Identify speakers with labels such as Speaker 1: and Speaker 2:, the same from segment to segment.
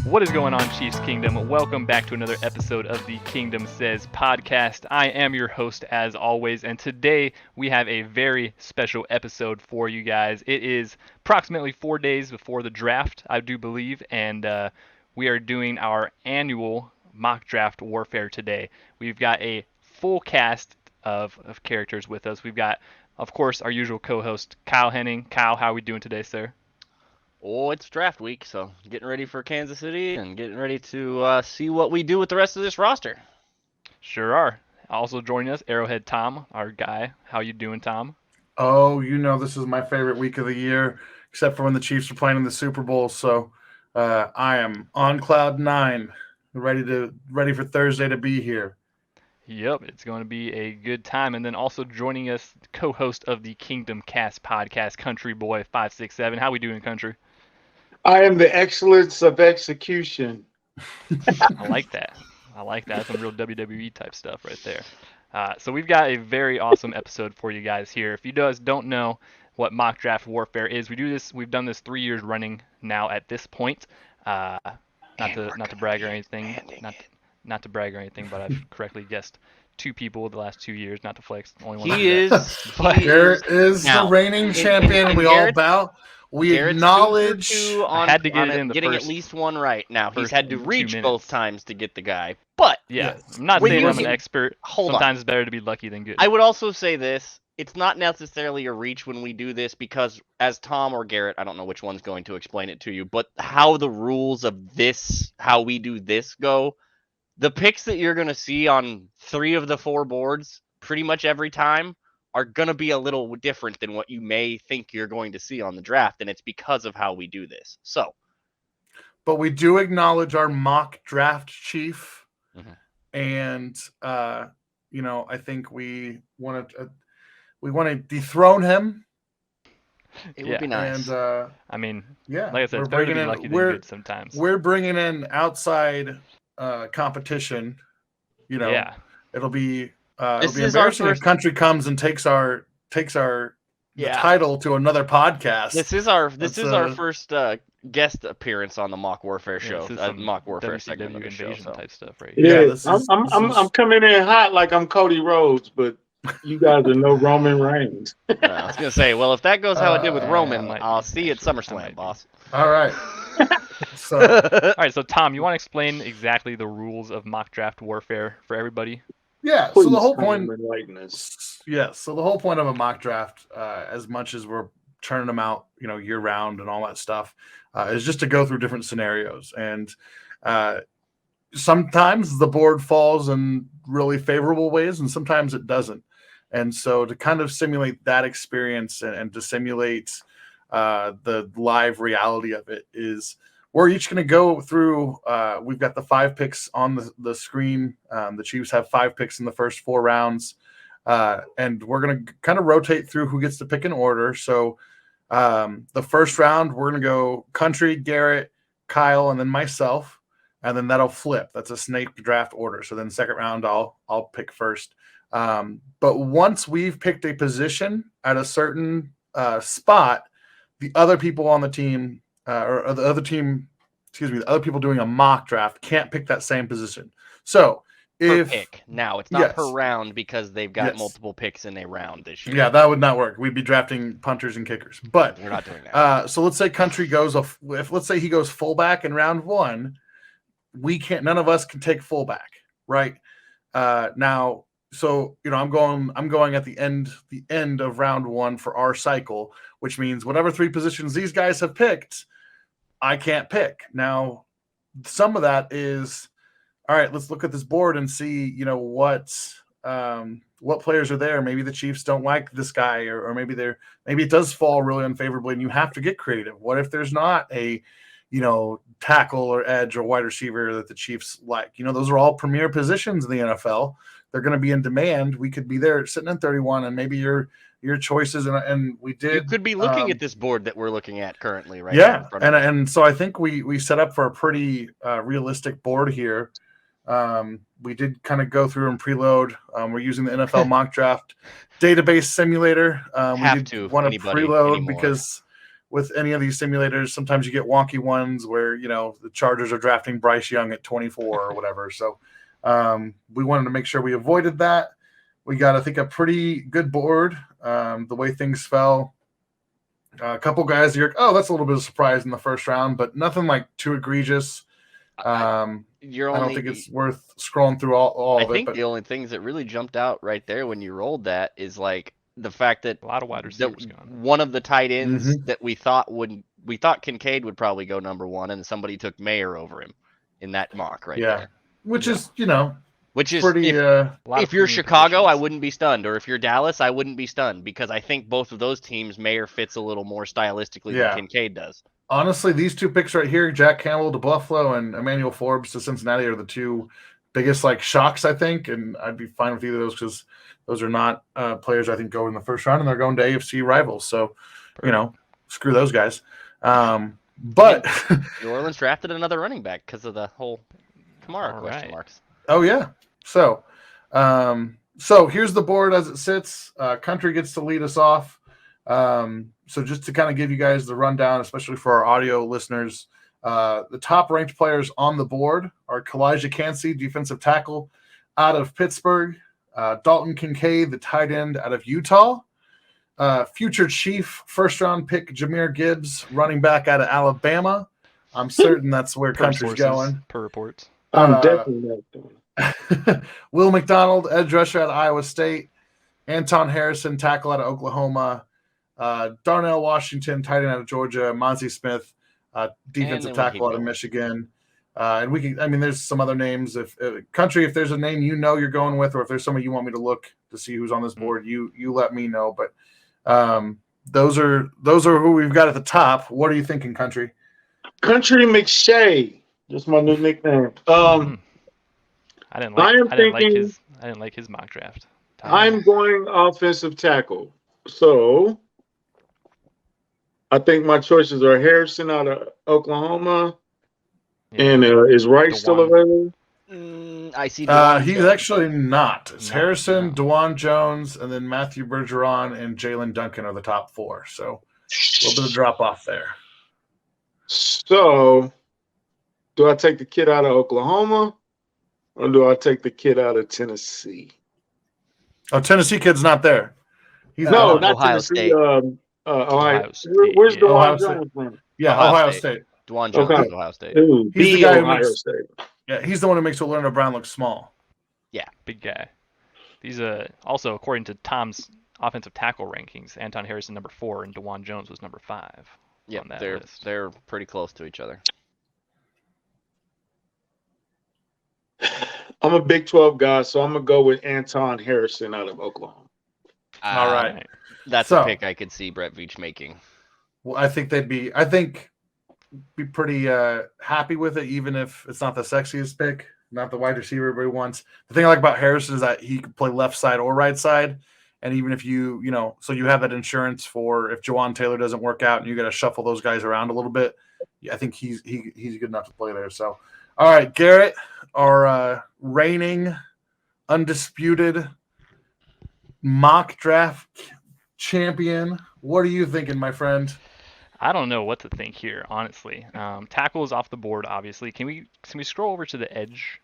Speaker 1: What is going on, Chiefs Kingdom? Welcome back to another episode of the Kingdom Says podcast. I am your host as always, and today we have a very special episode for you guys. It is approximately 4 days before the draft, I do believe, and we are doing our annual mock draft warfare today. We've got a full cast of characters with us. We've got, of course, our usual co-host, Kyle Henning. Kyle, how are we doing today, sir?
Speaker 2: Oh, it's draft week, so getting ready for Kansas City and getting ready to see what we do with the rest of this roster.
Speaker 1: Sure are. Also joining us, Arrowhead Tom, our guy. How you doing, Tom?
Speaker 3: Oh, this is my favorite week of the year, except for when the Chiefs are playing in the Super Bowl. So I am on cloud nine, ready for Thursday to be here.
Speaker 1: Yep, it's going to be a good time. And then also joining us, co-host of the Kingdom Kast podcast, Country Boy 567. How we doing, Country?
Speaker 4: I am the excellence of execution.
Speaker 1: I like that. That's some real WWE type stuff right there. So we've got a very awesome episode for you guys here. If you guys don't know what mock draft warfare is, we've done this 3 years running now at this point. Not to brag or anything. Not to brag or anything, but I've correctly guessed 2 people the last 2 years. Not to flex. Only one.
Speaker 3: Garrett is the reigning champion. We all bow. We
Speaker 2: Garrett's
Speaker 3: acknowledge.
Speaker 1: I had to get it in the
Speaker 2: getting
Speaker 1: first,
Speaker 2: at least one right. Now he's had to reach
Speaker 1: 2
Speaker 2: both times to get the guy, but
Speaker 1: yeah, I'm not saying I'm an expert.
Speaker 2: Hold
Speaker 1: Sometimes
Speaker 2: on.
Speaker 1: it's better to be lucky than good.
Speaker 2: I would also say this: it's not necessarily a reach when we do this because, as Tom or Garrett, I don't know which one's going to explain it to you, but how the rules of this, how we do this, go. The picks that you're going to see on 3 of the 4 boards pretty much every time are going to be a little different than what you may think you're going to see on the draft, and it's because of how we do this. So,
Speaker 3: but we do acknowledge our mock draft chief, and I think we want to dethrone him.
Speaker 2: It would be nice.
Speaker 3: And
Speaker 1: I mean,
Speaker 3: yeah,
Speaker 1: like I said, it's better to be lucky than good sometimes.
Speaker 3: We're bringing in outside competition.
Speaker 1: Yeah.
Speaker 3: It'll be embarrassing if Country comes and takes our the title to another podcast.
Speaker 2: This is our first guest appearance on the Mock Warfare show. Mock Warfare segment of the show,
Speaker 1: type stuff, right?
Speaker 4: Yeah, I'm coming in hot like I'm Cody Rhodes, but you guys are no Roman Reigns.
Speaker 2: I was gonna say, well, if that goes how it did with Roman, I'll see you at SummerSlam, boss.
Speaker 3: All right.
Speaker 1: All right, so Tom, you want to explain exactly the rules of mock draft warfare for everybody?
Speaker 3: Yeah. So the whole point. Yes. So the whole point of a mock draft, as much as we're turning them out, year round and all that stuff, is just to go through different scenarios. And sometimes the board falls in really favorable ways, and sometimes it doesn't. And so to kind of simulate that experience and to simulate the live reality of it is we're each going to go through. We've got the 5 picks on the screen. The Chiefs have 5 picks in the first 4 rounds. And we're going to kind of rotate through who gets to pick in order. So the first round, we're going to go Country, Garrett, Kyle, and then myself. And then that'll flip. That's a snake draft order. So then second round, I'll pick first. But once we've picked a position at a certain spot, the other people on the team or the other people doing a mock draft can't pick that same position. So
Speaker 2: per pick. Now it's not per round because they've got multiple picks in a round this year.
Speaker 3: Yeah, that would not work. We'd be drafting punters and kickers. But
Speaker 2: we're not doing that.
Speaker 3: So let's say Country goes let's say he goes fullback in round 1, none of us can take fullback, right? Now, so I'm going at the end of round 1 for our cycle, which means whatever 3 positions these guys have picked, I can't pick. Now, some of that is, all right, let's look at this board and see, what players are there. Maybe the Chiefs don't like this guy, or maybe it does fall really unfavorably, and you have to get creative. What if there's not a, tackle or edge or wide receiver that the Chiefs like? Those are all premier positions in the NFL. They're going to be in demand. We could be there sitting in 31, and maybe your choices, and we did.
Speaker 2: You could be looking at this board that we're looking at currently, right?
Speaker 3: Yeah, and so I think we set up for a pretty realistic board here. We did kind of go through and preload. We're using the NFL mock draft database simulator. We did want to preload because with any of these simulators. Sometimes you get wonky ones where, the Chargers are drafting Bryce Young at 24 or whatever. So we wanted to make sure we avoided that. We got, I think, a pretty good board. The way things fell, a couple guys you're, that's a little bit of a surprise in the first round, but nothing like too egregious. I don't think it's worth scrolling through all of it.
Speaker 2: I think the only things that really jumped out right there when you rolled that is like the fact that
Speaker 1: A lot of wide receivers gone.
Speaker 2: one of the tight ends that we thought Kincaid would probably go number 1, and somebody took Mayer over him in that mock there.
Speaker 3: Which is
Speaker 2: pretty. If you're Chicago,
Speaker 1: positions.
Speaker 2: I wouldn't be stunned, or if you're Dallas, I wouldn't be stunned, because I think both of those teams, Mayer fits a little more stylistically than Kincaid does.
Speaker 3: Honestly, these two picks right here, Jack Campbell to Buffalo and Emmanuel Forbes to Cincinnati, are the two biggest shocks, I think, and I'd be fine with either of those because those are not players I think go in the first round, and they're going to AFC rivals. So, screw those guys. But
Speaker 2: New Orleans drafted another running back because of the whole Kamara question marks.
Speaker 3: Oh yeah. So here's the board as it sits. Country gets to lead us off. So just to kind of give you guys the rundown, especially for our audio listeners, the top ranked players on the board are Kalijah Cansey, defensive tackle out of Pittsburgh, Dalton Kincaid, the tight end out of Utah, future Chief first round pick Jahmyr Gibbs, running back out of Alabama. I'm certain that's where Country's going.
Speaker 1: Per reports.
Speaker 4: I'm definitely not doing it.
Speaker 3: Will McDonald, edge rusher out of Iowa State, Anton Harrison, tackle out of Oklahoma, Darnell Washington, tight end out of Georgia, Mozzie Smith, defensive tackle out of Michigan. And there's some other names. If Country, if there's a name you're going with, or if there's somebody you want me to look to see who's on this board, you let me know. But those are who we've got at the top. What are you thinking, Country?
Speaker 1: Country
Speaker 4: McShay, just my new nickname.
Speaker 1: I didn't like his mock draft.
Speaker 4: I'm going offensive tackle. So I think my choices are Harrison out of Oklahoma.
Speaker 1: Yeah.
Speaker 4: And is Wright still available?
Speaker 2: I see.
Speaker 3: He's actually not. It's Harrison, DeJuan Jones, and then Matthew Bergeron and Jalen Duncan are the top 4. So a little bit of drop off there.
Speaker 4: So do I take the kid out of Oklahoma or do I take the kid out of Tennessee?
Speaker 3: Oh, Tennessee kid's not there. He's
Speaker 4: not
Speaker 2: Ohio
Speaker 4: Tennessee.
Speaker 2: State.
Speaker 4: Ohio State. Where's DeJuan Jones from?
Speaker 3: Yeah, Ohio State.
Speaker 2: DeJuan Jones is Ohio State.
Speaker 4: Ooh,
Speaker 3: he's the guy
Speaker 4: Ohio State.
Speaker 3: Yeah, he's the one who makes Orlando Brown look small.
Speaker 2: Yeah,
Speaker 1: big guy. These also, according to Tom's offensive tackle rankings, Anton Harrison number 4 and DeJuan Jones was number 5.
Speaker 2: Yeah, they're pretty close to each other.
Speaker 4: I'm a Big 12 guy, so I'm gonna go with Anton Harrison out of Oklahoma.
Speaker 3: All right,
Speaker 2: that's a pick I could see Brett Veach making.
Speaker 3: Well, I think be pretty happy with it, even if it's not the sexiest pick, not the wide receiver everybody wants. The thing I like about Harrison is that he can play left side or right side, and even if so you have that insurance for if Jawan Taylor doesn't work out and you got to shuffle those guys around a little bit. I think he's good enough to play there. So, all right, Garrett, our reigning, undisputed mock draft champion. What are you thinking, my friend?
Speaker 1: I don't know what to think here, honestly. Tackle is off the board, obviously. Can we scroll over to the edge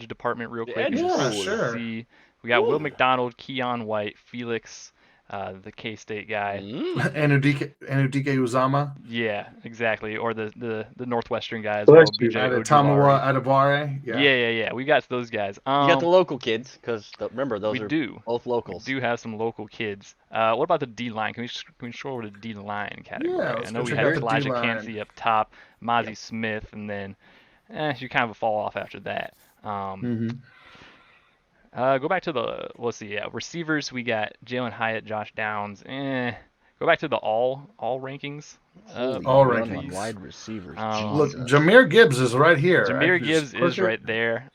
Speaker 1: department real quick?
Speaker 3: Yeah, sure.
Speaker 1: See, we got Will McDonald, Keon White, Felix, the K-State guy.
Speaker 3: Anudike Uzama.
Speaker 1: Yeah, exactly. Or the Northwestern guy as well. BJ
Speaker 3: Tamawa Adebare.
Speaker 1: Yeah. We got those guys.
Speaker 2: You got the local kids, because remember those are both locals.
Speaker 1: We do have some local kids. What about the D line? Can we scroll over to the D line category?
Speaker 3: Yeah,
Speaker 1: I know we had Kalijah Cansey up top, Mozzie Smith, and then you kind of a fall off after that. Go back to let's see, receivers. We got Jalen Hyatt, Josh Downs. Go back to the all rankings.
Speaker 3: All rankings.
Speaker 2: Wide receivers.
Speaker 3: Look, Jahmyr Gibbs is right here.
Speaker 1: Jahmyr Gibbs is right there.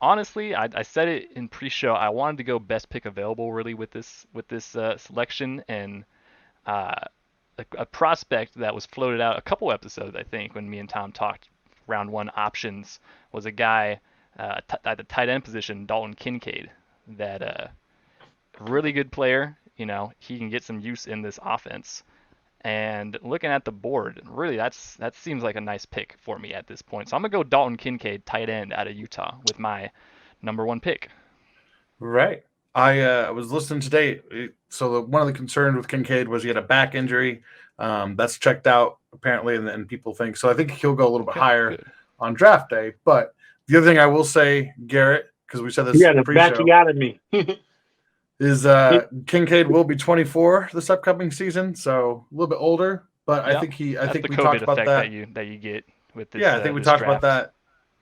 Speaker 1: Honestly, I said it in pre-show. I wanted to go best pick available really with this selection, and a prospect that was floated out a couple episodes, I think, when me and Tom talked round 1 options, was a guy at the tight end position, Dalton Kincaid, that really good player. He can get some use in this offense, And looking at the board, really that seems like a nice pick for me at this point. So I'm gonna go Dalton Kincaid, tight end out of Utah, with my number 1 pick.
Speaker 3: Right. I was listening today. So one of the concerns with Kincaid was he had a back injury. That's checked out apparently, and people think so. I think he'll go a little bit higher
Speaker 1: Good.
Speaker 3: on draft day. But the other thing I will say, Garrett, because we said this
Speaker 4: You got to back
Speaker 3: pre-show,
Speaker 4: it out of me.
Speaker 3: is Kincaid will be 24 this upcoming season, so a little bit older. But
Speaker 1: Yeah.
Speaker 3: I think
Speaker 1: That's
Speaker 3: we
Speaker 1: the
Speaker 3: talked
Speaker 1: COVID
Speaker 3: about
Speaker 1: effect
Speaker 3: that.
Speaker 1: that you get with this.
Speaker 3: Yeah, I think we
Speaker 1: this
Speaker 3: talked
Speaker 1: draft.
Speaker 3: about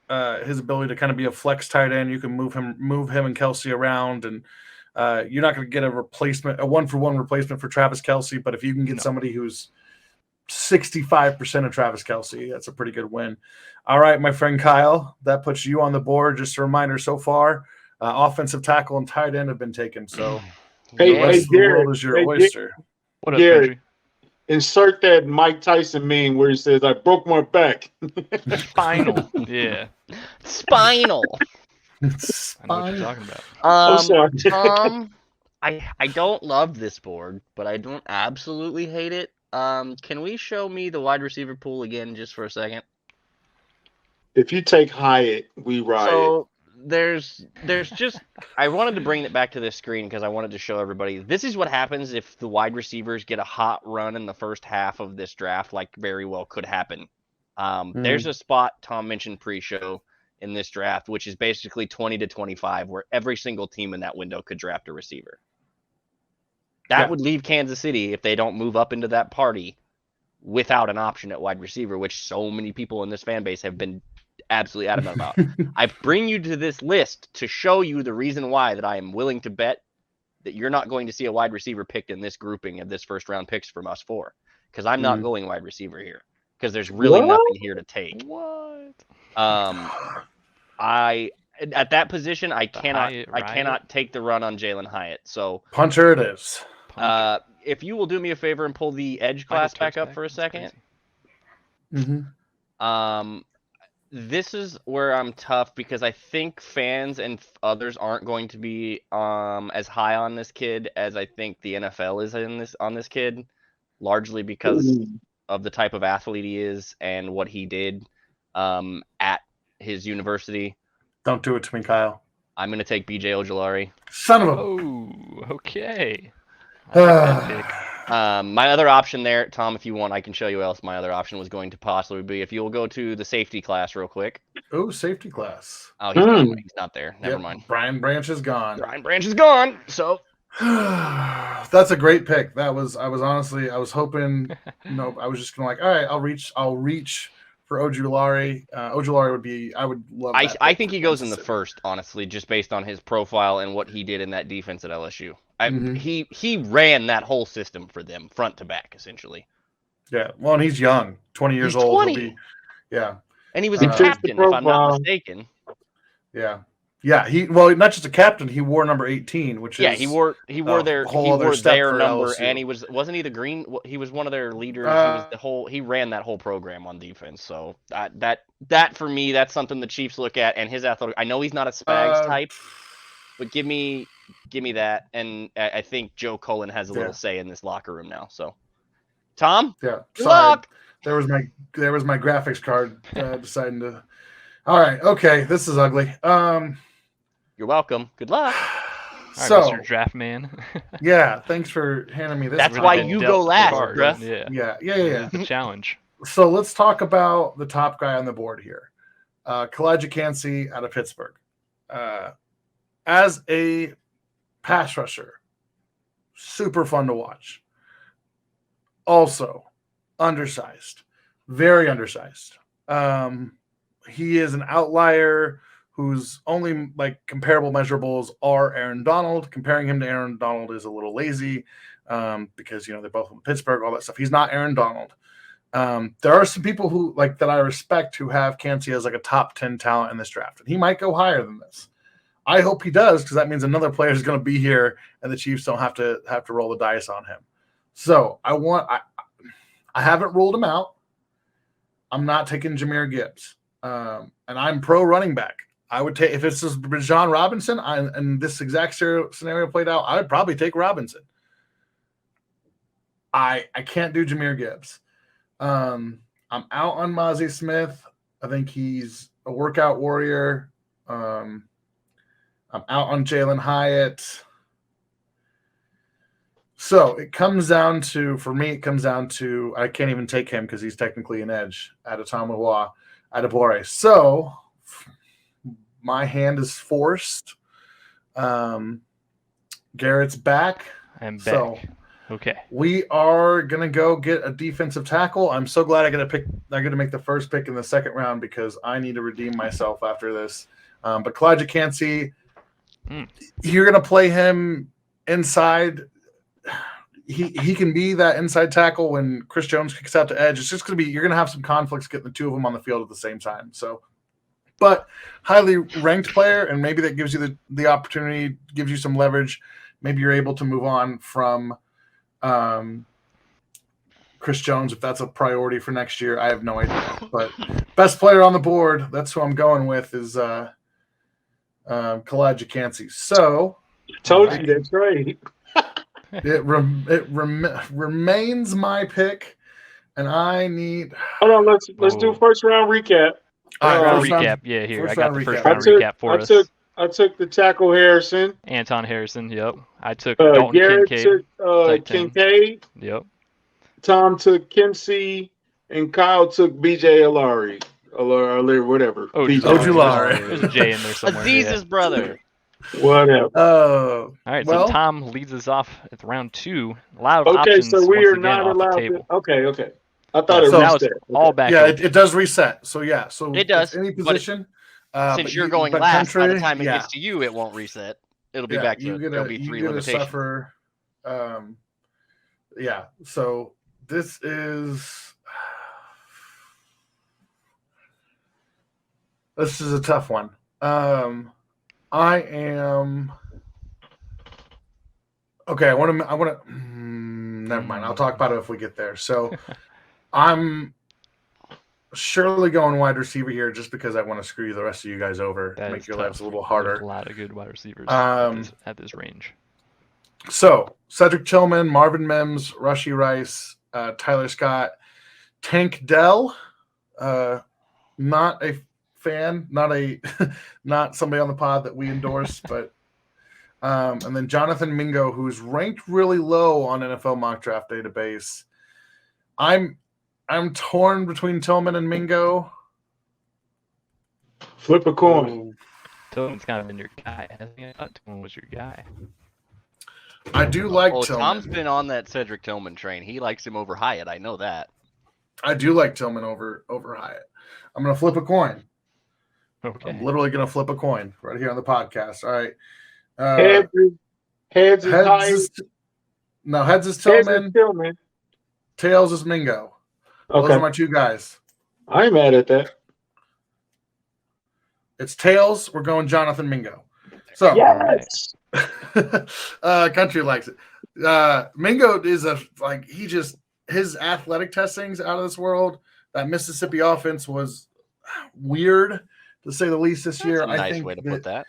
Speaker 3: that. His ability to kind of be a flex tight end. You can move him and Kelsey around, and you're not going to get a 1-for-1 replacement for Travis Kelsey. But if you can get somebody who's 65% of Travis Kelsey, that's a pretty good win. All right, my friend Kyle, that puts you on the board. Just a reminder, so far, offensive tackle and tight end have been taken. So
Speaker 4: Hey,
Speaker 3: the rest of the
Speaker 4: Garrett,
Speaker 3: world is your oyster.
Speaker 1: What up,
Speaker 4: Garrett,
Speaker 1: country?
Speaker 4: insert that Mike Tyson meme where he says, "I broke my back."
Speaker 1: Spinal. Yeah.
Speaker 2: Spinal.
Speaker 1: I know what you're talking about.
Speaker 4: I'm sorry.
Speaker 2: I don't love this board, but I don't absolutely hate it. Can we show me the wide receiver pool again just for a second?
Speaker 4: If you take Hyatt, we ride.
Speaker 2: So there's just I wanted to bring it back to this screen because I wanted to show everybody this is what happens if the wide receivers get a hot run in the first half of this draft, like very well could happen. There's a spot Tom mentioned pre-show in this draft, which is basically 20 to 25, where every single team in that window could draft a receiver. That would leave Kansas City, if they don't move up into that party, without an option at wide receiver, which so many people in this fan base have been absolutely adamant about. I bring you to this list to show you the reason why that I am willing to bet that you're not going to see a wide receiver picked in this grouping of this first round picks from us 4, because I'm not going wide receiver here, because there's really nothing here to take.
Speaker 1: What?
Speaker 2: At that position, I cannot
Speaker 1: Hyatt,
Speaker 2: I cannot take the run on Jalen Hyatt. So
Speaker 3: Puncher it is.
Speaker 2: if you will do me a favor and pull the edge class back up for a second. This is where I'm tough, because I think fans and others aren't going to be as high on this kid as I think the NFL is on this kid, largely because of the type of athlete he is and what he did at his university.
Speaker 3: Don't do it to me, Kyle.
Speaker 2: I'm going to take BJ Ojulari.
Speaker 3: Son of a...
Speaker 1: Oh, okay. I like that pick.
Speaker 2: My other option there, Tom, if you want, I can show you else. My other option was going to possibly be, if you'll go to the safety class real quick.
Speaker 3: Oh, safety class.
Speaker 2: Oh, he's not there. Never mind.
Speaker 3: Brian Branch is gone.
Speaker 2: Brian Branch is gone. So
Speaker 3: that's a great pick. I was hoping, I was just gonna all right, I'll reach for Ojulari. Ojulari would be, I would love that.
Speaker 2: I think he goes in the first, honestly, just based on his profile and what he did in that defense at LSU. He ran that whole system for them front to back, essentially.
Speaker 3: Yeah, well, and he's young, 20 years old.
Speaker 2: 20. And he was a captain, if I'm not mistaken.
Speaker 3: Yeah. He not just a captain, he wore number 18, which is
Speaker 2: he wore their number, LSU. And wasn't he the green? He was one of their leaders. He ran that whole program on defense. So that for me, that's something the Chiefs look at, and his athletic. I know he's not a Spags type, but give me that, and I think Joe Cullen has a little say in this locker room now. So, Tom,
Speaker 3: good
Speaker 2: luck.
Speaker 3: There was my graphics card deciding to. All right, okay, this is ugly.
Speaker 2: You're welcome. Good luck.
Speaker 1: All right, Mr. Draft Man.
Speaker 3: Yeah, thanks for handing me this.
Speaker 2: That's why you go last, bruh.
Speaker 3: Yeah.
Speaker 1: It's a challenge.
Speaker 3: So let's talk about the top guy on the board here. Kalijah Kancey out of Pittsburgh. As a pass rusher, super fun to watch. Also, undersized. Very undersized. He is an outlier whose only comparable measurables are Aaron Donald. Comparing him to Aaron Donald is a little lazy because they're both from Pittsburgh, all that stuff. He's not Aaron Donald. There are some people who that I respect who have Kancey as a top 10 talent in this draft, and he might go higher than this. I hope he does, because that means another player is going to be here, and the Chiefs don't have to roll the dice on him. So I haven't ruled him out. I'm not taking Jahmyr Gibbs, and I'm pro running back. I would take, if it's just Bijan Robinson and this exact scenario played out, I would probably take Robinson. I can't do Jahmyr Gibbs. I'm out on Mozzie Smith. I think he's a workout warrior. I'm out on Jalen Hyatt. So it comes down to, for me, I can't even take him because he's technically an edge at a Tomawa Adebore. So my hand is forced. Garrett's back.
Speaker 1: I'm back.
Speaker 3: So
Speaker 1: okay.
Speaker 3: we are gonna go get a defensive tackle. I'm so glad I got to make the first pick in the second round because I need to redeem myself after this. But Kalijah Cansey, you're gonna play him inside. He can be that inside tackle when Chris Jones kicks out to edge. It's just you're gonna have some conflicts getting the two of them on the field at the same time. So, but highly ranked player, and maybe that gives you the opportunity, gives you some leverage. Maybe you're able to move on from Chris Jones if that's a priority for next year. I have no idea, but best player on the board, that's who I'm going with, is Kalijah Cansey. So
Speaker 4: Told you that's right.
Speaker 3: it remains my pick, and I need.
Speaker 4: Hold on, let's do first round recap.
Speaker 3: All right,
Speaker 1: recap. Yeah, here I got the first
Speaker 3: recap.
Speaker 1: round recap for us.
Speaker 4: I took the tackle Harrison.
Speaker 1: Anton Harrison. Yep. I took Dalton
Speaker 4: Garrett
Speaker 1: Kincaid.
Speaker 4: took Kincaid.
Speaker 1: Yep.
Speaker 4: Tom took Kinsey, and Kyle took BJ Alari. Alari, whatever.
Speaker 3: Ojulari.
Speaker 1: There's a J in there somewhere.
Speaker 2: Aziz's brother.
Speaker 4: Whatever.
Speaker 1: All right, so Tom leads us off at round 2. A lot of options.
Speaker 4: So we
Speaker 1: once
Speaker 4: are
Speaker 1: again
Speaker 4: not
Speaker 1: off
Speaker 4: allowed
Speaker 1: the table.
Speaker 4: to. Okay. I thought
Speaker 1: So
Speaker 4: it
Speaker 1: now
Speaker 4: was
Speaker 1: it's all back.
Speaker 3: Yeah,
Speaker 1: open.
Speaker 3: it does reset. So yeah, so
Speaker 2: It does,
Speaker 3: any position.
Speaker 2: Since you're going last, by the time it gets to you, it won't reset. It'll be back to there'll be 3 limitations.
Speaker 3: Suffer, yeah. So this is a tough one. I am okay. I want to. Never mind. I'll talk about it if we get there. So I'm surely going wide receiver here just because I want to screw the rest of you guys over, make your lives a little harder.
Speaker 1: There's a lot of good wide receivers at this range.
Speaker 3: So Cedric Tillman, Marvin Mims, Rashee Rice, Tyler Scott, Tank Dell. Not a fan, not somebody on the pod that we endorse, but and then Jonathan Mingo, who's ranked really low on NFL Mock Draft Database. I'm torn between Tillman and Mingo.
Speaker 4: Flip a coin.
Speaker 1: Tillman's kind of been your guy, hasn't he? I thought Tillman was your guy.
Speaker 3: I do like Tillman.
Speaker 2: Tom's been on that Cedric Tillman train. He likes him over Hyatt. I know that.
Speaker 3: I do like Tillman over Hyatt. I'm going to flip a coin.
Speaker 1: Okay.
Speaker 3: I'm literally going to flip a coin right here on the podcast. All right.
Speaker 4: Heads is Hyatt.
Speaker 3: Heads is Tillman.
Speaker 4: Tillman.
Speaker 3: Tails is Mingo.
Speaker 4: Okay.
Speaker 3: Those are my 2 guys.
Speaker 4: I ain't mad at that.
Speaker 3: It's Tails. We're going Jonathan Mingo. So
Speaker 4: yes.
Speaker 3: Country likes it. Mingo is his athletic testing's out of this world. That Mississippi offense was weird to say the least this year.
Speaker 2: That's a nice way to put that.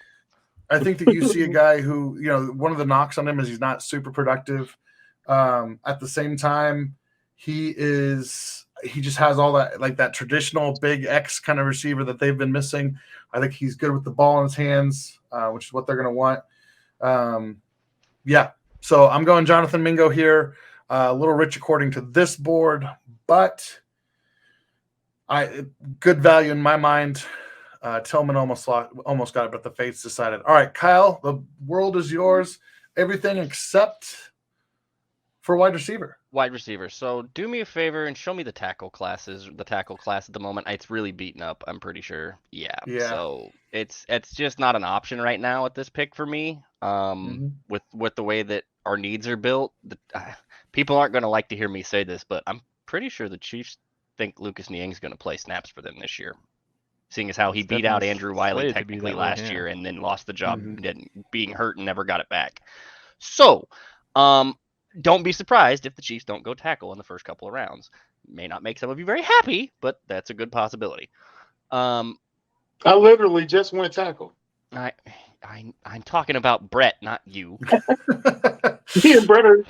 Speaker 3: I think that you see a guy who, one of the knocks on him is he's not super productive. At the same time, he just has all that, like that traditional big X kind of receiver that they've been missing. I think he's good with the ball in his hands, which is what they're going to want. So I'm going Jonathan Mingo here. A little rich according to this board, but good value in my mind. Tillman almost got it, but the fates decided. All right, Kyle, the world is yours. Everything except for wide receiver.
Speaker 2: Wide receiver. So do me a favor and show me the tackle classes. The tackle class at the moment, it's really beaten up, I'm pretty sure. Yeah. So it's just not an option right now at this pick for me. With the way that our needs are built, people aren't going to like to hear me say this, but I'm pretty sure the Chiefs think Lucas Niang's going to play snaps for them this year. Seeing as how he beat out Andrew Wiley technically last year and then lost the job being hurt and never got it back. So, don't be surprised if the Chiefs don't go tackle in the first couple of rounds. May not make some of you very happy, but that's a good possibility.
Speaker 4: I literally just went tackle.
Speaker 2: I'm talking about Brett, not you.
Speaker 4: Me and Brett are...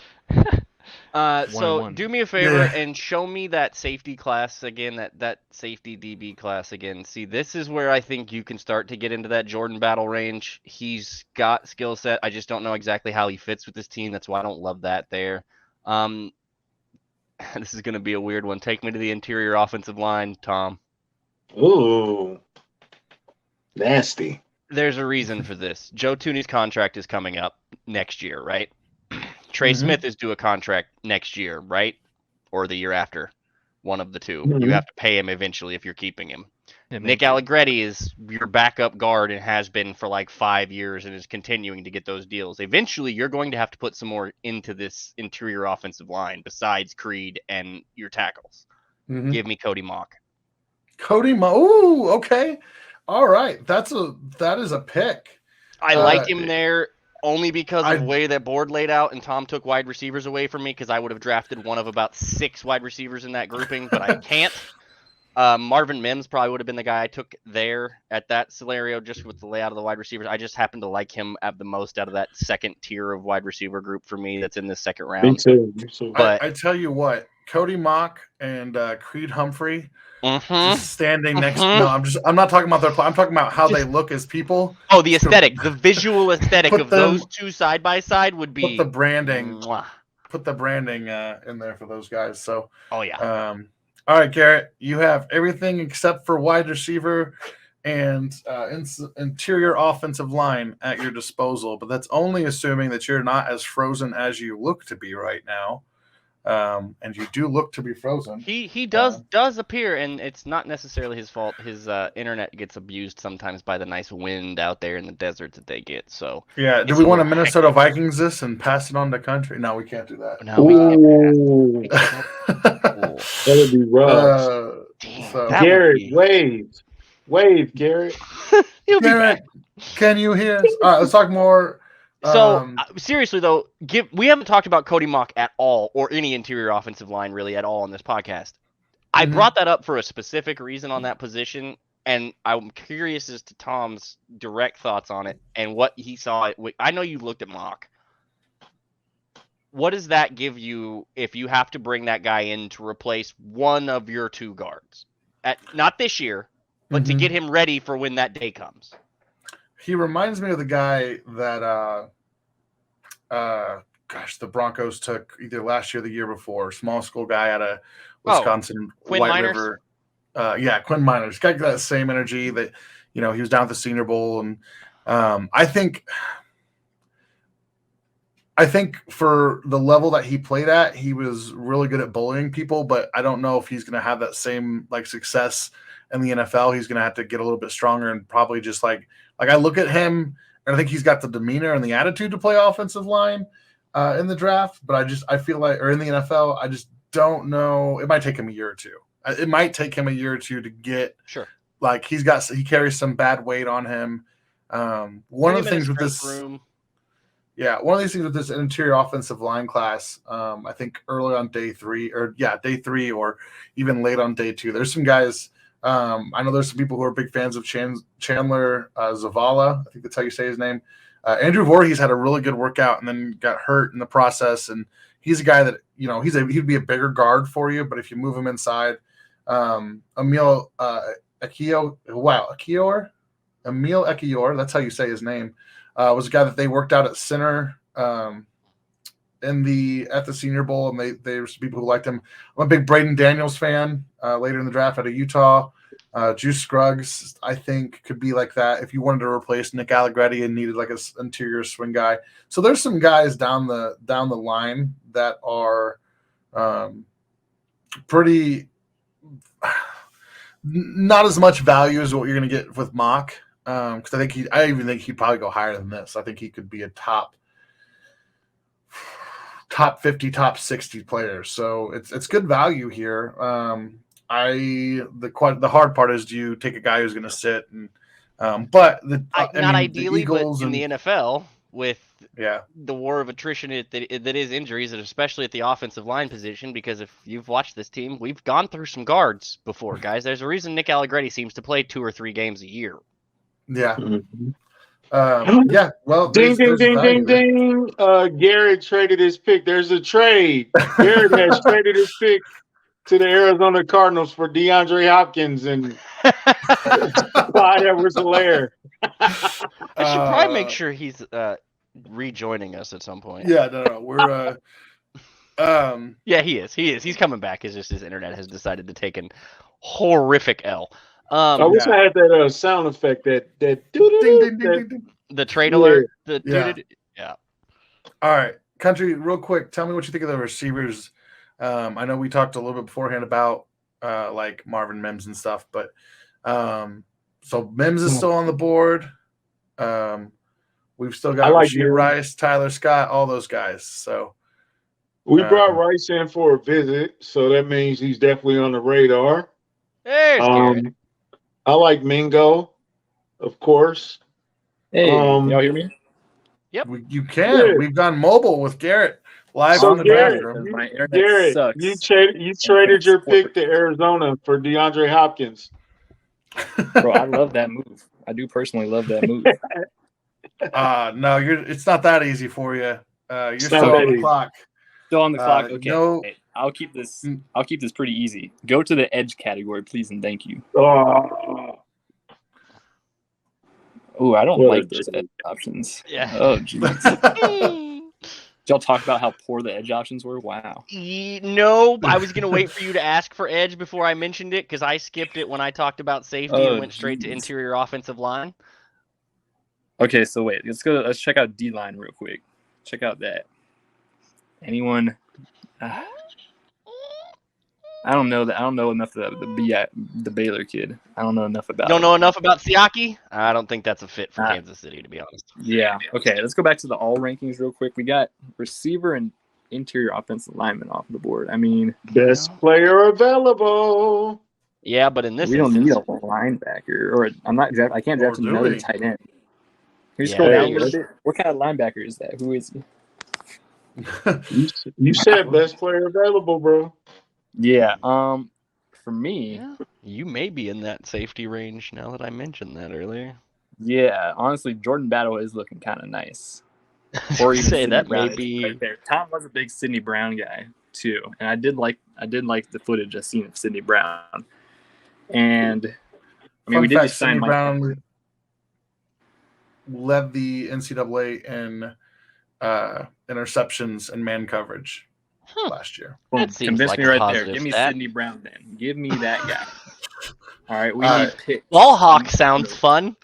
Speaker 2: So
Speaker 1: 1-1.
Speaker 2: do me a favor
Speaker 3: Yeah.
Speaker 2: and show me that safety class again, that safety DB class again. See, this is where I think you can start to get into that Jordan Battle range. He's got skill set. I just don't know exactly how he fits with this team. That's why I don't love that there. This is going to be a weird one. Take me to the interior offensive line, Tom.
Speaker 4: Ooh, nasty.
Speaker 2: There's a reason for this. Joe Tooney's contract is coming up next year, right? Trey
Speaker 3: Mhm.
Speaker 2: Smith is due a contract next year, right? Or the year after. One of the two.
Speaker 4: Mhm.
Speaker 2: You have to pay him eventually if you're keeping him.
Speaker 1: Yeah,
Speaker 2: Nick
Speaker 1: maybe.
Speaker 2: Allegretti is your backup guard and has been for like 5 years and is continuing to get those deals. Eventually, you're going to have to put some more into this interior offensive line besides Creed and your tackles.
Speaker 3: Mhm.
Speaker 2: Give me Cody Mock.
Speaker 3: Ooh, okay. All right. That is a pick.
Speaker 2: I like him there only because of
Speaker 3: I-
Speaker 2: the way that board laid out, and Tom took wide receivers away from me because I would have drafted one of about 6 wide receivers in that grouping, but I can't. Marvin Mims probably would have been the guy I took there at that scenario just with the layout of the wide receivers. I just happen to like him at the most out of that second tier of wide receiver group for me that's in the second
Speaker 4: Me
Speaker 2: round.
Speaker 4: too. Me too.
Speaker 2: But
Speaker 3: I tell you what, Cody Mock and Creed Humphrey
Speaker 2: Mhm.
Speaker 3: just standing next.
Speaker 2: Mhm.
Speaker 3: No, I'm not talking about their play. I'm talking about how they
Speaker 2: Just-
Speaker 3: look as people.
Speaker 2: oh, the aesthetic, the visual aesthetic
Speaker 3: Put
Speaker 2: of
Speaker 3: them-
Speaker 2: those two side by side would be
Speaker 3: Put the branding.
Speaker 2: mwah.
Speaker 3: Put the branding in there for those guys. So,
Speaker 2: Oh yeah.
Speaker 3: all right, Garrett, you have everything except for wide receiver and interior offensive line at your disposal, but that's only assuming that you're not as frozen as you look to be right now. And you do look to be frozen.
Speaker 2: He does appear, and it's not necessarily his fault. His internet gets abused sometimes by the nice wind out there in the desert that they get. So
Speaker 3: Yeah. Do
Speaker 2: it's
Speaker 3: we want to
Speaker 2: more
Speaker 3: Minnesota
Speaker 2: hectic.
Speaker 3: Vikings this and pass it on to country? No, we can't do that.
Speaker 2: No, we can't.
Speaker 4: Ooh,
Speaker 2: We can't. Cool.
Speaker 4: that would be rough.
Speaker 2: Damn,
Speaker 3: So-
Speaker 2: that would
Speaker 4: Garrett,
Speaker 2: be.
Speaker 4: wave, Garrett.
Speaker 2: He'll be
Speaker 3: Garrett,
Speaker 2: back.
Speaker 3: can you hear us? All right, let's talk more.
Speaker 2: So seriously though, we haven't talked about Cody Mock at all, or any interior offensive line really at all on this podcast. I
Speaker 3: Mhm.
Speaker 2: brought that up for a specific reason on that position, and I'm curious as to Tom's direct thoughts on it and what he saw. I know you looked at Mock. What does that give you if you have to bring that guy in to replace one of your two guards? Not this year, but to
Speaker 3: Mhm.
Speaker 2: get him ready for when that day comes.
Speaker 3: He reminds me of the guy that the Broncos took either last year or the year before. Small school guy out of Wisconsin,
Speaker 2: Quinn
Speaker 3: White
Speaker 2: Miners?
Speaker 3: River. Quinn Miners. Got that same energy that he was down at the Senior Bowl, and I think for the level that he played at, he was really good at bullying people. But I don't know if he's going to have that same success in the NFL. He's going to have to get a little bit stronger and probably just like I look at him and I think he's got the demeanor and the attitude to play offensive line in the draft. But I feel like, or in the NFL, I just don't know. It might take him a year or two. It might take him a year or two to get
Speaker 2: Sure.
Speaker 3: He carries some bad weight on him. One of the things with this. Yeah, one of these things with this interior offensive line class, I think early on day three, or even late on day 2, there's some guys. I know there's some people who are big fans of Chandler Zavala. I think that's how you say his name. Andrew Voorhees had a really good workout and then got hurt in the process. And he's a guy that, he'd be a bigger guard for you. But if you move him inside, Emil Ekiyor, that's how you say his name, was a guy that they worked out at center at the Senior Bowl, and they were some people who liked him. I'm a big Braden Daniels fan. Later in the draft out of Utah, Juice Scruggs, I think, could be like that if you wanted to replace Nick Allegretti and needed an interior swing guy. So there's some guys down the line that are pretty not as much value as what you're going to get with Mock. Because I even think he'd probably go higher than this. I think he could be a top 50, top 60 player. So it's good value here. The hard part is, do you take a guy who's going to sit and not
Speaker 2: ideally, but in the NFL with the war of attrition that is injuries, and especially at the offensive line position, because if you've watched this team, we've gone through some guards before, guys. There's a reason Nick Allegretti seems to play 2 or 3 games a year.
Speaker 3: Yeah.
Speaker 4: Mhm.
Speaker 3: Yeah, well,
Speaker 4: Ding, ding,
Speaker 3: there's
Speaker 4: ding,
Speaker 3: value
Speaker 4: ding,
Speaker 3: there.
Speaker 4: ding. Garrett treded his pick. There's a trade. Garrett has traded his pick to the Arizona Cardinals for DeAndre Hopkins and Clyde Edwards-Helaire.
Speaker 2: I should probably make sure he's rejoining us at some point.
Speaker 3: Yeah, no, we're
Speaker 2: Yeah, he is. He's coming back. It's just his internet has decided to take an horrific L.
Speaker 4: I wish I had that sound effect that
Speaker 3: ding, ding, ding,
Speaker 4: that
Speaker 3: ding, ding.
Speaker 2: the trade alert. The
Speaker 3: Yeah.
Speaker 2: Yeah.
Speaker 3: All right, Country, real quick, tell me what you think of the receivers. I know we talked a little bit beforehand about like Marvin Mims and stuff, but so Mims is still on the board. We've still got Rashee Rice, Tyler Scott, all those guys. So
Speaker 4: we brought Rice in for a visit, so that means he's definitely on the radar.
Speaker 2: There's Garrett.
Speaker 4: I like Mingo, of course.
Speaker 5: Hey, y'all hear me?
Speaker 2: Yep.
Speaker 3: You can. Yeah. We've gone mobile with Garrett live
Speaker 4: so
Speaker 3: on the
Speaker 4: Garrett,
Speaker 5: my internet
Speaker 4: Garrett,
Speaker 5: sucks.
Speaker 4: you traded your pick to Arizona for DeAndre Hopkins.
Speaker 5: Bro, I love that move. I do personally love that move.
Speaker 3: No, it's not that easy for you. You're still on the clock.
Speaker 5: Still on the clock. Okay.
Speaker 3: No.
Speaker 5: Okay. I'll keep this pretty easy. Go to the edge category, please, and thank you.
Speaker 4: Oh,
Speaker 5: I don't like those edge options.
Speaker 2: Yeah.
Speaker 5: Oh, jeez. Did y'all talk about how poor the edge options were? Wow.
Speaker 2: No, I was going to wait for you to ask for edge before I mentioned it because I skipped it when I talked about safety and went straight to interior offensive line.
Speaker 5: Okay, so wait. Let's check out D-line real quick. Check out that. Anyone? I don't know enough of the Baylor kid. I don't know enough about.
Speaker 2: Don't know enough about Siaki? I don't think that's a fit for Kansas City, to be honest.
Speaker 5: Yeah. Okay. Let's go back to the all rankings real quick. We got receiver and interior offensive lineman off the board. I mean,
Speaker 4: best player available.
Speaker 2: Yeah, but in this
Speaker 5: we don't need a linebacker, or I can't draft another tight end. Can you scroll down a little bit? What kind of linebacker is that? Who is he?
Speaker 4: You said best player available, bro.
Speaker 5: Yeah. For me,
Speaker 2: you may be in that safety range now that I mentioned that earlier.
Speaker 5: Yeah, honestly, Jordan Battle is looking kind of nice. Or even
Speaker 2: say that
Speaker 5: Brown
Speaker 2: may be
Speaker 5: right there. Tom was a big Sidney Brown guy too, and I did like the footage I've seen of Sidney Brown. And I mean, we did just sign
Speaker 3: Sidney Brown led the NCAA in interceptions and man coverage last year.
Speaker 5: Well, convince me right there. Give me Sidney Brown then. Give me that guy. All right, we need picks.
Speaker 2: Ball hawk sounds fun.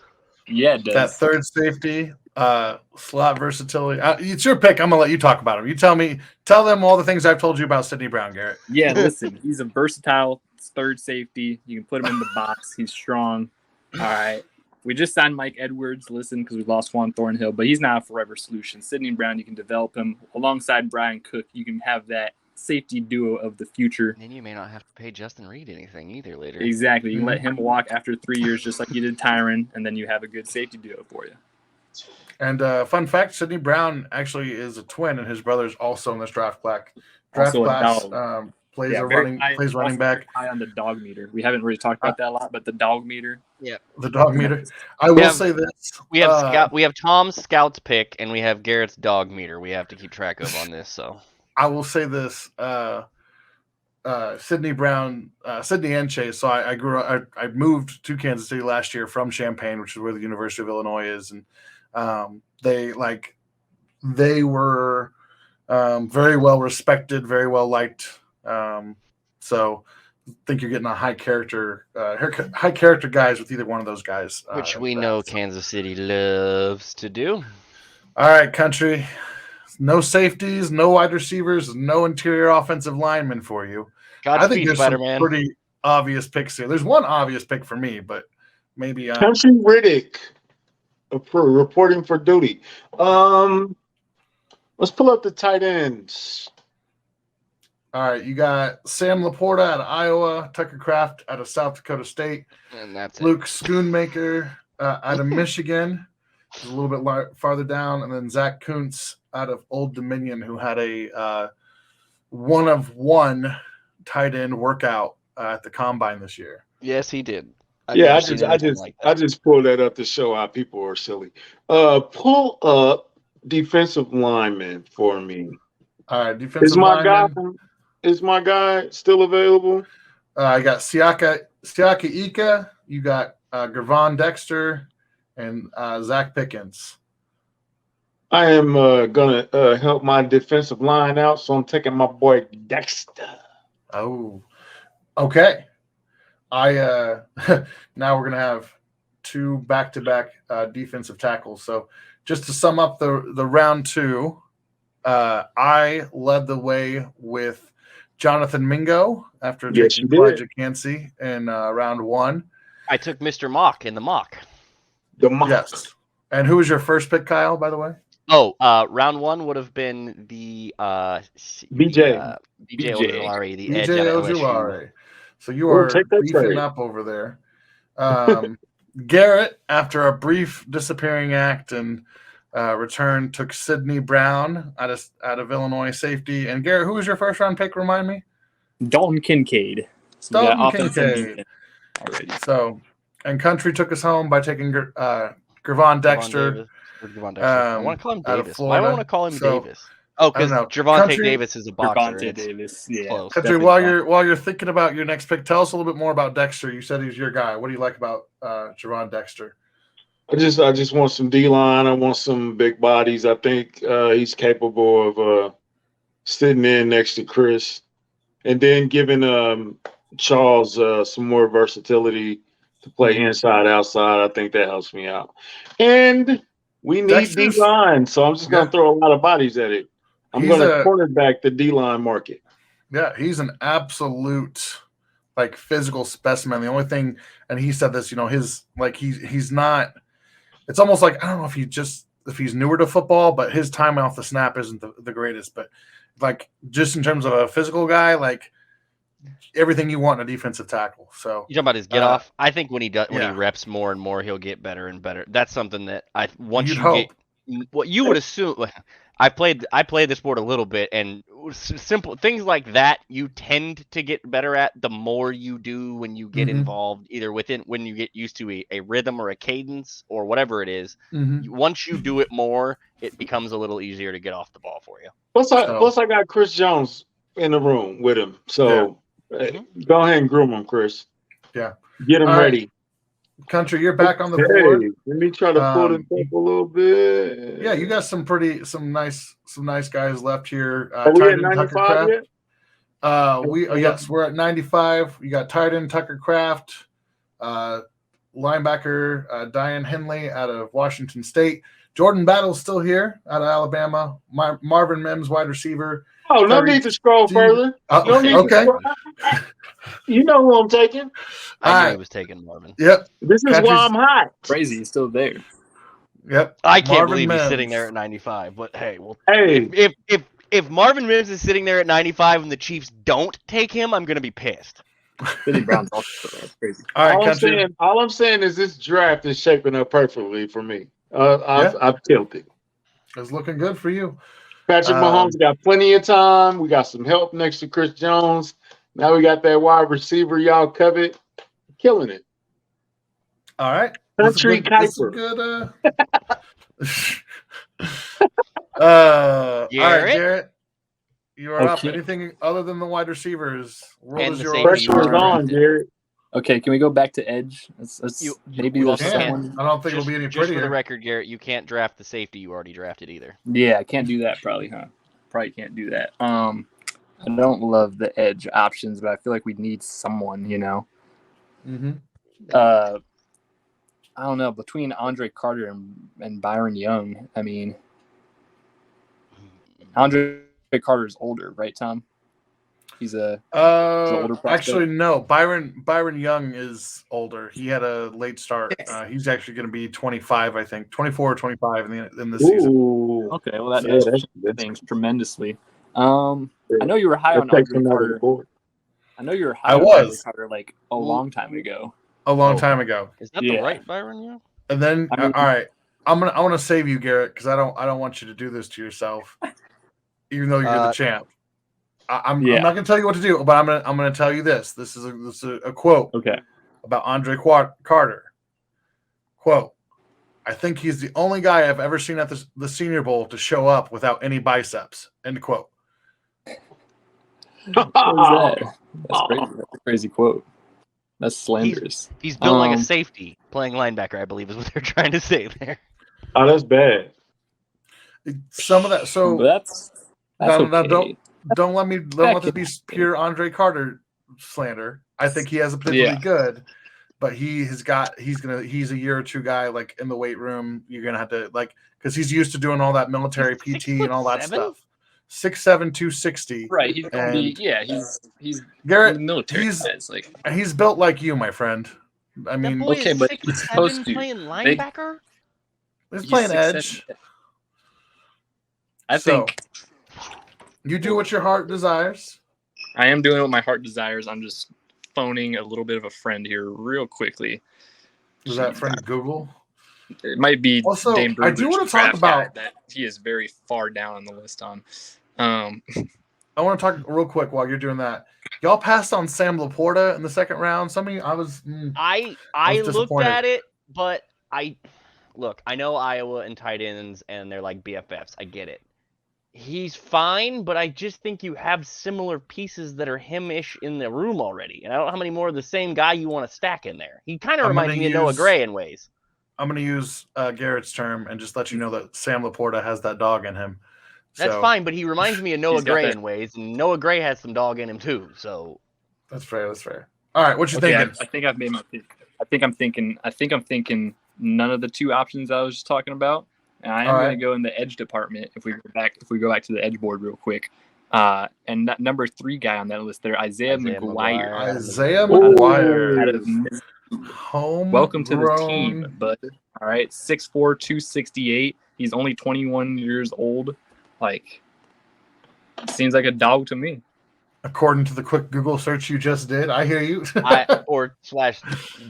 Speaker 5: Yeah, it does.
Speaker 3: That third safety, slot versatility. It's your pick. I'm gonna let you talk about him. You tell them all the things I've told you about Sidney Brown, Garrett.
Speaker 5: Yeah, listen, he's a versatile third safety. You can put him in the box. He's strong. All right. We just signed Mike Edwards, because we lost Juan Thornhill, but he's not a forever solution. Sidney Brown, you can develop him alongside Brian Cook. You can have that safety duo of the future.
Speaker 2: And then you may not have to pay Justin Reed anything either later.
Speaker 5: Exactly. You can let him walk after 3 years, just like you did Tyron, and then you have a good safety duo for you.
Speaker 3: And fun fact, Sidney Brown actually is a twin, and his brother's also in this draft class. Plays running back.
Speaker 5: High on the dog meter. We haven't really talked about that a lot, but the dog meter.
Speaker 2: Yeah,
Speaker 3: the dog meter. I will say this:
Speaker 2: we have Tom's Scout's pick, and we have Garrett's dog meter. We have to keep track of on this. So
Speaker 3: I will say this: Sidney Brown, Sidney and Chase. So I grew up. I moved to Kansas City last year from Champaign, which is where the University of Illinois is, and they were very well respected, very well liked. So I think you're getting a high character guys with either one of those guys.
Speaker 2: Which we know Kansas City loves to do.
Speaker 3: All right, country. No safeties, no wide receivers, no interior offensive linemen for you. I think there's some pretty obvious picks here. There's one obvious pick for me, but maybe
Speaker 4: Country Riddick reporting for duty. Let's pull up the tight ends.
Speaker 3: All right, you got Sam Laporta out of Iowa, Tucker Kraft out of South Dakota State,
Speaker 2: and that's
Speaker 3: Luke Schoonmaker out of Michigan, a little bit farther down, and then Zach Kuntz out of Old Dominion, who had a one-of-one tight end workout at the combine this year.
Speaker 2: Yes, he did. I've
Speaker 4: Yeah,
Speaker 2: never seen anything like
Speaker 4: I
Speaker 2: that.
Speaker 4: just pulled that up to show how people are silly. Pull up defensive lineman for me.
Speaker 3: All right,
Speaker 4: Is
Speaker 3: defensive
Speaker 4: my guy
Speaker 3: lineman.
Speaker 4: is my guy still available?
Speaker 3: I got Siaka Ika. You got Gervon Dexter and Zach Pickens.
Speaker 4: I am gonna help my defensive line out, so I'm taking my boy Dexter.
Speaker 3: Oh, okay. I now we're gonna have two back-to-back defensive tackles. So just to sum up the round two, I led the way with Jonathan Mingo after
Speaker 4: Yes,
Speaker 3: taking
Speaker 4: you did.
Speaker 3: Elijah Cansey in round one.
Speaker 2: I took Mr. Mock in the mock.
Speaker 4: The mock.
Speaker 3: Yes. And who was your first pick, Kyle, by the way?
Speaker 2: Oh, round one would have been the
Speaker 4: BJ.
Speaker 2: BJ Ojulari, the edge
Speaker 3: BJ
Speaker 2: out of LSU.
Speaker 3: Ojulari. So you
Speaker 4: Ooh,
Speaker 3: are
Speaker 4: take that
Speaker 3: beefing
Speaker 4: trade.
Speaker 3: up over there. Garrett, after a brief disappearing act and return, took Sidney Brown out of Illinois safety. And Garrett, who was your first round pick? Remind me.
Speaker 5: Dalton Kincaid. So we got
Speaker 3: Dalton
Speaker 5: offense and
Speaker 3: Kincaid.
Speaker 5: defense already.
Speaker 3: So, and Country took us home by taking Gervon Dexter.
Speaker 2: Gervon Dexter. I want to call him
Speaker 3: out of
Speaker 2: Davis. Why do I
Speaker 3: Florida.
Speaker 2: want to call him
Speaker 3: So,
Speaker 2: Davis? Oh,
Speaker 3: I don't
Speaker 2: because
Speaker 3: know.
Speaker 2: Gervonta
Speaker 3: Country-
Speaker 2: Davis is a boxer.
Speaker 5: Gervonta
Speaker 2: It's
Speaker 5: Davis. Yeah.
Speaker 2: close.
Speaker 3: Country,
Speaker 5: Definitely
Speaker 3: while you're thinking about your next pick, tell us a little bit more about Dexter. You said he's your guy. What do you like about Gervon Dexter?
Speaker 4: I just want some D line. I want some big bodies. I think he's capable of sitting in next to Chris, and then giving Charles some more versatility to play inside, outside. I think that helps me out. And we need
Speaker 3: Dexter's-
Speaker 4: D line, so I'm just gonna throw a lot of bodies at it. I'm
Speaker 3: He's
Speaker 4: gonna
Speaker 3: a-
Speaker 4: cornerback the D line market.
Speaker 3: Yeah, he's an absolute like physical specimen. The only thing, and he said this, he's not. It's almost like I don't know if he's newer to football, but his time off the snap isn't the greatest. But like just in terms of a physical guy, like everything you want in a defensive tackle. So
Speaker 2: You talking about his get off? I think when he he
Speaker 3: yeah.
Speaker 2: reps more and more, he'll get better and better. That's something that once
Speaker 3: You'd
Speaker 2: you
Speaker 3: hope.
Speaker 2: get what you would assume. I played the sport a little bit, and simple things like that you tend to get better at the more you do when you get
Speaker 3: Mhm.
Speaker 2: involved, either when you get used to a rhythm or a cadence or whatever it is.
Speaker 3: Mhm.
Speaker 2: Once you do it more, it becomes a little easier to get off the ball for you.
Speaker 4: Plus, I got Chris Jones in the room with him. So go ahead and groom him, Chris.
Speaker 3: Yeah.
Speaker 4: Get him
Speaker 3: All right.
Speaker 4: ready.
Speaker 3: Country, you're back on the
Speaker 4: Hey,
Speaker 3: board.
Speaker 4: let me try to pull this up a little bit.
Speaker 3: Yeah, you got some nice guys left here.
Speaker 4: Are we at
Speaker 3: Tight end Tucker
Speaker 4: 95
Speaker 3: Kraft.
Speaker 4: yet?
Speaker 3: Yes, we're at 95. You got tight end Tucker Kraft, linebacker Diane Henley out of Washington State. Jordan Battle's still here out of Alabama. Marvin Mims, wide receiver.
Speaker 4: Oh, no
Speaker 3: Tyreek
Speaker 4: need to scroll further. No need to
Speaker 3: okay.
Speaker 4: scroll. You know who I'm taking.
Speaker 2: I knew
Speaker 3: Alright.
Speaker 2: he was taking Marvin.
Speaker 3: Yep.
Speaker 4: This is
Speaker 3: Country's-
Speaker 4: why I'm hot.
Speaker 5: Crazy. He's still there.
Speaker 3: Yep.
Speaker 2: I can't
Speaker 3: Marvin
Speaker 2: believe
Speaker 3: Mims.
Speaker 2: he's sitting there at 95. But hey, well,
Speaker 4: Hey,
Speaker 2: if Marvin Mims is sitting there at 95 and the Chiefs don't take him, I'm gonna be pissed.
Speaker 5: Sidney Brown's also there. That's crazy.
Speaker 3: All right,
Speaker 4: all
Speaker 3: Country.
Speaker 4: I'm saying is this draft is shaping up perfectly for me. I've tilted.
Speaker 3: It's looking good for you.
Speaker 4: Patrick Mahomes got plenty of time. We got some help next to Chris Jones. Now we got that wide receiver y'all covet. Killing it.
Speaker 3: All right.
Speaker 4: Country
Speaker 3: This is
Speaker 4: Kuiper.
Speaker 3: good. All right, Garrett. You are up.
Speaker 5: Okay.
Speaker 3: Anything other than the wide receivers? World
Speaker 2: And
Speaker 3: is
Speaker 2: the
Speaker 3: your
Speaker 2: safety.
Speaker 3: oyster.
Speaker 4: Pressure is on, Garrett.
Speaker 5: Okay, can we go back to edge? Maybe
Speaker 2: you
Speaker 5: there's
Speaker 2: also
Speaker 5: someone.
Speaker 3: I don't think it'll be any
Speaker 2: Just for the
Speaker 3: prettier.
Speaker 2: record, Garrett, you can't draft the safety you already drafted either.
Speaker 5: Yeah, I can't do that probably, huh? Probably can't do that. I don't love the edge options, but I feel like we need someone,
Speaker 3: Mm-hmm.
Speaker 5: I don't know, between Andre Carter and Byron Young. I mean, Andre Carter is older, right, Tom? He's a older prospect.
Speaker 3: Actually, no. Byron Young is older. He had a late start. He's actually going to be 25, I think, 24 or 25 in the season.
Speaker 4: Ooh.
Speaker 5: Okay, well that
Speaker 4: Yeah,
Speaker 5: does
Speaker 4: that's-
Speaker 5: change things tremendously. I know you were high on
Speaker 4: That takes
Speaker 5: Andre
Speaker 4: another
Speaker 5: Carter.
Speaker 4: board.
Speaker 5: I know you were high
Speaker 3: I
Speaker 5: on
Speaker 3: was.
Speaker 5: Andre Carter like a long time ago.
Speaker 3: A long time ago.
Speaker 2: Is that
Speaker 5: Yeah.
Speaker 2: the right Byron Young?
Speaker 3: And then,
Speaker 5: I mean-
Speaker 3: all right, I want to save you, Garrett, because I don't want you to do this to yourself, even though you're the champ. I'm not going to tell you what to do, but I'm going to tell you this. This is a quote.
Speaker 5: Okay.
Speaker 3: about Andre Carter. Quote, I think he's the only guy I've ever seen at the Senior Bowl to show up without any biceps. End quote.
Speaker 5: What was that? That's crazy. That's a crazy quote. That's slanderous.
Speaker 2: He's built like a safety, playing linebacker, I believe is what they're trying to say there.
Speaker 4: Oh, that's bad.
Speaker 3: Some of that. So
Speaker 5: that's okay.
Speaker 3: don't let this be pure Andre Carter slander. I think he has a potentially good, but he's a year or two guy like in the weight room. You're gonna have to because he's used to doing all that military PT and all that stuff. 6'7", 260.
Speaker 5: Right, he's gonna be he's
Speaker 3: Garrett.
Speaker 5: Military.
Speaker 3: He's built like you, my friend. I mean,
Speaker 2: okay,
Speaker 5: but
Speaker 2: he's
Speaker 5: supposed to
Speaker 2: playing linebacker.
Speaker 3: He's playing edge.
Speaker 5: I think
Speaker 3: you do what your heart desires.
Speaker 5: I am doing what my heart desires. I'm just phoning a little bit of a friend here real quickly.
Speaker 3: Is that friend Google?
Speaker 5: It might be
Speaker 3: also,
Speaker 5: Dane
Speaker 3: I do want to talk about
Speaker 5: that he is very far down on the list on.
Speaker 3: I want to talk real quick while you're doing that. Y'all passed on Sam Laporta in the second round.
Speaker 2: I looked at it, but I know Iowa and tight ends and they're like BFFs. I get it. He's fine, but I just think you have similar pieces that are him-ish in the room already. And I don't know how many more of the same guy you want to stack in there. He kind of reminds me of Noah Gray in ways.
Speaker 3: I'm going to use Garrett's term and just let you know that Sam Laporta has that dog in him.
Speaker 2: That's fine, but he reminds me of Noah Gray in ways, and Noah Gray has some dog in him too. So
Speaker 3: that's fair. All right, what you thinking?
Speaker 5: I think I've made my pick. I think I'm thinking none of the two options I was just talking about. And I am going to go in the edge department if we go back to the edge board real quick. And that number 3 guy on that list there, Isaiah McGuire.
Speaker 3: Isaiah McGuire.
Speaker 5: Welcome to the team, bud. All right, 6'4", 268. He's only 21 years old. Seems like a dog to me.
Speaker 3: According to the quick Google search you just did, I hear you.
Speaker 2: or /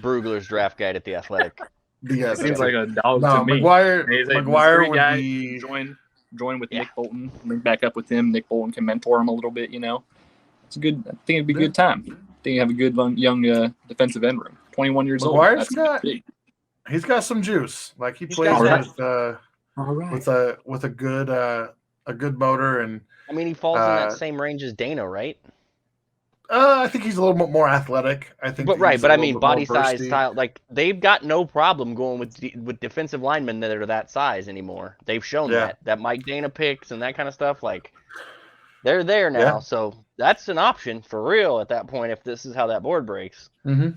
Speaker 2: Brugler's draft guide at The Athletic.
Speaker 3: Yeah,
Speaker 5: seems like a dog to me.
Speaker 3: McGuire would be
Speaker 5: join with Nick Bolton. Link back up with him. Nick Bolton can mentor him a little bit. It's a good. I think it'd be a good time. I think you have a good young defensive end room. 21 years old.
Speaker 3: He's got some juice. He plays with a good motor, and
Speaker 2: I mean he falls in that same range as Dana, right?
Speaker 3: I think he's a little bit more athletic. But
Speaker 2: I mean body size, style. They've got no problem going with defensive linemen that are that size anymore. They've shown that Mike Dana picks and that kind of stuff. They're there now, so that's an option for real at that point if this is how that board breaks.
Speaker 3: Mm-hmm.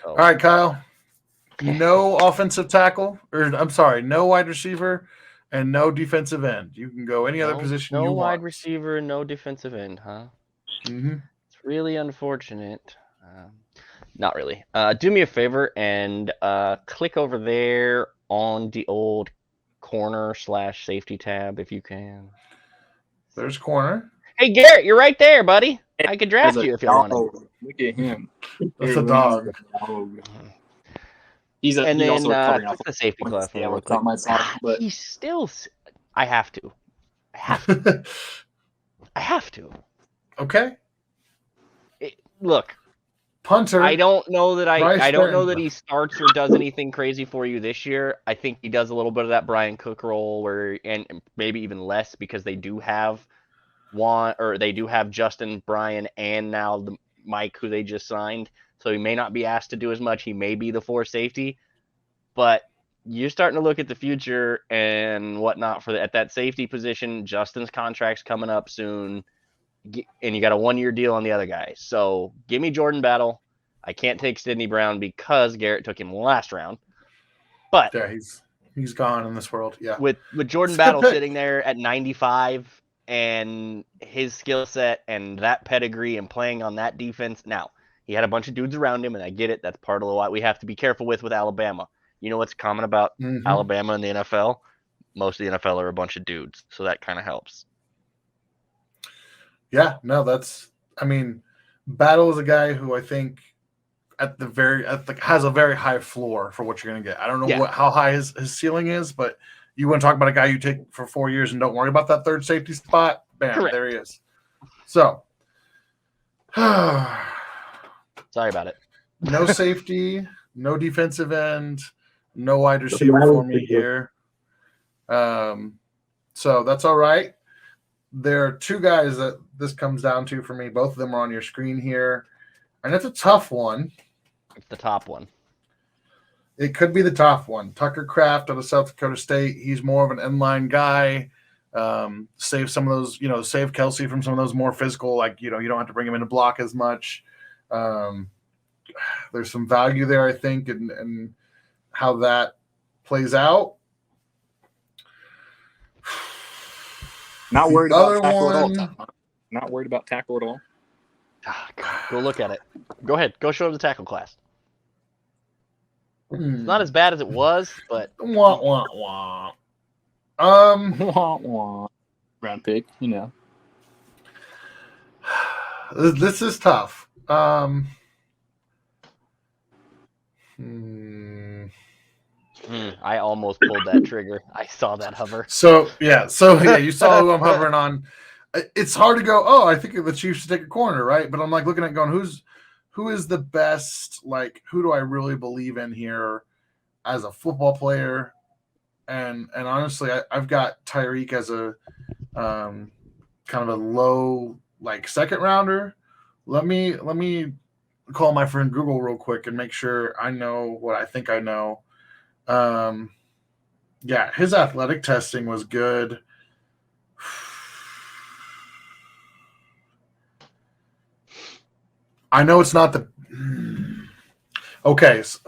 Speaker 3: So. All right, Kyle. No offensive tackle, no wide receiver, and no defensive end. You can go any other position you want.
Speaker 2: No wide receiver, no defensive end, huh?
Speaker 3: Mm-hmm.
Speaker 2: Really unfortunate. Not really. Do me a favor and click over there on the old corner / safety tab if you can.
Speaker 3: There's corner.
Speaker 2: Hey Garrett, you're right there, buddy. I could draft you if you want.
Speaker 5: Look at him.
Speaker 3: That's a dog.
Speaker 5: He's also covering off
Speaker 2: the safety class.
Speaker 5: But
Speaker 2: he's still. I have to. I have to.
Speaker 3: Okay.
Speaker 2: Look,
Speaker 3: punter.
Speaker 2: I don't know that I don't know that he starts or does anything crazy for you this year. I think he does a little bit of that Brian Cook role and maybe even less because they do have Justin, Brian, and now the Mike who they just signed. So he may not be asked to do as much. He may be the 4 safety, but you're starting to look at the future and whatnot at that safety position. Justin's contract's coming up soon. And you got a 1-year deal on the other guy. So give me Jordan Battle. I can't take Sidney Brown because Garrett took him last round. But
Speaker 3: yeah, he's gone in this world. Yeah.
Speaker 2: With Jordan Battle sitting there at 95 and his skill set and that pedigree and playing on that defense. Now, he had a bunch of dudes around him, and I get it. That's part of what we have to be careful with Alabama. You know what's common about Alabama and the NFL? Most of the NFL are a bunch of dudes, so that kind of helps.
Speaker 3: Yeah, no, Battle is a guy who I think has a very high floor for what you're going to get. I don't know how high his ceiling is, but you want to talk about a guy you take for 4 years and don't worry about that third safety spot. Bam, correct. There he is. So,
Speaker 2: sorry about it.
Speaker 3: no safety, no defensive end, no wide receiver for me here. So that's all right. There are two guys that this comes down to for me. Both of them are on your screen here. And it's a tough one.
Speaker 2: It's the top one.
Speaker 3: It could be the top one. Tucker Kraft out of South Dakota State. He's more of an inline guy. Save some of those, save Kelsey from some of those more physical, like, you don't have to bring him in to block as much. There's some value there, I think, and how that plays out.
Speaker 5: Not worried
Speaker 3: The
Speaker 5: about tackle
Speaker 3: other
Speaker 5: at all.
Speaker 3: one-
Speaker 5: Tom. Not worried about tackle at all.
Speaker 2: Go look at it. Go ahead. Go show him the tackle class.
Speaker 3: Hmm.
Speaker 2: It's not as bad as it was, but
Speaker 3: Wah, wah, wah.
Speaker 5: Wah, wah. Round pick,
Speaker 3: This is tough.
Speaker 2: I almost pulled that trigger. I saw that hover.
Speaker 3: So you saw who I'm hovering on. It's hard to go, I think the Chiefs should take a corner, right? But I'm like looking at going, who is the best, like, who do I really believe in here as a football player? And honestly, I've got Tyreek as a kind of a low, like, second rounder. Let me call my friend Google real quick and make sure I know what I think I know. His athletic testing was good. I know it's not the. Okay, this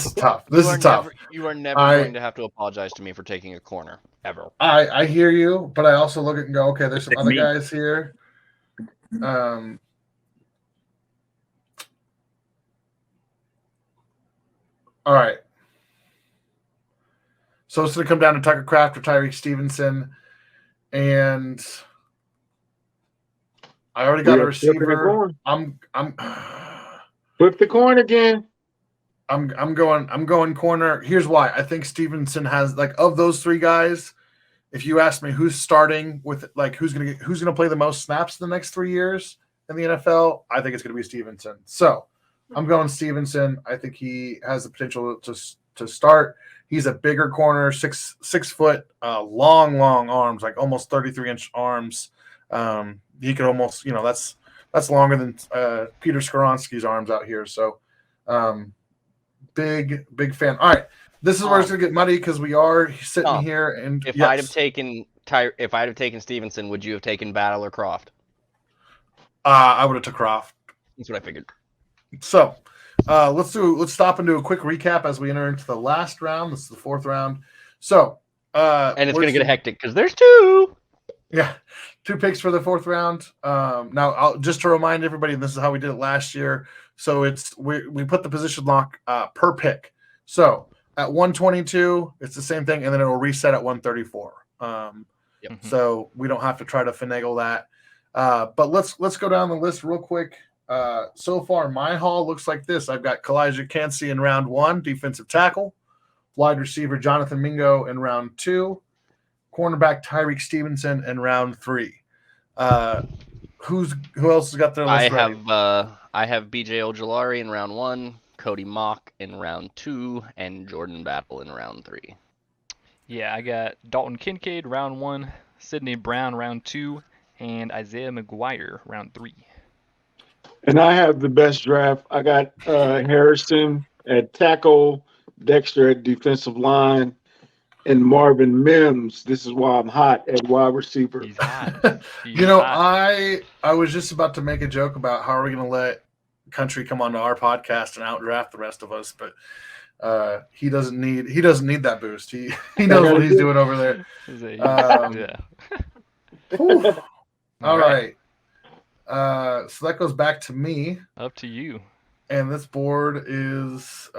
Speaker 3: is tough. This is tough.
Speaker 2: You are never going to have to apologize to me for taking a corner, ever.
Speaker 3: I hear you, but I also look at it and go, okay, there's some other guys here. All right. So it's going to come down to Tucker Kraft or Tyreek Stevenson. And I already got a receiver. I'm
Speaker 4: flip the coin again.
Speaker 3: I'm going corner. Here's why. I think Stevenson has, like, of those three guys, if you ask me who's starting with, like, who's gonna play the most snaps in the next 3 years in the NFL, I think it's gonna be Stevenson. So I'm going Stevenson. I think he has the potential to start. He's a bigger corner, 6 foot, long arms, like almost 33-inch arms. He could almost, that's longer than Peter Skoronski's arms out here. So big fan. All right, this is where it's gonna get muddy because we are sitting here. And
Speaker 2: if I'd have taken Stevenson, would you have taken Battle or Croft?
Speaker 3: I would have took Croft.
Speaker 2: That's what I figured.
Speaker 3: So let's stop and do a quick recap as we enter into the last round. This is the fourth round. So
Speaker 2: and it's gonna get hectic because there's two.
Speaker 3: Yeah, 2 picks for the fourth round. Now, just to remind everybody, this is how we did it last year. So we put the position lock per pick. So at 122, it's the same thing, and then it will reset at 134. So we don't have to try to finagle that. But let's go down the list real quick. So far, my haul looks like this. I've got Kalijah Cansey in round 1, defensive tackle. Wide receiver Jonathan Mingo in round 2. Cornerback Tyreek Stevenson in round 3. Who else has got their list ready?
Speaker 2: I have BJ Ojolari in round 1, Cody Mock in round 2, and Jordan Battle in round 3.
Speaker 1: Yeah, I got Dalton Kincaid round 1, Sidney Brown round 2, and Isaiah McGuire round 3.
Speaker 4: And I have the best draft. I got Harrison at tackle, Dexter at defensive line, and Marvin Mims. This is why I'm hot at wide receiver.
Speaker 1: He's hot.
Speaker 3: I was just about to make a joke about how are we going to let Country come onto our podcast and outdraft the rest of us, but he doesn't need that boost. He knows what he's doing over there.
Speaker 1: Yeah.
Speaker 3: All right. So that goes back to me.
Speaker 1: Up to you.
Speaker 3: And this board is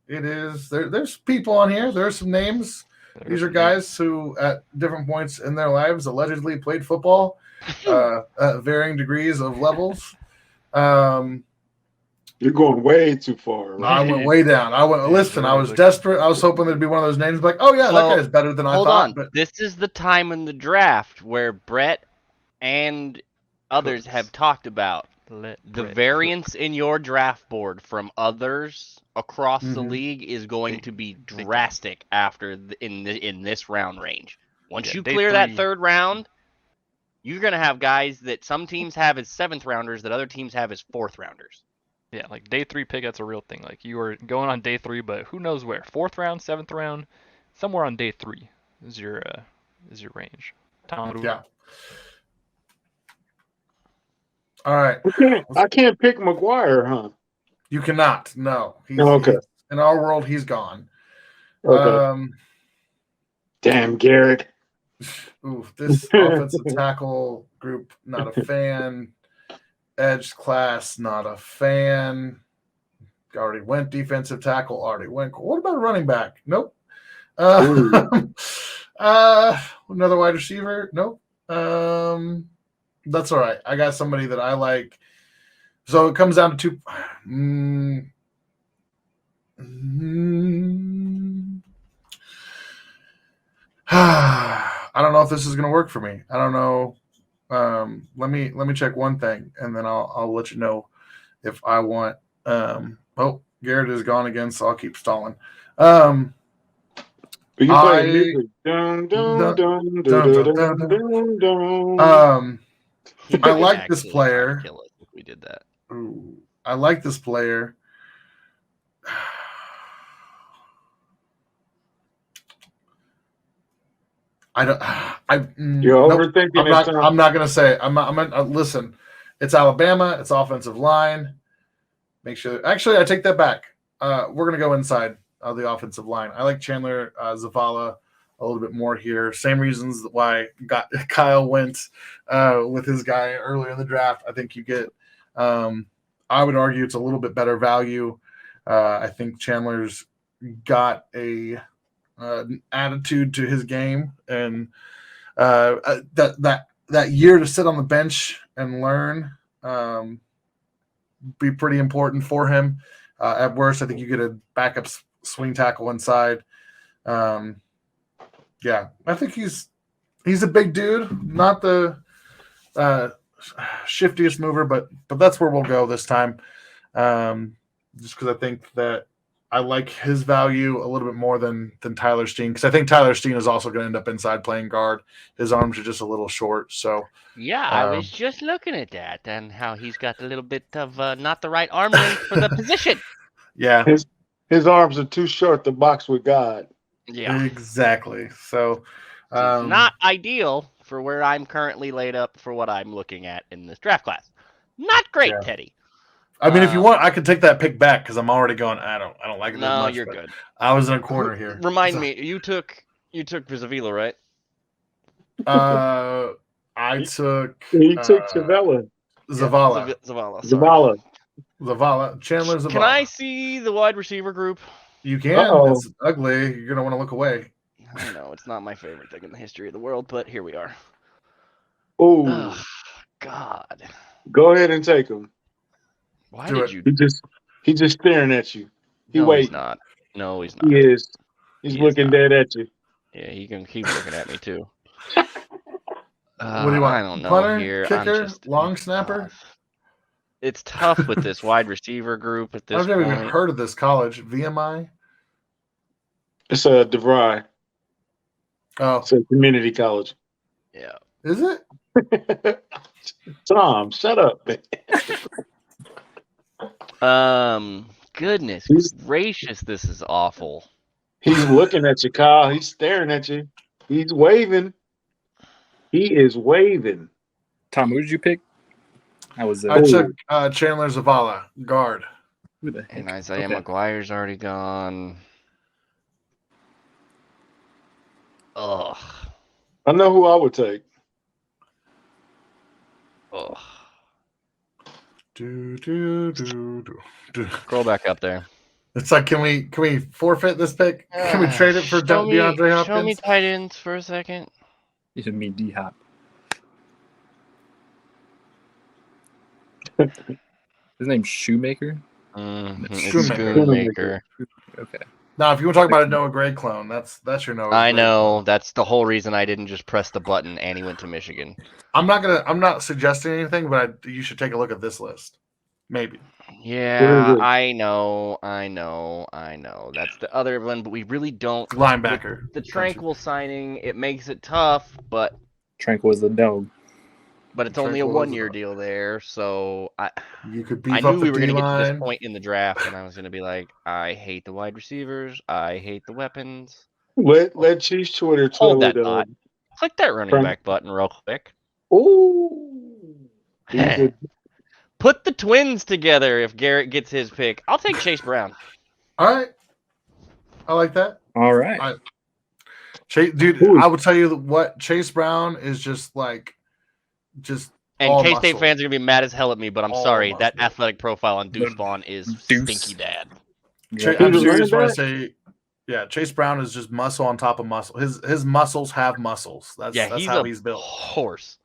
Speaker 3: it is there's people on here. There's some names. These are guys who at different points in their lives allegedly played football at varying degrees of levels.
Speaker 4: You're going way too far. Right?
Speaker 3: I went way down. I was desperate. I was hoping there'd be one of those names like, oh yeah, that guy's better than I thought.
Speaker 2: Hold on.
Speaker 3: But
Speaker 2: this is the time in the draft where Brett and others have talked about The variance in your draft board from others across the league is going to be drastic after in this round range. Once you clear that third round, you're going to have guys that some teams have as 7th rounders that other teams have as 4th rounders.
Speaker 1: Yeah, like day 3 pick, that's a real thing. Like you are going on day 3, but who knows where? 4th round, 7th round, somewhere on day 3 is your range. Tom,
Speaker 3: Yeah. All right.
Speaker 4: I can't pick McGuire, huh?
Speaker 3: You cannot. No.
Speaker 4: Okay.
Speaker 3: In our world, he's gone.
Speaker 4: Okay.
Speaker 3: Damn, Garrett. Oof, this offensive tackle group, not a fan. Edge class, not a fan. Already went. Defensive tackle, already went. What about running back? Nope. Another wide receiver? Nope. That's all right. I got somebody that I like. So it comes down to two. I don't know if this is going to work for me. I don't know. Let me check one thing, and then I'll let you know if I want. Garrett is gone again, so I'll keep stalling.
Speaker 4: You play music.
Speaker 3: I like this player.
Speaker 2: Kill us if we did that.
Speaker 3: Ooh, I like this player.
Speaker 4: You're overthinking
Speaker 3: it. I'm not going to say. Listen. It's Alabama. It's offensive line. Make sure. Actually, I take that back. We're going to go inside of the offensive line. I like Chandler Zavala a little bit more here. Same reasons why Kyle went with his guy earlier in the draft. I think you get. I would argue it's a little bit better value. I think Chandler's got a attitude to his game, and that year to sit on the bench and learn be pretty important for him. At worst, I think you get a backup swing tackle inside. I think he's a big dude, not the shiftiest mover, but that's where we'll go this time. Just because I think that I like his value a little bit more than Tyler Steen, because I think Tyler Steen is also going to end up inside playing guard. His arms are just a little short. So
Speaker 2: yeah, I was just looking at that and how he's got a little bit of not the right arm length for the position.
Speaker 3: Yeah,
Speaker 4: his arms are too short to box with God.
Speaker 2: Yeah,
Speaker 3: exactly. So
Speaker 2: not ideal for where I'm currently laid up for what I'm looking at in this draft class. Not great, Teddy.
Speaker 3: I mean, if you want, I could take that pick back because I'm already going. I don't like it
Speaker 2: no,
Speaker 3: as much.
Speaker 2: No, you're good.
Speaker 3: I was in a corner here.
Speaker 2: Remind me, you took Vizavila, right?
Speaker 3: I took.
Speaker 4: He took Zavala.
Speaker 3: Zavala. Chandler Zavala.
Speaker 2: Can I see the wide receiver group?
Speaker 3: You can. It's ugly. You're gonna want to look away.
Speaker 2: I know it's not my favorite thing in the history of the world, but here we are.
Speaker 4: Oh
Speaker 2: God!
Speaker 4: Go ahead and take him.
Speaker 2: Why did you?
Speaker 4: He's just staring at you.
Speaker 2: He's not. No, he's not.
Speaker 4: He is. He's looking dead at you.
Speaker 2: Yeah, he can keep looking at me too.
Speaker 3: What do you want?
Speaker 2: I don't know.
Speaker 3: Punter,
Speaker 2: here,
Speaker 3: kicker, long snapper.
Speaker 2: It's tough with this wide receiver group at this point.
Speaker 3: I've never even heard of this college. VMI.
Speaker 4: It's a DeVry.
Speaker 3: Oh,
Speaker 4: it's a community college.
Speaker 2: Yeah.
Speaker 3: Is it?
Speaker 4: Tom, shut up.
Speaker 2: Goodness gracious, this is awful.
Speaker 4: He's looking at you, Kyle. He's staring at you. He's waving. He is waving.
Speaker 5: Tom, who did you pick?
Speaker 3: I took Chandler Zavala, guard.
Speaker 5: Who the heck?
Speaker 2: And Isaiah McGuire's already gone. Ugh.
Speaker 4: I know who I would take.
Speaker 2: Ugh.
Speaker 3: Scroll
Speaker 2: back up there.
Speaker 3: It's like, can we forfeit this pick? Can we trade it for DeAndre Hopkins?
Speaker 2: Show me tight ends for a second.
Speaker 5: You should mean D-Hop. His name's Shoemaker?
Speaker 2: Shoemaker.
Speaker 5: Okay.
Speaker 3: Now, if you want to talk about a Noah Gray clone, that's your Noah.
Speaker 2: I
Speaker 3: Gray
Speaker 2: know.
Speaker 3: clone.
Speaker 2: That's the whole reason I didn't just press the button and he went to Michigan.
Speaker 3: I'm not suggesting anything, but you should take a look at this list. Maybe.
Speaker 2: Yeah, I know. That's the other one, but we really don't.
Speaker 3: Linebacker.
Speaker 2: The Tranquil signing, it makes it tough, but
Speaker 5: Tranquil is the dog.
Speaker 2: But it's only a 1-year deal there, so
Speaker 3: you could
Speaker 2: I knew we were going to get to this point in the draft, and I was going to be like, I hate the wide receivers, I hate the weapons.
Speaker 4: Let Chiefs Twitter
Speaker 2: Hold
Speaker 4: tell
Speaker 2: that thought. Click that running back button real quick.
Speaker 4: Ooh.
Speaker 2: Put the Twins together if Garrett gets his pick. I'll take Chase Brown.
Speaker 3: All right. I like that.
Speaker 5: All right.
Speaker 3: Dude, I would tell you what, Chase Brown is just
Speaker 2: and K-State fans are gonna be mad as hell at me, but I'm sorry.
Speaker 3: muscle.
Speaker 2: That athletic profile on Deuce Vaughn is stinky bad.
Speaker 3: I'm serious when I say, yeah, Chase Brown is just muscle on top of muscle. His muscles have muscles. That's how he's built.
Speaker 2: Horse.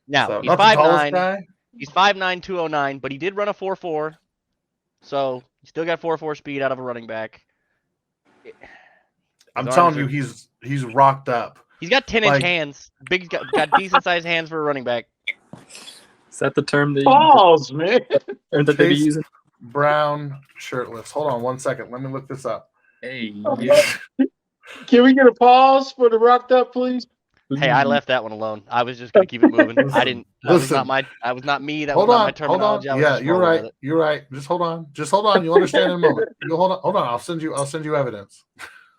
Speaker 2: Now
Speaker 3: So,
Speaker 2: he's
Speaker 3: not the
Speaker 2: 5'9".
Speaker 3: tallest guy.
Speaker 2: He's 5'9", 209, but he did run a 4.4, so he still got 4.4 speed out of a running back.
Speaker 3: I'm telling you, he's rocked up.
Speaker 2: He's got 10-inch hands. Got decent sized hands for a running back.
Speaker 5: Is that the term that
Speaker 4: balls, man?
Speaker 5: Or that they be using?
Speaker 3: Brown shirtless. Hold on 1 second. Let me look this up.
Speaker 5: Hey.
Speaker 4: Can we get a pause for the rocked up, please?
Speaker 2: Hey, I left that one alone. I was just gonna keep it moving. I didn't. That was not me. That was not my terminology.
Speaker 3: Yeah, you're right. You're right. Just hold on. You'll understand in a moment. Hold on. I'll send you evidence.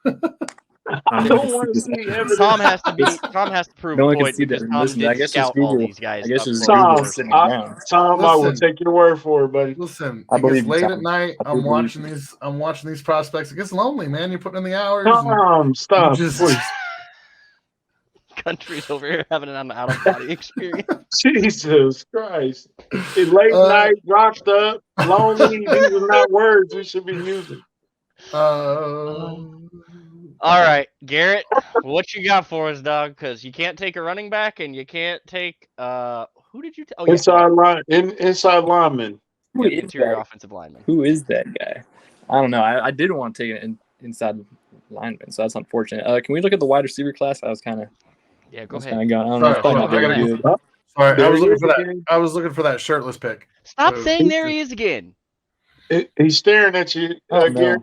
Speaker 4: I don't want to see evidence.
Speaker 2: Tom has to prove
Speaker 5: no
Speaker 2: a
Speaker 5: one can
Speaker 2: point.
Speaker 5: see that.
Speaker 2: Listen, I guess just Google these guys.
Speaker 5: I guess just
Speaker 4: Tom,
Speaker 5: Google
Speaker 4: Tom, I will take your word for it, buddy.
Speaker 3: Listen,
Speaker 5: I believe
Speaker 3: it's late
Speaker 5: Tom.
Speaker 3: at night. I'm watching these prospects. It gets lonely, man. You're putting in the hours.
Speaker 4: Tom, stop.
Speaker 2: Country's over here having an out-of-body experience.
Speaker 4: Jesus Christ. Late night, rocked up, lonely. These are not words we should be using.
Speaker 2: All right, Garrett, what you got for us, dog? Because you can't take a running back, and you can't take who did you take?
Speaker 4: Inside lineman.
Speaker 2: Interior offensive lineman.
Speaker 5: Who is that guy? I don't know. I didn't want to take an inside lineman, so that's unfortunate. Can we look at the wide receiver class? I was kind of
Speaker 2: go ahead.
Speaker 5: I don't know. It's probably not very good.
Speaker 3: Sorry, I was looking for that. I was looking for that shirtless pick.
Speaker 2: Stop saying there he is again.
Speaker 4: He's staring at you, Garrett.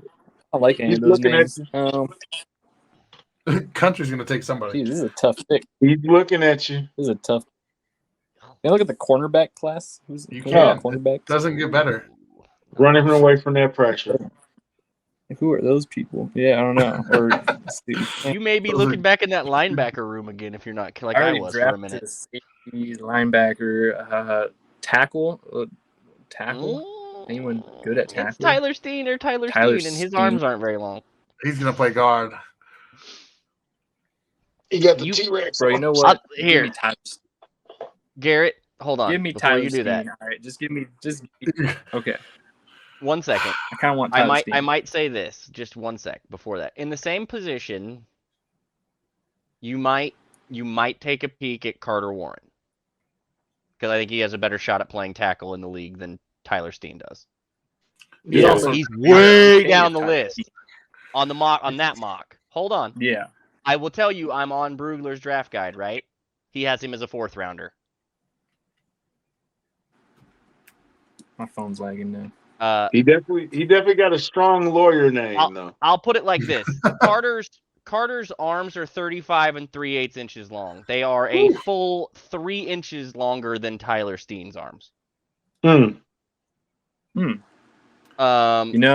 Speaker 5: I like any of those names.
Speaker 3: Country's gonna take somebody.
Speaker 5: Geez, this is a tough pick.
Speaker 4: He's looking at you.
Speaker 5: This is a tough. Can you look at the cornerback class?
Speaker 3: You can't.
Speaker 5: Cornerback
Speaker 3: doesn't get better.
Speaker 4: Running him away from that pressure.
Speaker 5: Who are those people? Yeah, I don't know. Or
Speaker 2: you may be looking back in that linebacker room again if you're not like I was for a minute.
Speaker 5: Safety, linebacker, tackle. Anyone good at tackle?
Speaker 2: It's Tyler Steen, and his arms aren't very long.
Speaker 3: He's gonna play guard.
Speaker 4: He got the T-Rex.
Speaker 5: Bro, you know what?
Speaker 2: Here, Garrett, hold on.
Speaker 5: Give me
Speaker 2: before
Speaker 5: Tyler
Speaker 2: you do that.
Speaker 5: Steen. All right, just give me. Okay.
Speaker 2: 1 second.
Speaker 5: I kind of want Tyler Steen.
Speaker 2: I might say this. Just 1 sec before that. In the same position, you might take a peek at Carter Warren because I think he has a better shot at playing tackle in the league than Tyler Steen does. He's way down the list on that mock. Hold on.
Speaker 5: Yeah.
Speaker 2: I will tell you, I'm on Brugler's draft guide, right? He has him as a 4th rounder.
Speaker 5: My phone's lagging now.
Speaker 4: He definitely got a strong lawyer name though.
Speaker 2: I'll put it like this: Carter's arms are 35 3/8 inches long. They are a full 3 inches longer than Tyler Steen's arms.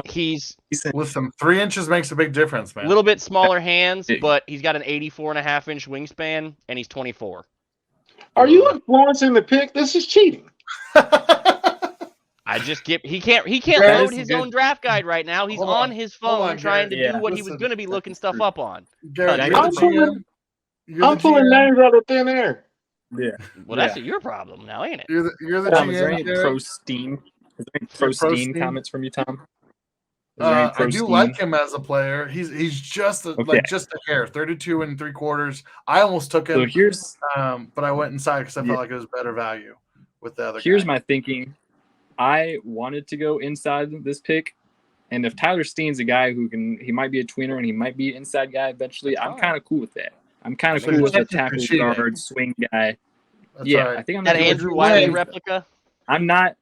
Speaker 2: He's
Speaker 3: listen. 3 inches makes a big difference, man.
Speaker 2: A little bit smaller hands, but he's got an 84.5-inch wingspan, and he's 24.
Speaker 4: Are you influencing the pick? This is cheating.
Speaker 2: He can't load his own draft guide right now. He's on his phone trying to do what he was going to be looking stuff up on.
Speaker 3: Garrett,
Speaker 4: I'm pulling names out of thin air.
Speaker 5: Yeah.
Speaker 2: Well, that's your problem now, ain't it?
Speaker 3: You're the
Speaker 5: Tom,
Speaker 3: GM.
Speaker 5: is there any pro Steen? Is there any pro Steen comments from you, Tom?
Speaker 3: I do like him as a player. He's just a hair, 32 3/4. I almost took him.
Speaker 5: So
Speaker 3: but I went inside because I felt like it was better value with the other.
Speaker 5: Here's my thinking. I wanted to go inside this pick, And if Tyler Steen's a guy he might be a tweener and he might be an inside guy eventually, I'm kind of cool with that. I'm kind of
Speaker 3: So
Speaker 5: cool
Speaker 3: you
Speaker 5: with a
Speaker 3: just have to
Speaker 5: tackle
Speaker 3: cheat it.
Speaker 5: guard swing guy.
Speaker 3: That's
Speaker 5: Yeah,
Speaker 3: right.
Speaker 5: I think I'm
Speaker 2: That
Speaker 5: gonna do
Speaker 2: Andrew
Speaker 5: it.
Speaker 2: Wiley
Speaker 3: win.
Speaker 2: replica.
Speaker 5: I'm not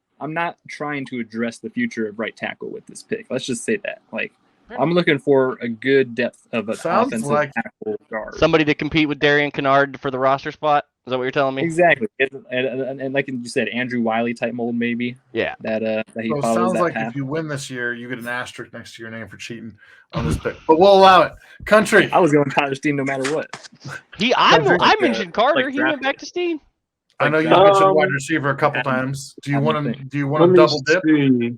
Speaker 5: trying to address the future of right tackle with this pick. Let's just say that. Like, I'm looking for a good depth of an
Speaker 3: Sounds
Speaker 5: offensive
Speaker 3: like-
Speaker 5: tackle guard.
Speaker 2: Somebody to compete with Darian Kennard for the roster spot. Is that what you're telling me?
Speaker 5: Exactly. And like you said, Andrew Wiley type mold maybe.
Speaker 2: Yeah.
Speaker 5: That he
Speaker 3: So it
Speaker 5: follows
Speaker 3: sounds
Speaker 5: that
Speaker 3: like
Speaker 5: path.
Speaker 3: if you win this year, you get an asterisk next to your name for cheating on this pick. But we'll allow it. Country.
Speaker 5: I was going Tyler Steen no matter what.
Speaker 2: I mentioned Carter.
Speaker 5: like
Speaker 2: he went
Speaker 5: draft
Speaker 2: back to Steen.
Speaker 3: I know you
Speaker 5: Um,
Speaker 3: mentioned wide receiver a couple times. Do you want to
Speaker 4: Let me
Speaker 3: double dip?
Speaker 4: see.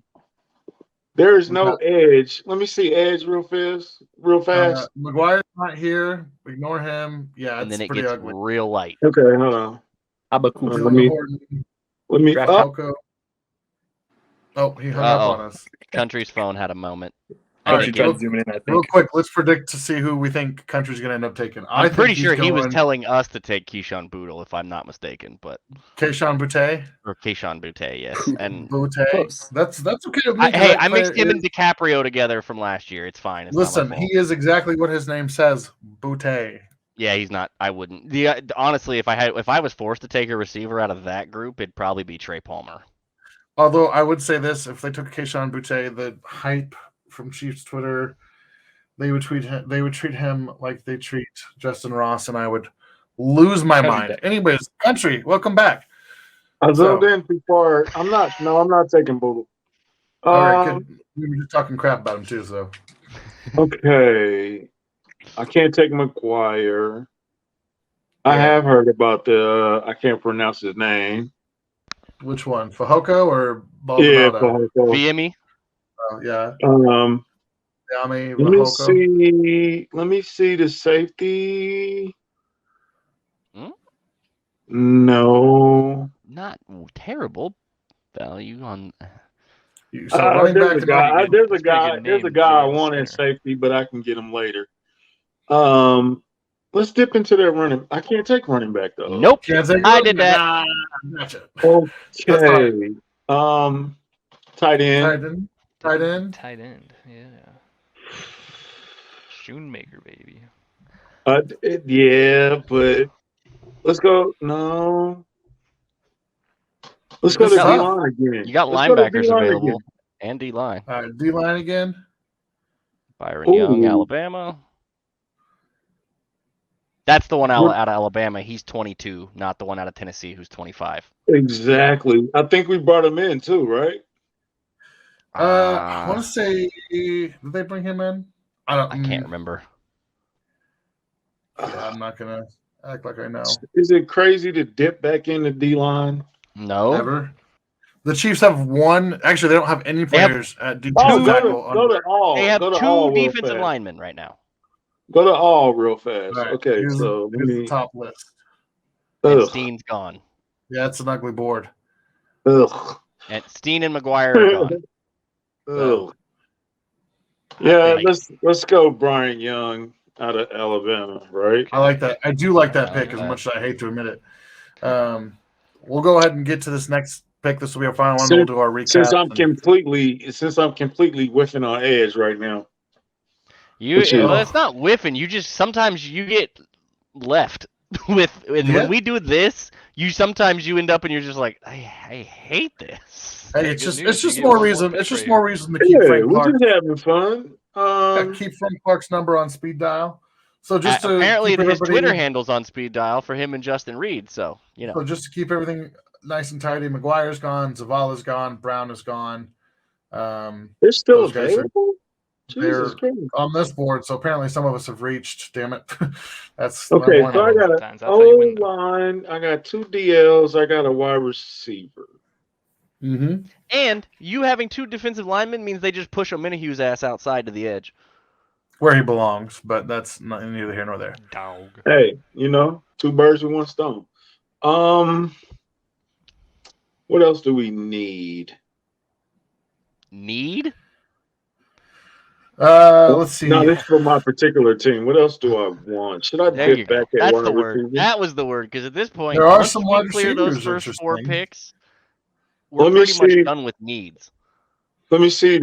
Speaker 4: There is no edge. Let me see edge real fast.
Speaker 3: McGuire's not here. Ignore him. Yeah,
Speaker 2: And
Speaker 3: it's
Speaker 2: then it
Speaker 3: pretty
Speaker 2: gets
Speaker 3: ugly.
Speaker 2: real light.
Speaker 4: Okay, hold on.
Speaker 5: Abaku.
Speaker 4: let
Speaker 3: Dylan
Speaker 4: me-
Speaker 3: Horton,
Speaker 4: Let me.
Speaker 3: Draft
Speaker 4: Oh,
Speaker 3: Elko. Oh, he hung up on us.
Speaker 2: Country's phone had a moment.
Speaker 3: All
Speaker 2: I
Speaker 3: right,
Speaker 2: think
Speaker 5: Tried
Speaker 3: real,
Speaker 5: zooming in, I
Speaker 3: real
Speaker 5: think.
Speaker 3: quick, let's predict to see who we think Country's going to end up taking.
Speaker 2: I'm
Speaker 3: think
Speaker 2: pretty
Speaker 3: he's
Speaker 2: sure he was
Speaker 3: going
Speaker 2: telling us to take Keyshawn Boodle, if I'm not mistaken, but
Speaker 3: Keyshawn Boutte.
Speaker 2: or Keyshawn Butte, yes. And
Speaker 3: Boutte.
Speaker 5: Close.
Speaker 3: That's okay with me. 'cause
Speaker 2: hey,
Speaker 3: that
Speaker 2: I mixed
Speaker 3: player
Speaker 2: him and
Speaker 3: is-
Speaker 2: DiCaprio together from last year. It's fine. It's
Speaker 3: Listen,
Speaker 2: not my fault.
Speaker 3: he is exactly what his name says. Boutte.
Speaker 2: Yeah, he's not. I wouldn't. Honestly, if I was forced to take a receiver out of that group, it'd probably be Trey Palmer.
Speaker 3: Although I would say this, if they took Keyshawn Boutte, the hype from Chiefs Twitter, they would treat him like they treat Justin Ross, and I would lose my
Speaker 5: Country
Speaker 3: mind.
Speaker 5: back.
Speaker 3: Anyways, Country, welcome back.
Speaker 4: I zoomed
Speaker 3: So-
Speaker 4: in too far. I'm not taking Boodle.
Speaker 3: All right, good. We were just talking crap about him too, so
Speaker 4: Okay. I can't take McGuire. I
Speaker 3: Yeah.
Speaker 4: have heard about I can't pronounce his name.
Speaker 3: which one? Fajoko or
Speaker 4: Yeah,
Speaker 3: Baldonado?
Speaker 2: VME.
Speaker 3: Yeah. Yami,
Speaker 4: let me
Speaker 3: Fajoko.
Speaker 4: Let me see the safety.
Speaker 2: Hmm?
Speaker 4: No.
Speaker 2: Not terrible value on.
Speaker 3: So running
Speaker 4: There's
Speaker 3: back
Speaker 4: a
Speaker 3: to
Speaker 4: guy.
Speaker 3: Miami.
Speaker 4: There's a
Speaker 1: That's pretty
Speaker 4: guy.
Speaker 1: good
Speaker 4: There's a
Speaker 1: name,
Speaker 4: guy I
Speaker 1: James
Speaker 4: want in
Speaker 1: Center.
Speaker 4: safety, but I can get him later. Let's dip into that running. I can't take running back though.
Speaker 2: Nope.
Speaker 3: Can't say
Speaker 2: I did that.
Speaker 3: Nah, gotcha.
Speaker 4: Okay. Tight end.
Speaker 3: Tight end.
Speaker 1: Tight end. Yeah. Shoemaker, baby.
Speaker 4: Yeah, but let's go. No. Let's go to
Speaker 3: It's tough.
Speaker 4: D-line again.
Speaker 2: You got
Speaker 4: Let's go to
Speaker 2: linebackers
Speaker 4: D-line
Speaker 2: available
Speaker 4: again.
Speaker 2: and D line.
Speaker 3: All right, D line again.
Speaker 2: Byron Young,
Speaker 4: Ooh.
Speaker 2: Alabama. That's the one out
Speaker 4: We're-
Speaker 2: of Alabama. He's 22, not the one out of Tennessee who's 25.
Speaker 4: Exactly. I think we brought him in too, right?
Speaker 3: I want to say, did they bring him in?
Speaker 2: I can't remember.
Speaker 3: Yeah, I'm not gonna act like I know.
Speaker 4: Is it crazy to dip back into D-line?
Speaker 2: No.
Speaker 3: Never. The Chiefs have one. Actually, they don't have any
Speaker 2: They have
Speaker 3: players at
Speaker 4: Oh,
Speaker 3: defensive
Speaker 4: go
Speaker 3: tackle.
Speaker 4: to all.
Speaker 2: They have
Speaker 4: Go to
Speaker 2: two
Speaker 4: all real
Speaker 2: defensive
Speaker 4: fast.
Speaker 2: linemen right now.
Speaker 4: Go to all real fast.
Speaker 3: All right,
Speaker 4: Okay,
Speaker 3: here's
Speaker 4: so let
Speaker 3: the
Speaker 4: me.
Speaker 3: top list.
Speaker 2: And
Speaker 4: Ugh,
Speaker 2: Steen's gone.
Speaker 3: Yeah, it's an ugly board.
Speaker 4: ugh,
Speaker 2: And Steen and McGuire are gone.
Speaker 4: ugh. Yeah,
Speaker 2: Like-
Speaker 4: let's go Brian Young out of Alabama, right?
Speaker 3: I like that. I do like that
Speaker 1: I
Speaker 3: pick
Speaker 1: like
Speaker 3: as
Speaker 1: that.
Speaker 3: much as I hate to admit it. We'll go ahead and get to this next pick. This will be our final one. We'll do our recap.
Speaker 4: Since I'm completely whiffing on edge right now. Which is-
Speaker 2: Well, it's not whiffing. You just sometimes you get left with. And
Speaker 3: Yeah.
Speaker 2: when we do this, sometimes you end up and you're just like, I hate this.
Speaker 3: Hey,
Speaker 1: Good
Speaker 3: it's just
Speaker 1: news,
Speaker 3: it's
Speaker 1: you
Speaker 3: just
Speaker 1: get
Speaker 3: more
Speaker 1: one more
Speaker 3: reason.
Speaker 1: pick
Speaker 3: It's just
Speaker 1: right
Speaker 3: more
Speaker 1: here.
Speaker 3: reason to keep
Speaker 4: Yeah,
Speaker 3: Frank
Speaker 4: we're
Speaker 3: Clark.
Speaker 4: just having fun.
Speaker 3: Yeah, keep Frank Clark's number on speed dial. So just to
Speaker 2: Apparently,
Speaker 3: keep
Speaker 2: his
Speaker 3: everybody-
Speaker 2: Twitter handle's on speed dial for him and Justin Reed. So you know,
Speaker 3: So just to keep everything nice and tidy, McGuire's gone, Zavala's gone, Brown is gone.
Speaker 4: They're still
Speaker 3: Those guys are-
Speaker 4: available.
Speaker 3: they're-
Speaker 4: Jesus Christ.
Speaker 3: On this board, so apparently some of us have reached. Damn it, that's
Speaker 4: Okay,
Speaker 3: one
Speaker 4: so
Speaker 3: of
Speaker 4: I
Speaker 3: them.
Speaker 4: got
Speaker 1: Sometimes
Speaker 4: an
Speaker 1: that's how you win,
Speaker 4: O
Speaker 1: though.
Speaker 4: line. I got two DLs. I got a wide receiver.
Speaker 3: Mhm.
Speaker 2: and you having two defensive linemen means they just push Omenahue's ass outside to the edge.
Speaker 3: Where he belongs, but that's neither here nor there.
Speaker 1: Dog.
Speaker 4: Hey, two birds with one stone. What else do we need?
Speaker 2: Need?
Speaker 3: Let's see.
Speaker 4: No, this is for my particular team. What else do I want? Should I
Speaker 2: There you
Speaker 4: dip
Speaker 2: go.
Speaker 4: back at
Speaker 2: That's
Speaker 4: wide
Speaker 2: the word.
Speaker 4: receiver?
Speaker 2: That was the word. Because at this point,
Speaker 3: There are
Speaker 2: once
Speaker 3: some
Speaker 2: we
Speaker 3: wide
Speaker 2: clear those
Speaker 3: receivers
Speaker 2: first four
Speaker 3: interesting.
Speaker 2: picks, we're
Speaker 4: Let me
Speaker 2: pretty much
Speaker 4: see.
Speaker 2: done with needs.
Speaker 4: Let me see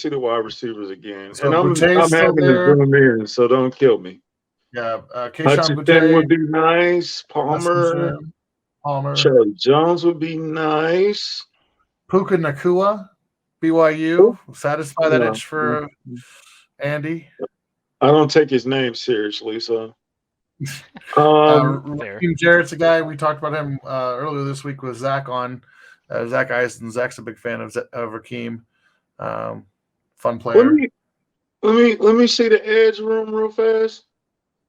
Speaker 4: the wide receivers again.
Speaker 3: So
Speaker 4: And I'm
Speaker 3: Bouttier's still
Speaker 4: having
Speaker 3: there.
Speaker 4: to zoom in, so don't kill me.
Speaker 3: Yeah, Keyshawn
Speaker 4: Hutchinson
Speaker 3: Boutte,
Speaker 4: would be nice. Palmer,
Speaker 3: Hutchinson, Palmer,
Speaker 4: Charlie Jones would be nice.
Speaker 3: Puka Nakua, BYU. Satisfy that
Speaker 4: No,
Speaker 3: itch for Andy.
Speaker 4: I don't take his name seriously, so.
Speaker 1: Fair.
Speaker 3: Raheem Jarrett's a guy. We talked about him earlier this week with Zach on. Zach Eisen. Zach's a big fan of Raheem. Fun player.
Speaker 4: Let me see the edge room real fast.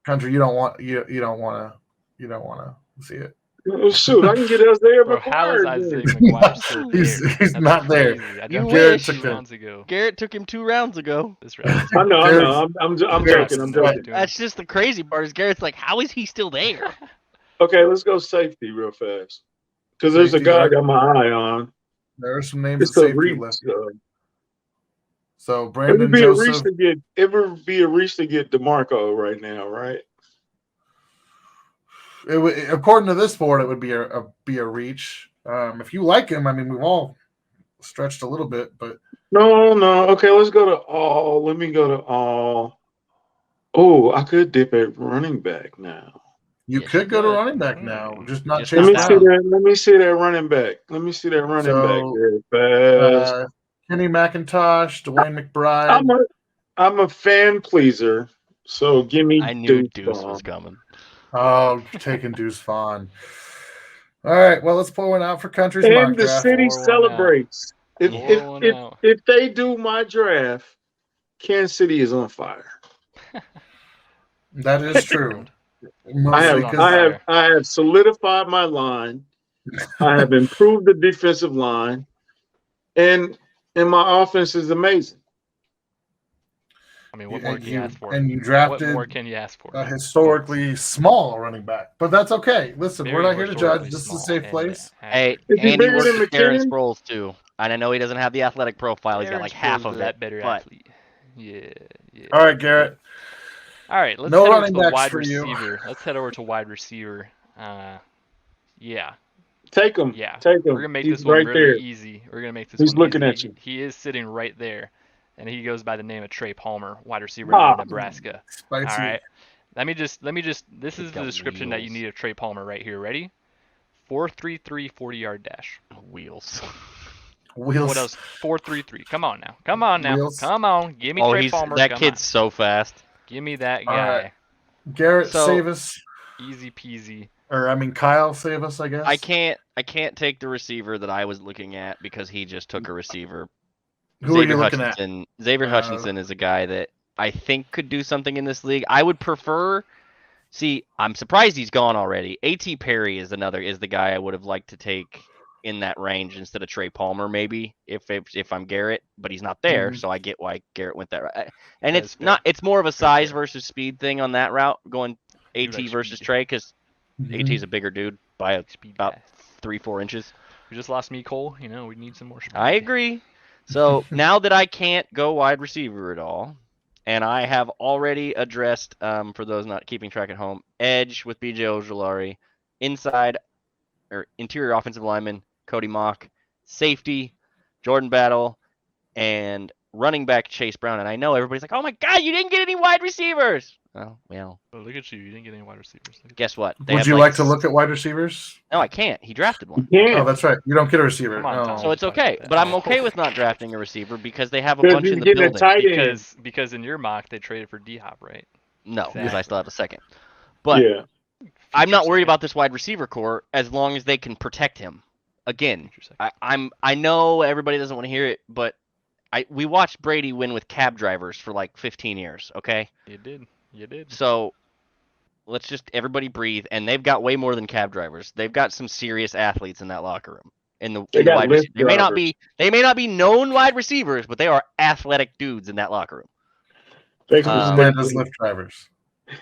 Speaker 3: Country, you don't want to see it.
Speaker 4: Shoot, I can get Isaiah
Speaker 1: Bro, how is
Speaker 4: McGuire.
Speaker 1: Isaiah McGuire still there?
Speaker 3: He's
Speaker 1: That's
Speaker 3: not there.
Speaker 1: crazy. I
Speaker 2: You
Speaker 1: know
Speaker 2: wish.
Speaker 1: Garrett took 2 rounds ago.
Speaker 2: Garrett took him 2 rounds ago.
Speaker 1: This round.
Speaker 4: I know.
Speaker 3: Garrett's-
Speaker 4: I'm
Speaker 3: Garrett's
Speaker 4: joking. I'm
Speaker 3: right.
Speaker 4: joking.
Speaker 2: That's just the crazy part. Is Garrett's like, how is he still there?
Speaker 4: Okay, let's go safety real fast. Because there's a
Speaker 3: Safety,
Speaker 4: guy I
Speaker 3: right?
Speaker 4: got my eye on.
Speaker 3: There are some names
Speaker 4: It's
Speaker 3: at
Speaker 4: a
Speaker 3: safety
Speaker 4: reach.
Speaker 3: left.
Speaker 4: It
Speaker 3: So
Speaker 4: would
Speaker 3: Brandon
Speaker 4: be a reach
Speaker 3: Joseph.
Speaker 4: to get. It would be a reach to get DeMarco right now, right?
Speaker 3: According to this board, it would be a reach. If you like him, I mean, we've all stretched a little bit, but
Speaker 4: No. Okay, let's go to all. Let me go to all. Oh, I could dip at running back now.
Speaker 3: you
Speaker 2: Yes,
Speaker 3: could
Speaker 2: you
Speaker 3: go to
Speaker 2: could.
Speaker 3: running back now, just not
Speaker 2: Just
Speaker 3: Chase
Speaker 4: Let me
Speaker 2: not
Speaker 4: see
Speaker 2: that
Speaker 3: Brown.
Speaker 4: that. Let me see that running back. Let me see that running
Speaker 3: So,
Speaker 4: back there fast.
Speaker 3: Kenny McIntosh, Dwayne McBride.
Speaker 4: I'm a fan pleaser, so give me.
Speaker 2: I knew
Speaker 4: Deuce
Speaker 2: Deuce
Speaker 4: Vaughn.
Speaker 2: was coming.
Speaker 3: Oh, taking Deuce Vaughn. All right, well, let's pull one out for Country's
Speaker 4: And
Speaker 3: mock
Speaker 4: the
Speaker 3: draft.
Speaker 4: city
Speaker 1: 4-1 out.
Speaker 4: celebrates. If
Speaker 1: 4-1 out.
Speaker 4: if they do my draft, Kansas City is on fire.
Speaker 3: That is true.
Speaker 4: I
Speaker 3: Mostly
Speaker 4: have
Speaker 1: on
Speaker 3: 'cause-
Speaker 1: fire.
Speaker 4: I have solidified my line. I have improved the defensive line, and my offense is amazing.
Speaker 1: I mean, what more can you ask for?
Speaker 3: and you
Speaker 1: What
Speaker 3: drafted
Speaker 1: more can you ask for?
Speaker 3: a historically small running back, but that's okay. Listen,
Speaker 1: Very
Speaker 3: we're not here to judge.
Speaker 1: historically
Speaker 3: This is a
Speaker 1: small
Speaker 3: safe
Speaker 1: and
Speaker 3: place.
Speaker 2: Hey,
Speaker 4: Is he
Speaker 2: and he
Speaker 4: bigger
Speaker 2: works
Speaker 4: than
Speaker 2: with Darren
Speaker 4: McKinnon?
Speaker 2: Sproles too. And I know he doesn't have the athletic profile. He's got
Speaker 1: Darren
Speaker 2: like half
Speaker 1: Sproles
Speaker 2: of
Speaker 1: is
Speaker 2: it.
Speaker 1: that better
Speaker 2: but
Speaker 1: athlete. Yeah.
Speaker 3: All right, Garrett.
Speaker 1: All right, let's
Speaker 3: No
Speaker 1: head over
Speaker 3: running
Speaker 1: to the
Speaker 3: backs
Speaker 1: wide
Speaker 3: for you.
Speaker 1: receiver. Let's head over to wide receiver. Yeah.
Speaker 4: Take him.
Speaker 1: Yeah.
Speaker 4: Take him.
Speaker 1: We're gonna make
Speaker 4: He's
Speaker 1: this one
Speaker 4: right
Speaker 1: really
Speaker 4: there.
Speaker 1: easy. We're gonna make this
Speaker 4: He's
Speaker 1: one
Speaker 4: looking
Speaker 1: easy.
Speaker 4: at you.
Speaker 1: He is sitting right there, and he goes by the name of Trey Palmer, wide receiver out of Nebraska.
Speaker 3: Spicy.
Speaker 1: All right. Let me just. This
Speaker 2: He's
Speaker 1: is the
Speaker 2: got
Speaker 1: description that you
Speaker 2: wheels.
Speaker 1: need of Trey Palmer right here. Ready? 4.33 40-yard dash.
Speaker 2: Wheels.
Speaker 3: Wheels.
Speaker 1: What else? 4.33. Come on now. Come on now.
Speaker 3: Wheels.
Speaker 1: Come on. Give me
Speaker 2: Oh,
Speaker 1: Trey Palmer.
Speaker 2: that
Speaker 1: Come
Speaker 2: kid's
Speaker 1: on.
Speaker 2: so fast.
Speaker 1: Give me that
Speaker 3: All
Speaker 1: guy.
Speaker 3: right. Garrett,
Speaker 2: So-
Speaker 3: save us.
Speaker 1: Easy peasy.
Speaker 3: Or I mean, Kyle, save us. I guess.
Speaker 2: I can't take the receiver that I was looking at because he just took a receiver.
Speaker 3: Who are you looking at?
Speaker 2: Hutchinson. Xavier
Speaker 3: Uh,
Speaker 2: Hutchinson is a guy that I think could do something in this league. I would prefer. See, I'm surprised he's gone already. A.T. Perry is the guy I would have liked to take in that range instead of Trey Palmer, maybe if I'm Garrett, but he's not there,
Speaker 3: Mhm.
Speaker 2: so I get why Garrett went that route. And
Speaker 1: That
Speaker 2: it's
Speaker 1: is fair.
Speaker 2: not. It's more of a
Speaker 1: Fair,
Speaker 2: size
Speaker 1: fair.
Speaker 2: versus speed thing on that route, going A.T.
Speaker 1: like
Speaker 2: versus
Speaker 1: speed.
Speaker 2: Trey, because
Speaker 3: Mhm.
Speaker 2: A.T. is a bigger dude by
Speaker 1: Speed
Speaker 2: about
Speaker 1: guy.
Speaker 2: 3-4 inches.
Speaker 1: We just lost me, Cole. You know, we need some more speed.
Speaker 2: I agree. So now that I can't go wide receiver at all, and I have already addressed, for those not keeping track at home, edge with B.J. Ojolari, inside or interior offensive lineman Cody Mock, safety Jordan Battle, and running back Chase Brown. And I know everybody's like, "Oh my God, you didn't get any wide receivers!" Oh well,
Speaker 1: Oh, look at you. You didn't get any wide receivers. Look at
Speaker 2: guess what? They
Speaker 3: Would
Speaker 2: have
Speaker 3: you like to look at wide receivers?
Speaker 2: No, I can't. He drafted one.
Speaker 4: Yeah.
Speaker 3: Oh, that's right. You don't get a receiver.
Speaker 1: Come on,
Speaker 3: Oh.
Speaker 1: Tom.
Speaker 2: So it's
Speaker 1: Fuck
Speaker 2: okay,
Speaker 1: that.
Speaker 2: but I'm
Speaker 1: Oh.
Speaker 2: okay with not drafting a receiver because they have a
Speaker 4: Because
Speaker 2: bunch
Speaker 4: he's
Speaker 2: in the
Speaker 4: getting a
Speaker 2: building.
Speaker 4: tight end.
Speaker 1: because in your mock they traded for D-Hop, right?
Speaker 2: No, because I
Speaker 1: Exactly.
Speaker 2: still have a second. But
Speaker 4: Yeah.
Speaker 2: I'm not
Speaker 1: Future
Speaker 2: worried
Speaker 1: second.
Speaker 2: about this wide receiver core as long as they can protect him. Again,
Speaker 1: Future second.
Speaker 2: I know everybody doesn't want to hear it, but we watched Brady win with cab drivers for like 15 years. Okay,
Speaker 1: You did. You did.
Speaker 2: so let's just everybody breathe. And they've got way more than cab drivers. They've got some serious athletes in that locker room.
Speaker 4: They got
Speaker 2: wide
Speaker 4: lift
Speaker 2: they may not
Speaker 4: drivers.
Speaker 2: be known wide receivers, but they are athletic dudes in that locker room.
Speaker 4: They
Speaker 3: Who's the
Speaker 2: Um,
Speaker 3: man does lift drivers?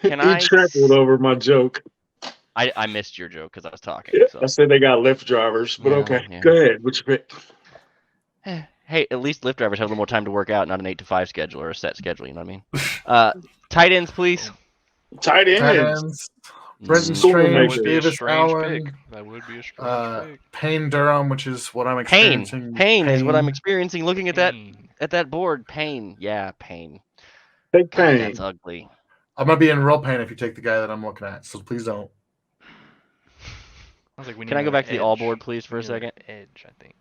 Speaker 2: Can
Speaker 4: he
Speaker 2: I
Speaker 4: trampled over my joke.
Speaker 2: I missed your joke because I was talking. So.
Speaker 4: I said they got lift drivers, but
Speaker 2: Yeah,
Speaker 4: okay.
Speaker 2: yeah.
Speaker 4: Go ahead. What you pick?
Speaker 2: Hey, at least Lyft drivers have a little more time to work out, not an 8 to 5 schedule or a set schedule. You know what I mean? Tight ends, please.
Speaker 4: Tight
Speaker 3: Tight
Speaker 4: ends.
Speaker 3: ends. Brenton
Speaker 4: School
Speaker 3: Strange,
Speaker 1: That
Speaker 4: makers.
Speaker 1: would be a
Speaker 3: Davis
Speaker 1: strange
Speaker 3: Allen,
Speaker 1: pick. That would be a strange pick.
Speaker 3: Payne Durham, which is what I'm
Speaker 2: Pain.
Speaker 3: experiencing.
Speaker 2: Pain is what I'm
Speaker 3: Payne.
Speaker 2: experiencing looking at
Speaker 1: Pain.
Speaker 2: that board. Pain. Yeah, pain.
Speaker 4: Take
Speaker 2: God,
Speaker 4: Pain.
Speaker 2: that's ugly.
Speaker 3: I'm gonna be in real pain if you take the guy that I'm looking at. So please don't.
Speaker 1: I was like, we
Speaker 2: Can
Speaker 1: need
Speaker 2: I go back to the all
Speaker 1: edge.
Speaker 2: board, please, for
Speaker 1: We
Speaker 2: a
Speaker 1: need another
Speaker 2: second?
Speaker 1: Edge, I think.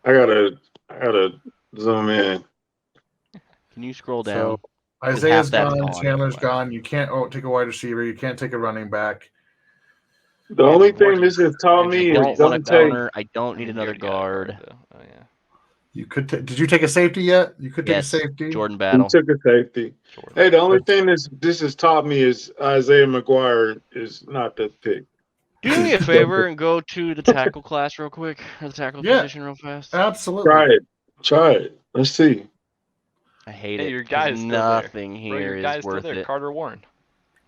Speaker 4: I gotta zoom in.
Speaker 2: Can you scroll down?
Speaker 3: So
Speaker 2: 'Cause
Speaker 3: Isaiah's
Speaker 2: half that's
Speaker 3: gone.
Speaker 2: gone.
Speaker 3: Chandler's gone. You can't take a wide receiver. You can't take a running back.
Speaker 4: The only
Speaker 1: More
Speaker 4: thing
Speaker 1: than-
Speaker 4: this has taught
Speaker 1: I
Speaker 4: me
Speaker 2: I
Speaker 4: is
Speaker 2: don't want a
Speaker 4: don't take.
Speaker 2: corner. I don't
Speaker 1: I
Speaker 2: need
Speaker 1: mean, you
Speaker 2: another
Speaker 1: already got a
Speaker 2: guard.
Speaker 1: though. Oh yeah.
Speaker 3: You could. Did you take a safety yet? You could take
Speaker 2: Yes,
Speaker 3: a safety.
Speaker 2: Jordan
Speaker 4: He
Speaker 2: Battle.
Speaker 4: took a safety.
Speaker 1: Jordan.
Speaker 4: Hey, the only thing this has taught me is Isaiah McGuire is not the pick.
Speaker 2: Do me a favor and go to the tackle class real quick, or the tackle
Speaker 3: Yeah.
Speaker 2: position real fast.
Speaker 3: Absolutely.
Speaker 4: Try it. Let's see.
Speaker 2: I hate
Speaker 1: Hey,
Speaker 2: it.
Speaker 1: your
Speaker 2: 'cause
Speaker 1: guy is still there.
Speaker 2: nothing
Speaker 1: Bro,
Speaker 2: here
Speaker 1: your
Speaker 2: is
Speaker 1: guy's still
Speaker 2: worth
Speaker 1: there.
Speaker 2: it.
Speaker 1: Carter Warren.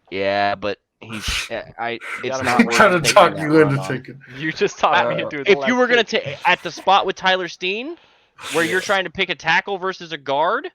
Speaker 2: Yeah, but he's It's
Speaker 1: gotta
Speaker 2: not
Speaker 1: make
Speaker 2: worth
Speaker 3: Trying to
Speaker 2: taking
Speaker 3: talk
Speaker 2: that
Speaker 3: you into
Speaker 2: run on.
Speaker 3: taking.
Speaker 1: You just talked me
Speaker 3: Uh,
Speaker 1: into it. the
Speaker 2: If you
Speaker 1: last
Speaker 2: were gonna
Speaker 1: pick.
Speaker 2: take at the spot with Tyler Steen, where you're trying to pick a tackle versus a guard,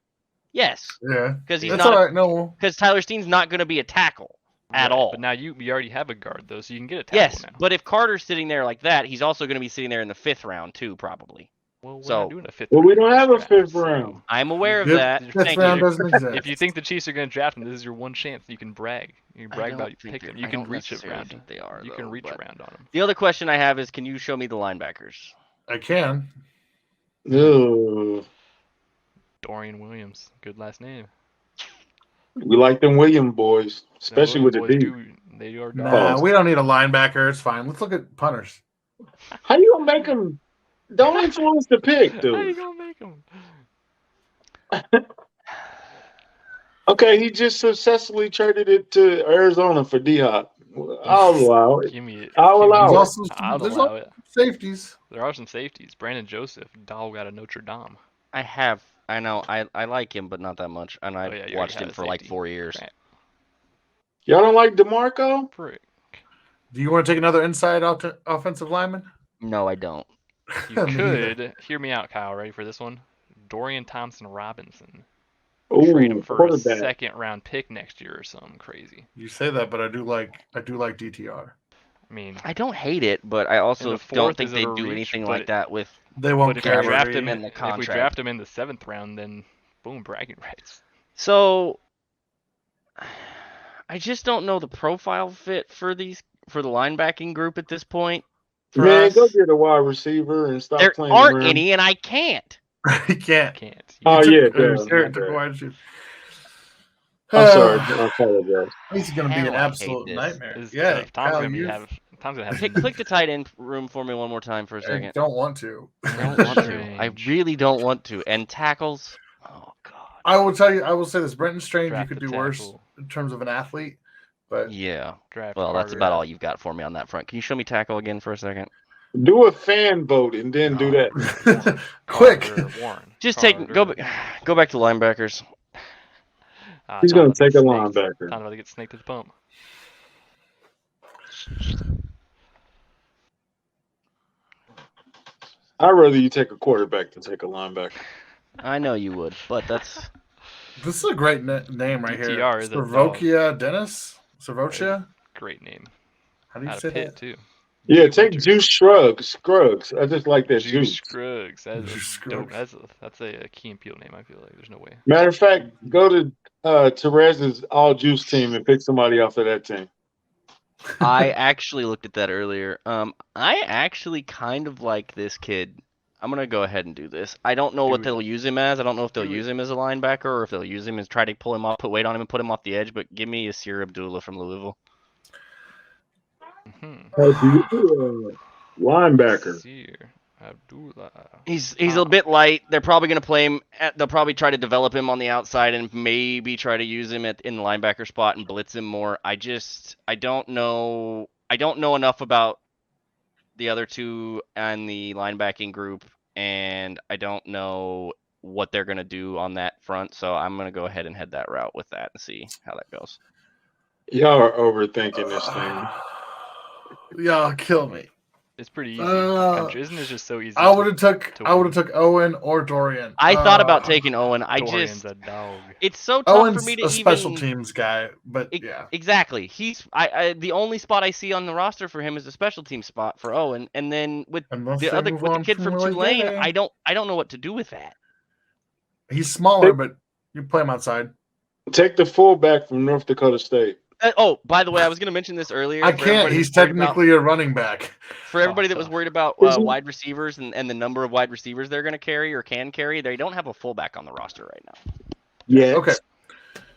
Speaker 2: yes,
Speaker 3: Yeah.
Speaker 2: because he's
Speaker 3: That's
Speaker 2: not.
Speaker 3: all right. No.
Speaker 2: Because Tyler Steen's not going to be a tackle at
Speaker 1: Right,
Speaker 2: all.
Speaker 1: But now you already have a guard though, so you can get a tackle
Speaker 2: Yes,
Speaker 1: now.
Speaker 2: but if Carter's sitting there like that, he's also going to be sitting there in the 5th round too, probably.
Speaker 1: Well, we're
Speaker 2: so-
Speaker 1: not doing a fifth.
Speaker 4: Well, we
Speaker 1: round
Speaker 4: don't have a
Speaker 1: draft,
Speaker 4: fifth
Speaker 1: so-
Speaker 4: round.
Speaker 2: I'm aware of
Speaker 3: Fifth-
Speaker 2: that.
Speaker 1: Fifth
Speaker 3: Fifth
Speaker 2: Thank
Speaker 3: round
Speaker 2: you.
Speaker 3: doesn't exist.
Speaker 1: If you think the Chiefs are going to draft him, this is your one chance. You can brag. You can
Speaker 2: I
Speaker 1: brag
Speaker 2: don't
Speaker 1: about you
Speaker 2: think
Speaker 1: picked
Speaker 2: they're-
Speaker 1: him. You
Speaker 2: I
Speaker 1: can
Speaker 2: don't
Speaker 1: reach
Speaker 2: necessarily
Speaker 1: around.
Speaker 2: think they are,
Speaker 1: You can
Speaker 2: though,
Speaker 1: reach
Speaker 2: but-
Speaker 1: around on him.
Speaker 2: The other question I have is, can you show me the linebackers?
Speaker 3: I can.
Speaker 4: Ugh.
Speaker 1: Dorian Williams, good last name.
Speaker 4: We like them William boys, especially with the
Speaker 1: Boys
Speaker 4: D.
Speaker 1: They are dogs.
Speaker 3: Nah, we don't need a linebacker. It's fine. Let's look at punters.
Speaker 4: How you gonna make them? Don't influence the pick,
Speaker 1: How you
Speaker 4: dude.
Speaker 1: gonna make him?
Speaker 4: Okay, he just successfully traded it to Arizona for D-Hop. I'll allow it.
Speaker 1: Give me it.
Speaker 4: I'll
Speaker 1: Give me
Speaker 4: allow
Speaker 3: There's
Speaker 4: it.
Speaker 1: it.
Speaker 3: also
Speaker 1: I'll
Speaker 3: there's
Speaker 1: allow
Speaker 3: also
Speaker 1: it.
Speaker 3: safeties.
Speaker 1: There are some safeties. Brandon Joseph, dog out of Notre Dame.
Speaker 2: I know. I like him, but not that much. And I
Speaker 1: Oh, yeah, you already
Speaker 2: watched
Speaker 1: had
Speaker 2: him
Speaker 1: a
Speaker 2: for like
Speaker 1: safety.
Speaker 2: 4 years.
Speaker 1: Crap.
Speaker 4: Y'all don't like DeMarco?
Speaker 1: Frick.
Speaker 3: Do you want to take another inside offensive lineman?
Speaker 2: No, I don't.
Speaker 1: You
Speaker 3: Me neither.
Speaker 1: could hear me out, Kyle. Ready for this one? Dorian Thompson Robinson.
Speaker 4: Ooh,
Speaker 1: Trade him for a
Speaker 4: quarterback.
Speaker 1: second-round pick next year or something crazy.
Speaker 3: You say that, but I do like DTR.
Speaker 1: I mean,
Speaker 2: I don't hate it, but I
Speaker 1: And
Speaker 2: also
Speaker 1: the
Speaker 2: don't
Speaker 1: fourth
Speaker 2: think
Speaker 1: is
Speaker 2: they
Speaker 1: at a
Speaker 2: do
Speaker 1: reach,
Speaker 2: anything
Speaker 1: but
Speaker 2: like that with.
Speaker 3: They won't
Speaker 1: but if we
Speaker 3: carry.
Speaker 1: draft him
Speaker 2: in the
Speaker 1: if we
Speaker 2: contract.
Speaker 1: draft him in the 7th round, then boom, bragging rights.
Speaker 2: So I just don't know the profile fit for the linebacking group at this point. For
Speaker 4: Man,
Speaker 2: us.
Speaker 4: go get a wide receiver and stop
Speaker 2: There
Speaker 4: playing
Speaker 2: aren't
Speaker 4: around.
Speaker 2: any, and I can't.
Speaker 3: He can't.
Speaker 1: Can't.
Speaker 4: Oh,
Speaker 3: He
Speaker 4: yeah,
Speaker 3: took-
Speaker 4: duh,
Speaker 3: Garrett
Speaker 4: my
Speaker 3: took a
Speaker 4: bad.
Speaker 3: wide receiver.
Speaker 4: I'm sorry. I apologize.
Speaker 3: He's going to be
Speaker 2: Hell,
Speaker 3: an
Speaker 2: I hate
Speaker 3: absolute
Speaker 2: this.
Speaker 3: nightmare.
Speaker 1: It's
Speaker 3: Yeah,
Speaker 1: tough. Tom's
Speaker 3: Kyle,
Speaker 1: gonna
Speaker 3: you
Speaker 1: have. Tom's gonna have.
Speaker 2: Click the tight end room for me one more time for a
Speaker 3: I
Speaker 2: second.
Speaker 3: don't want to.
Speaker 2: I don't want to. I
Speaker 1: Strange.
Speaker 2: really don't want to. And tackles. Oh god.
Speaker 3: I will tell you. I will say this: Brenton Strange,
Speaker 1: Draft
Speaker 3: you could
Speaker 1: the
Speaker 3: do worse
Speaker 1: tackle.
Speaker 3: in terms of an athlete, but
Speaker 2: Yeah.
Speaker 1: Draft
Speaker 2: Well, that's
Speaker 1: Carter.
Speaker 2: about all you've got for me on that front. Can you show me tackle again for a second?
Speaker 4: Do a fan vote and then do that.
Speaker 3: quick.
Speaker 1: Carter Warren.
Speaker 2: Just
Speaker 1: Carter.
Speaker 2: go back to linebackers.
Speaker 4: He's
Speaker 1: Tom
Speaker 4: going
Speaker 1: about
Speaker 4: to take
Speaker 1: get
Speaker 4: a
Speaker 1: snaked.
Speaker 4: linebacker.
Speaker 1: Tom's about to get snaked at the pump.
Speaker 4: I'd rather you take a quarterback than take a linebacker.
Speaker 2: I know you would, but that's
Speaker 3: This is a great name right here.
Speaker 1: DTR is a dog.
Speaker 3: Servokia Dennis. Servokia.
Speaker 1: Great name.
Speaker 3: How do you
Speaker 1: Out
Speaker 3: say
Speaker 1: of Pitt
Speaker 3: that?
Speaker 1: too.
Speaker 4: Yeah, take Juice Scruggs. I just like that
Speaker 1: Juice
Speaker 4: Juice.
Speaker 1: Scruggs. That's
Speaker 3: Juice
Speaker 1: a dope.
Speaker 3: Scruggs.
Speaker 1: That's a Key and Peele name. I feel like there's no way.
Speaker 4: Matter of fact, go to Terez's all Juice team and pick somebody off of that team.
Speaker 2: I actually looked at that earlier. I actually kind of like this kid. I'm gonna go ahead and do this. I don't know
Speaker 1: Do
Speaker 2: what
Speaker 1: it.
Speaker 2: they'll use him as. I don't know if they'll
Speaker 1: Do it.
Speaker 2: use him as a linebacker or if they'll use him as try to pull him off, put weight on him, and put him off the edge. But give me Yasir Abdullah from Louisville.
Speaker 4: Linebacker.
Speaker 1: Seer Abdullah.
Speaker 2: He's a bit light. They're probably gonna play him. They'll probably try to develop him on the outside and maybe try to use him in the linebacker spot and blitz him more. I don't know. I don't know enough about the other two and the linebacking group, and I don't know what they're gonna do on that front. So I'm gonna go ahead and head that route with that and see how that goes.
Speaker 4: Y'all are overthinking this thing.
Speaker 3: Y'all kill me.
Speaker 1: It's pretty easy.
Speaker 3: Uh,
Speaker 1: Country, isn't it just so easy?
Speaker 3: I would have took
Speaker 1: to win.
Speaker 3: Owen or Dorian.
Speaker 2: I thought about taking Owen.
Speaker 1: Dorian's a dog.
Speaker 2: It's so tough
Speaker 3: Owen's
Speaker 2: for me to
Speaker 3: a special
Speaker 2: even.
Speaker 3: teams guy, but yeah.
Speaker 2: Exactly. The only spot I see on the roster for him is a special team spot for Owen, and then with
Speaker 3: Unless
Speaker 2: the
Speaker 3: they move on
Speaker 2: kid from
Speaker 3: Willie
Speaker 2: Tulane,
Speaker 3: Gay.
Speaker 2: I don't know what to do with that.
Speaker 3: He's smaller, but you play him outside.
Speaker 4: Take the fullback from North Dakota State.
Speaker 2: By the way, I was going to mention this earlier.
Speaker 3: I can't. He's technically a running back.
Speaker 2: For everybody that was
Speaker 1: tough.
Speaker 2: worried about wide receivers and the number of wide receivers they're going to carry or can carry, they don't have a fullback on the roster right now.
Speaker 4: Yeah.
Speaker 3: Okay.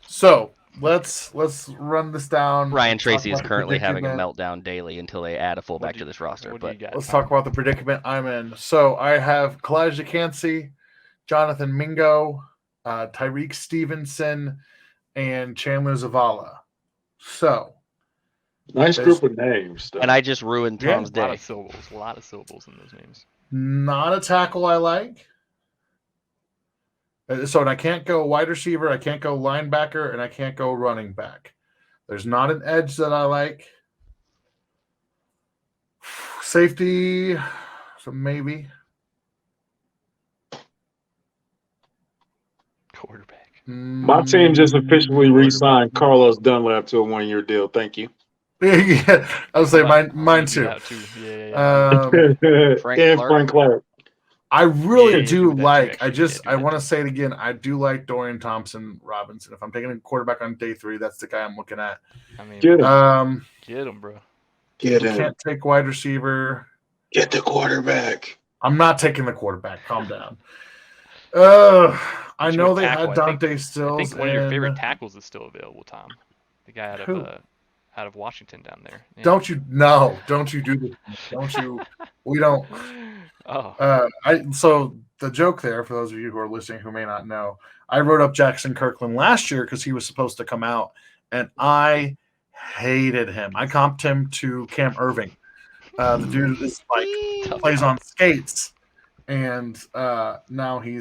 Speaker 3: So let's run this down.
Speaker 2: Ryan Tracy
Speaker 3: Talk
Speaker 2: is
Speaker 3: about the
Speaker 2: currently having a
Speaker 3: predicament.
Speaker 2: meltdown daily until they add a fullback to this roster.
Speaker 1: What do you
Speaker 2: But
Speaker 1: got,
Speaker 3: Let's
Speaker 1: Tom?
Speaker 3: talk about the predicament I'm in. So I have Kalijah Cansey, Jonathan Mingo, Tyreek Stevenson, and Chandler Zavala. So
Speaker 4: Nice group of names. Though.
Speaker 2: and I just ruined
Speaker 3: Yeah,
Speaker 2: Tom's
Speaker 1: A lot
Speaker 2: day.
Speaker 1: of syllables. A lot of syllables in those names.
Speaker 3: not a tackle I like. So I can't go wide receiver, I can't go linebacker, and I can't go running back. There's not an edge that I like. Safety, so maybe.
Speaker 1: Quarterback.
Speaker 4: My team just officially re-signed Carlos Dunlap to a 1-year deal. Thank you.
Speaker 3: Yeah, I would say mine too.
Speaker 1: That too. Yeah.
Speaker 2: Frank
Speaker 4: and
Speaker 2: Clark?
Speaker 4: Frank Clark.
Speaker 3: I really
Speaker 1: Yeah,
Speaker 3: do
Speaker 1: do that too,
Speaker 3: like.
Speaker 1: actually. Yeah, do
Speaker 3: I
Speaker 1: that
Speaker 3: want to
Speaker 1: too.
Speaker 3: say it again. I do like Dorian Thompson Robinson. If I'm taking a quarterback on day 3, that's the guy I'm looking at.
Speaker 1: I mean,
Speaker 4: Get him.
Speaker 1: get him, bro.
Speaker 4: Get him.
Speaker 3: Can't take wide receiver.
Speaker 4: Get the quarterback.
Speaker 3: I'm not taking the quarterback. Calm down. I
Speaker 1: Who's
Speaker 3: know
Speaker 1: your
Speaker 3: they
Speaker 1: tackle?
Speaker 3: had
Speaker 1: I think-
Speaker 3: Dante
Speaker 1: I
Speaker 3: Stills.
Speaker 1: think one of your favorite
Speaker 3: and-
Speaker 1: tackles is still available, Tom. The guy
Speaker 3: Who?
Speaker 1: out of Washington down there. Yeah.
Speaker 3: Don't you do this. Don't you? We don't.
Speaker 1: Oh,
Speaker 3: So the joke there, for those of you who are listening who may not know, I wrote up Jackson Kirkland last year because he was supposed to come out, and I hated him. I comped him to Cam Irving. The dude is like
Speaker 1: tough
Speaker 3: plays
Speaker 1: guy.
Speaker 3: on skates, and now he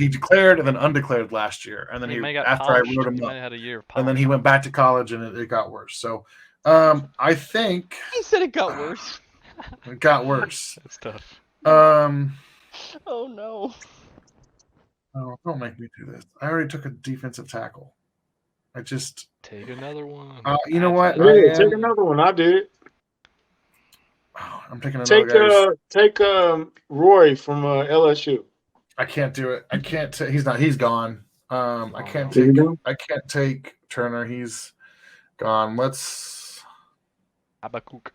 Speaker 3: declared and then undeclared last year, and then
Speaker 1: He
Speaker 3: he
Speaker 1: might have got
Speaker 3: after I
Speaker 1: polished.
Speaker 3: wrote him
Speaker 1: He
Speaker 3: up,
Speaker 1: might have had a year of
Speaker 3: and then
Speaker 1: polish.
Speaker 3: he went back to college, and it got worse. So I think
Speaker 2: He said it got worse.
Speaker 3: it got worse.
Speaker 1: That's tough.
Speaker 2: Oh no.
Speaker 3: Oh, don't make me do this. I already took a defensive tackle. I just,
Speaker 1: Take another one.
Speaker 3: you know what?
Speaker 4: Hey,
Speaker 3: I
Speaker 4: take
Speaker 3: am-
Speaker 4: another one. I did.
Speaker 3: I'm taking another
Speaker 4: Take
Speaker 3: guy.
Speaker 4: Roy from LSU.
Speaker 3: I can't do it. I can't. He's gone. I can't
Speaker 4: There you
Speaker 3: take.
Speaker 4: go.
Speaker 3: I can't take Turner. He's gone.
Speaker 1: Habakkuk.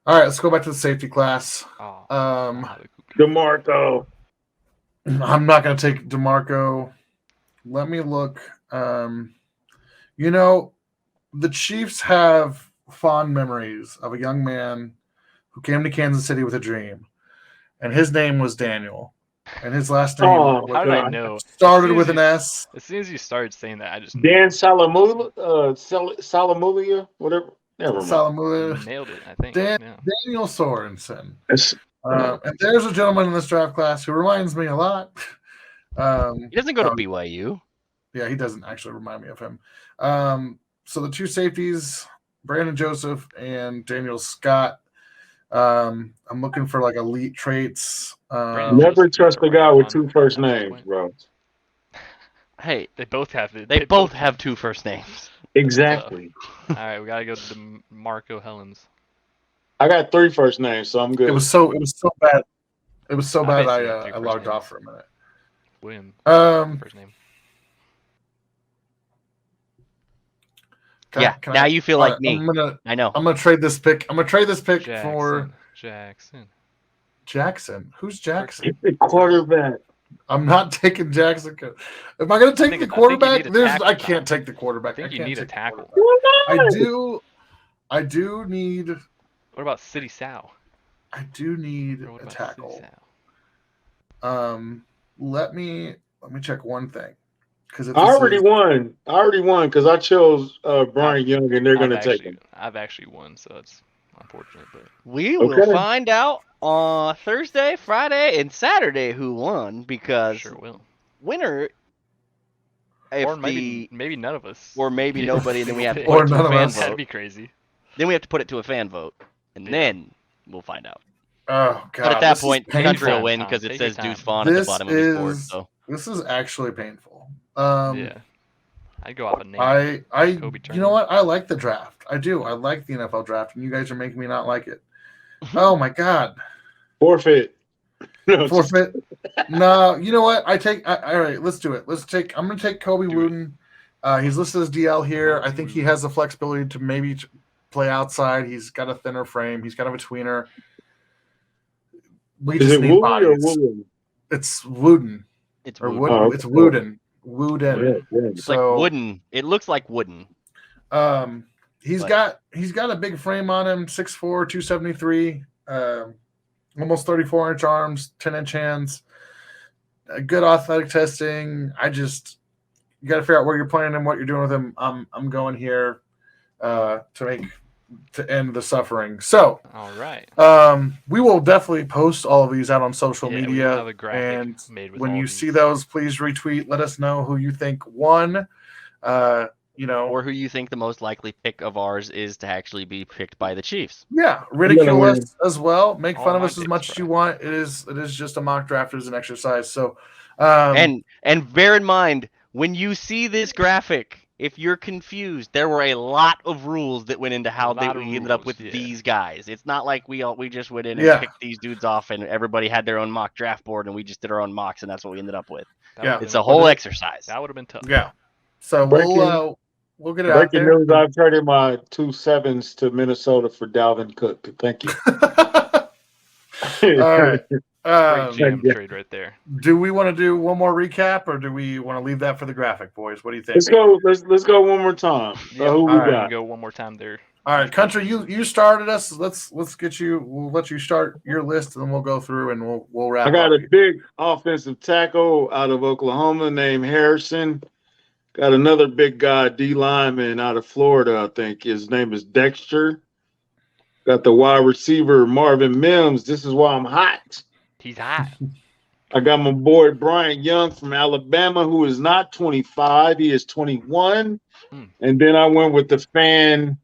Speaker 3: All right. Let's go back to the safety class.
Speaker 1: Oh,
Speaker 3: Um,
Speaker 1: Habakkuk.
Speaker 4: DeMarco.
Speaker 3: I'm not going to take DeMarco. Let me look. The Chiefs have fond memories of a young man who came to Kansas City with a dream, and his name was Daniel, and his last name
Speaker 4: Oh,
Speaker 1: How did I
Speaker 3: was-
Speaker 1: know?
Speaker 3: started
Speaker 1: As soon
Speaker 3: with
Speaker 1: as
Speaker 3: an S.
Speaker 1: As soon as you started saying that, I just
Speaker 4: Dan Salamulia, whatever. Never mind.
Speaker 3: Salamula.
Speaker 1: nailed it. I think.
Speaker 3: Dan-
Speaker 1: Yeah.
Speaker 3: Daniel Sorensen.
Speaker 4: It's-
Speaker 3: And there's a gentleman in this draft class who reminds me a lot.
Speaker 2: He doesn't go to
Speaker 3: Oh.
Speaker 2: BYU.
Speaker 3: Yeah, he doesn't actually remind me of him. So the two safeties, Brandon Joseph and Daniel Scott. I'm looking for like elite traits.
Speaker 1: Brandon
Speaker 4: Never
Speaker 1: Joseph
Speaker 4: trust
Speaker 1: is
Speaker 4: a guy with
Speaker 1: right
Speaker 4: 2
Speaker 1: on.
Speaker 4: first
Speaker 1: At this
Speaker 4: names,
Speaker 1: point.
Speaker 4: bro.
Speaker 2: Hey,
Speaker 1: They both have it.
Speaker 2: they both have 2 first names.
Speaker 4: Exactly.
Speaker 1: All right, we gotta go to Marco Helens.
Speaker 4: I got 3 first names, so I'm good.
Speaker 3: It was so bad. It was so
Speaker 1: I
Speaker 3: bad.
Speaker 1: basically have 3
Speaker 3: I
Speaker 1: first
Speaker 3: logged
Speaker 1: names.
Speaker 3: off for a minute.
Speaker 1: William.
Speaker 3: Um,
Speaker 1: First name.
Speaker 3: can I-
Speaker 2: Yeah,
Speaker 3: can
Speaker 2: now
Speaker 3: I-
Speaker 2: you feel
Speaker 3: all
Speaker 2: like
Speaker 3: right,
Speaker 2: me.
Speaker 3: I'm
Speaker 2: I know.
Speaker 3: gonna trade this pick. I'm gonna trade this pick
Speaker 1: Jackson.
Speaker 3: for
Speaker 1: Jackson.
Speaker 3: Jackson. Who's Jackson?
Speaker 4: Hit the quarterback.
Speaker 3: I'm not taking Jackson. Am I going to take
Speaker 1: think-
Speaker 3: the
Speaker 1: I think you
Speaker 3: quarterback?
Speaker 1: need a tackle,
Speaker 3: I
Speaker 1: Tom.
Speaker 3: can't take the quarterback.
Speaker 1: I think you
Speaker 3: can't
Speaker 1: need a
Speaker 3: take the
Speaker 1: tackle.
Speaker 3: quarterback. I do need.
Speaker 1: What about City Sal?
Speaker 3: I do need
Speaker 1: Or what
Speaker 3: a
Speaker 1: about City
Speaker 3: tackle.
Speaker 1: Sal?
Speaker 3: Let me check one thing because
Speaker 4: I already won. Because I chose Brian Young, and they're going to take him.
Speaker 1: I've actually won, so it's unfortunate, but
Speaker 2: We will
Speaker 4: Okay.
Speaker 2: find out on Thursday, Friday, and Saturday who won because
Speaker 1: sure will.
Speaker 2: winner. If
Speaker 1: Or maybe none of us.
Speaker 2: or maybe
Speaker 1: get
Speaker 2: nobody,
Speaker 1: a
Speaker 2: and then we
Speaker 1: single
Speaker 2: have to
Speaker 1: pick.
Speaker 2: put
Speaker 3: Or
Speaker 2: it to
Speaker 3: none
Speaker 2: a
Speaker 3: of
Speaker 2: fan
Speaker 3: us.
Speaker 1: That'd
Speaker 2: vote.
Speaker 1: be crazy.
Speaker 2: Then we have to put it to a fan vote, and
Speaker 1: Yeah.
Speaker 2: then we'll find out.
Speaker 3: Oh god!
Speaker 2: But at that
Speaker 3: this is
Speaker 2: point, Country will
Speaker 3: painful.
Speaker 2: win because it
Speaker 1: Take your
Speaker 2: says Deuce
Speaker 1: time.
Speaker 2: Vaughn at the
Speaker 3: This
Speaker 2: bottom of his board.
Speaker 3: is
Speaker 2: So
Speaker 3: this is actually painful.
Speaker 1: Yeah. I'd go off a name. Kobe
Speaker 3: You know
Speaker 1: Turner.
Speaker 3: what? I like the draft. I do. I like the NFL draft, and you guys are making me not like it. Oh my god!
Speaker 4: Forfeit. No,
Speaker 3: Forfeit. No, you know what? All right, let's do it. I'm going to take Kobe
Speaker 1: Do it.
Speaker 3: Wooten. He's listed as DL here. I think he has the flexibility to maybe play outside. He's got a thinner frame. He's kind of a tweener. We
Speaker 4: Is
Speaker 3: just
Speaker 4: it
Speaker 3: need
Speaker 4: Woolley or
Speaker 3: bodies.
Speaker 4: Woolen?
Speaker 3: It's Wooden.
Speaker 2: it's
Speaker 3: Or
Speaker 2: wooden.
Speaker 3: Wooden.
Speaker 4: Oh,
Speaker 3: It's
Speaker 4: okay.
Speaker 3: Wooden. Wooden.
Speaker 4: Yeah.
Speaker 2: It's
Speaker 3: So,
Speaker 2: like wooden. It looks like wooden.
Speaker 3: He's
Speaker 2: But-
Speaker 3: got a big frame on him, 6'4", 273, almost 34-inch arms, 10-inch hands, good athletic testing. You got to figure out where you're playing him, what you're doing with him. I'm going here to end the suffering. So,
Speaker 1: All right.
Speaker 3: we will definitely post all of these out on social
Speaker 1: Yeah, we will
Speaker 3: media,
Speaker 1: have a graphic
Speaker 3: and
Speaker 1: made with
Speaker 3: when
Speaker 1: all
Speaker 3: you
Speaker 1: these.
Speaker 3: see those, please retweet. Let us know who you think won.
Speaker 2: Or who you think the most likely pick of ours is to actually be picked by the Chiefs.
Speaker 3: Yeah, ridicule
Speaker 4: win.
Speaker 3: us as well. Make
Speaker 1: All
Speaker 3: fun of
Speaker 1: my
Speaker 3: us as
Speaker 1: picks,
Speaker 3: much as you
Speaker 1: bro.
Speaker 3: want. It is just a mock draft. It is an exercise. So,
Speaker 2: And bear in mind, when you see this graphic, if you're confused, there were a lot of rules that went into how
Speaker 1: lot of
Speaker 2: we ended up
Speaker 1: rules,
Speaker 2: with
Speaker 1: yeah.
Speaker 2: these guys. It's not like we just went in and
Speaker 3: Yeah.
Speaker 2: picked these dudes off and everybody had their own mock draft board and we just did our own mocks and that's what we ended up with.
Speaker 1: That
Speaker 3: Yeah.
Speaker 1: would've
Speaker 2: It's
Speaker 1: been-
Speaker 2: a whole exercise.
Speaker 1: That would have been tough.
Speaker 3: yeah. So we'll get it out
Speaker 4: Breaking
Speaker 3: there.
Speaker 4: news: I've traded my 2 7s to Minnesota for Dalvin Cook. Thank you.
Speaker 3: All right.
Speaker 1: Great jam
Speaker 4: yeah.
Speaker 1: trade right there.
Speaker 3: Do we want to do one more recap, or do we want to leave that for the graphic, boys? What do you think?
Speaker 4: Let's go. Let's go one more time.
Speaker 1: Yeah,
Speaker 4: Who we
Speaker 3: all right.
Speaker 1: we
Speaker 4: got?
Speaker 1: can go one more time there.
Speaker 3: All right, country. You started us. Let's get you. We'll let you start your list, and then we'll go through and we'll wrap.
Speaker 4: I got
Speaker 3: up.
Speaker 4: a big offensive tackle out of Oklahoma named Harrison. Got another big guy, D lineman out of Florida. I think his name is Dexter. Got the wide receiver Marvin Mims. This is why I'm hot.
Speaker 1: He's hot.
Speaker 4: I got my boy Bryant Young from Alabama, who is not 25. He is 21.
Speaker 1: Hmm.
Speaker 4: And then I went with the fan.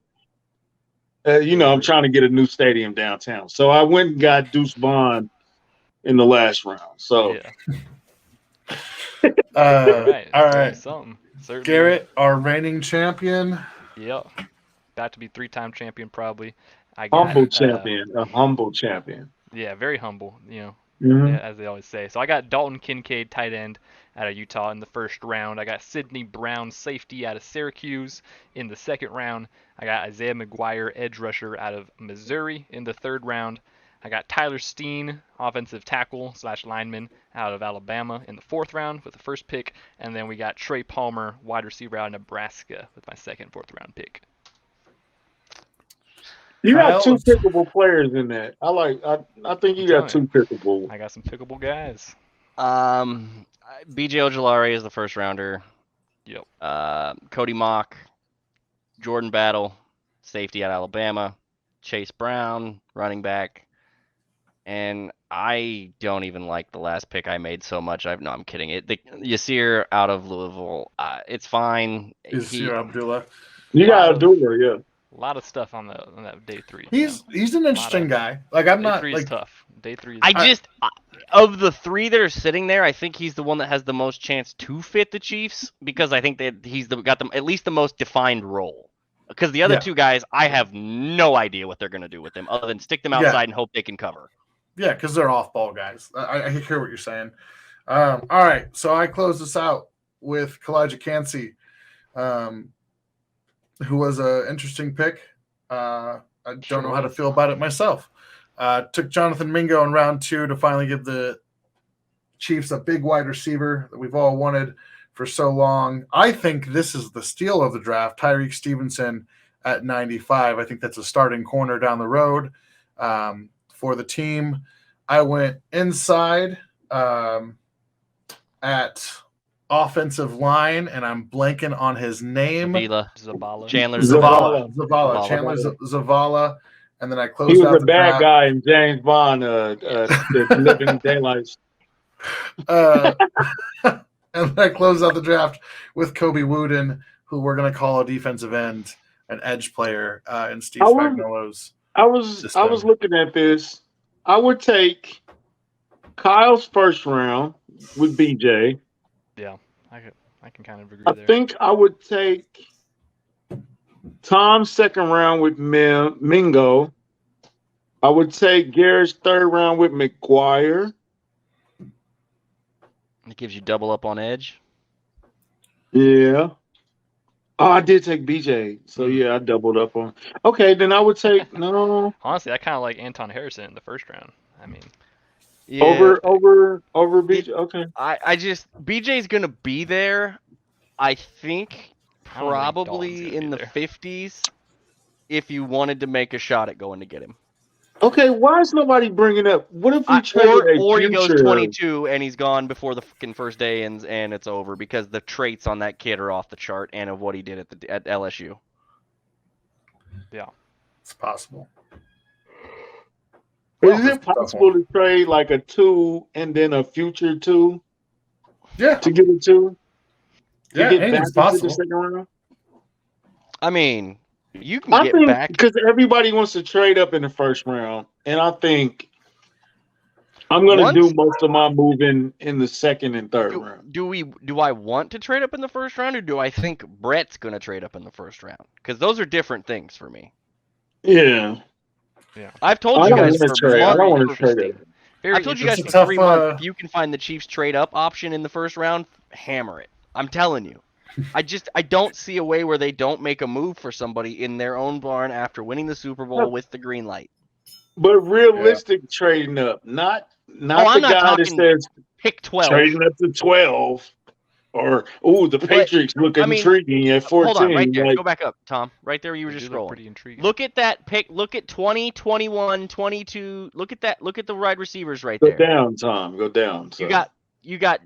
Speaker 4: I'm trying to get a new stadium downtown. So I went and got Deuce Vaughn in the last round. So
Speaker 1: Yeah.
Speaker 3: All
Speaker 1: Doing
Speaker 3: right.
Speaker 1: Something. Certainly.
Speaker 3: Garrett, our reigning champion.
Speaker 1: Yep. About to be 3-time champion probably. I got
Speaker 4: humble champion, a humble champion.
Speaker 1: Yeah, very humble.
Speaker 4: Mhm.
Speaker 1: Yeah, as they always say. So I got Dalton Kincaid, tight end, out of Utah in the first round. I got Sidney Brown, safety, out of Syracuse in the second round. I got Isaiah McGuire, edge rusher, out of Missouri in the third round. I got Tyler Steen, offensive tackle / lineman, out of Alabama in the fourth round with the first pick. And then we got Trey Palmer, wide receiver, out of Nebraska with my second, fourth round pick.
Speaker 4: You got two
Speaker 3: Kyle-
Speaker 4: pickable players in that. I think you got two pickable.
Speaker 1: I got some pickable guys.
Speaker 2: BJ Ojolari is the first rounder.
Speaker 1: Yep.
Speaker 2: Cody Mock, Jordan Battle, safety at Alabama, Chase Brown, running back, and I don't even like the last pick I made so much. I'm kidding. Yasir out of Louisville. It's fine.
Speaker 3: Yasir Abdullah.
Speaker 4: You got a
Speaker 1: Wow.
Speaker 4: dueler, yeah.
Speaker 1: A lot of stuff on that day 3.
Speaker 3: He's an interesting guy. Like I'm
Speaker 1: Day
Speaker 3: not
Speaker 1: 3
Speaker 3: like
Speaker 1: is tough. Day 3 is
Speaker 2: I just of the three that are sitting there, I think he's the one that has the most chance to fit the Chiefs because I think that he's got at least the most defined role. Because the other
Speaker 3: Yeah.
Speaker 2: two guys, I have no idea what they're going to do with them other than stick them
Speaker 3: Yeah.
Speaker 2: outside and hope they can cover.
Speaker 3: Yeah, because they're off-ball guys. I hear what you're saying. All right, so I close this out with Kalijah Cansey, who was an interesting pick. I don't know how to feel about it myself. Took Jonathan Mingo in round 2 to finally give the Chiefs a big wide receiver that we've all wanted for so long. I think this is the steal of the draft, Tyreek Stevenson at 95. I think that's a starting corner down the road for the team. I went inside at offensive line, and I'm blanking on his name.
Speaker 1: Zavala.
Speaker 2: Chandler
Speaker 3: Zavala. Chandler Zavala. And then I closed
Speaker 4: He
Speaker 3: out
Speaker 4: was
Speaker 3: the
Speaker 4: a bad
Speaker 3: draft.
Speaker 4: guy in James Bond, the Living Daylights.
Speaker 3: And then I closed out the draft with Kobe Wooden, who we're going to call a defensive end, an edge player in Steve Spagnuolo's.
Speaker 4: I was
Speaker 3: system.
Speaker 4: looking at this. I would take Kyle's first round with BJ.
Speaker 1: Yeah, I can kind of agree
Speaker 4: I
Speaker 1: there.
Speaker 4: think I would take Tom's second round with Mingo. I would take Garrett's third round with McGuire.
Speaker 2: It gives you double up on edge.
Speaker 4: Yeah. Oh, I did take BJ. So yeah, I doubled up on. Okay, then I would take no
Speaker 1: Honestly, I kind of like Anton Harrison in the first round. I mean,
Speaker 2: Yeah.
Speaker 4: over BJ. Okay.
Speaker 2: I just BJ's gonna be there. I think
Speaker 1: I don't think Dalton's
Speaker 2: probably
Speaker 1: gonna
Speaker 2: in
Speaker 1: be
Speaker 2: the
Speaker 1: there.
Speaker 2: 50s if you wanted to make a shot at going to get him.
Speaker 4: Okay, why is nobody bringing up? What if we traded
Speaker 2: Or
Speaker 4: a
Speaker 2: he goes
Speaker 4: future?
Speaker 2: 22 and he's gone before the fucking first day and it's over because the traits on that kid are off the chart and of what he did at LSU.
Speaker 1: Yeah.
Speaker 3: It's possible.
Speaker 4: Is it possible to trade like a 2 and then a future 2
Speaker 3: Yeah.
Speaker 4: to get a 2? To
Speaker 3: Yeah,
Speaker 4: get
Speaker 3: anything's
Speaker 4: back into
Speaker 3: possible.
Speaker 4: the second round?
Speaker 2: I mean, you can
Speaker 4: I
Speaker 2: get
Speaker 4: think
Speaker 2: back.
Speaker 4: because everybody wants to trade up in the first round, and I think I'm going to do most of my moving in the second and third round.
Speaker 2: Do I want to trade up in the first round, or do I think Brett's going to trade up in the first round? Because those are different things for me.
Speaker 4: Yeah.
Speaker 2: I've told
Speaker 4: I
Speaker 2: you
Speaker 4: don't
Speaker 2: guys
Speaker 4: wanna
Speaker 2: for
Speaker 4: trade. I don't want
Speaker 2: months.
Speaker 4: to trade it.
Speaker 2: I've told you guys
Speaker 3: It's
Speaker 2: for
Speaker 3: a tough,
Speaker 2: 3 months. If you can find the Chiefs trade up option in the first round, hammer it. I'm telling you. I don't see a way where they don't make a move for somebody in their own barn after winning the Super Bowl with the green light.
Speaker 4: But realistic trading up, not
Speaker 2: I'm
Speaker 4: the
Speaker 2: not
Speaker 4: guy that
Speaker 2: talking
Speaker 4: says
Speaker 2: pick 12.
Speaker 4: trading up to 12, or the Patriots look intriguing at 14.
Speaker 2: Hold on, right there.
Speaker 4: Like,
Speaker 2: Go back up, Tom. Right there where you were
Speaker 1: They
Speaker 2: just
Speaker 1: do look
Speaker 2: scrolling.
Speaker 1: pretty intriguing.
Speaker 2: Look at that pick. Look at 20, 21, 22. Look at that. Look at the wide receivers right
Speaker 4: go
Speaker 2: there.
Speaker 4: down, Tom. Go down. So.
Speaker 2: You got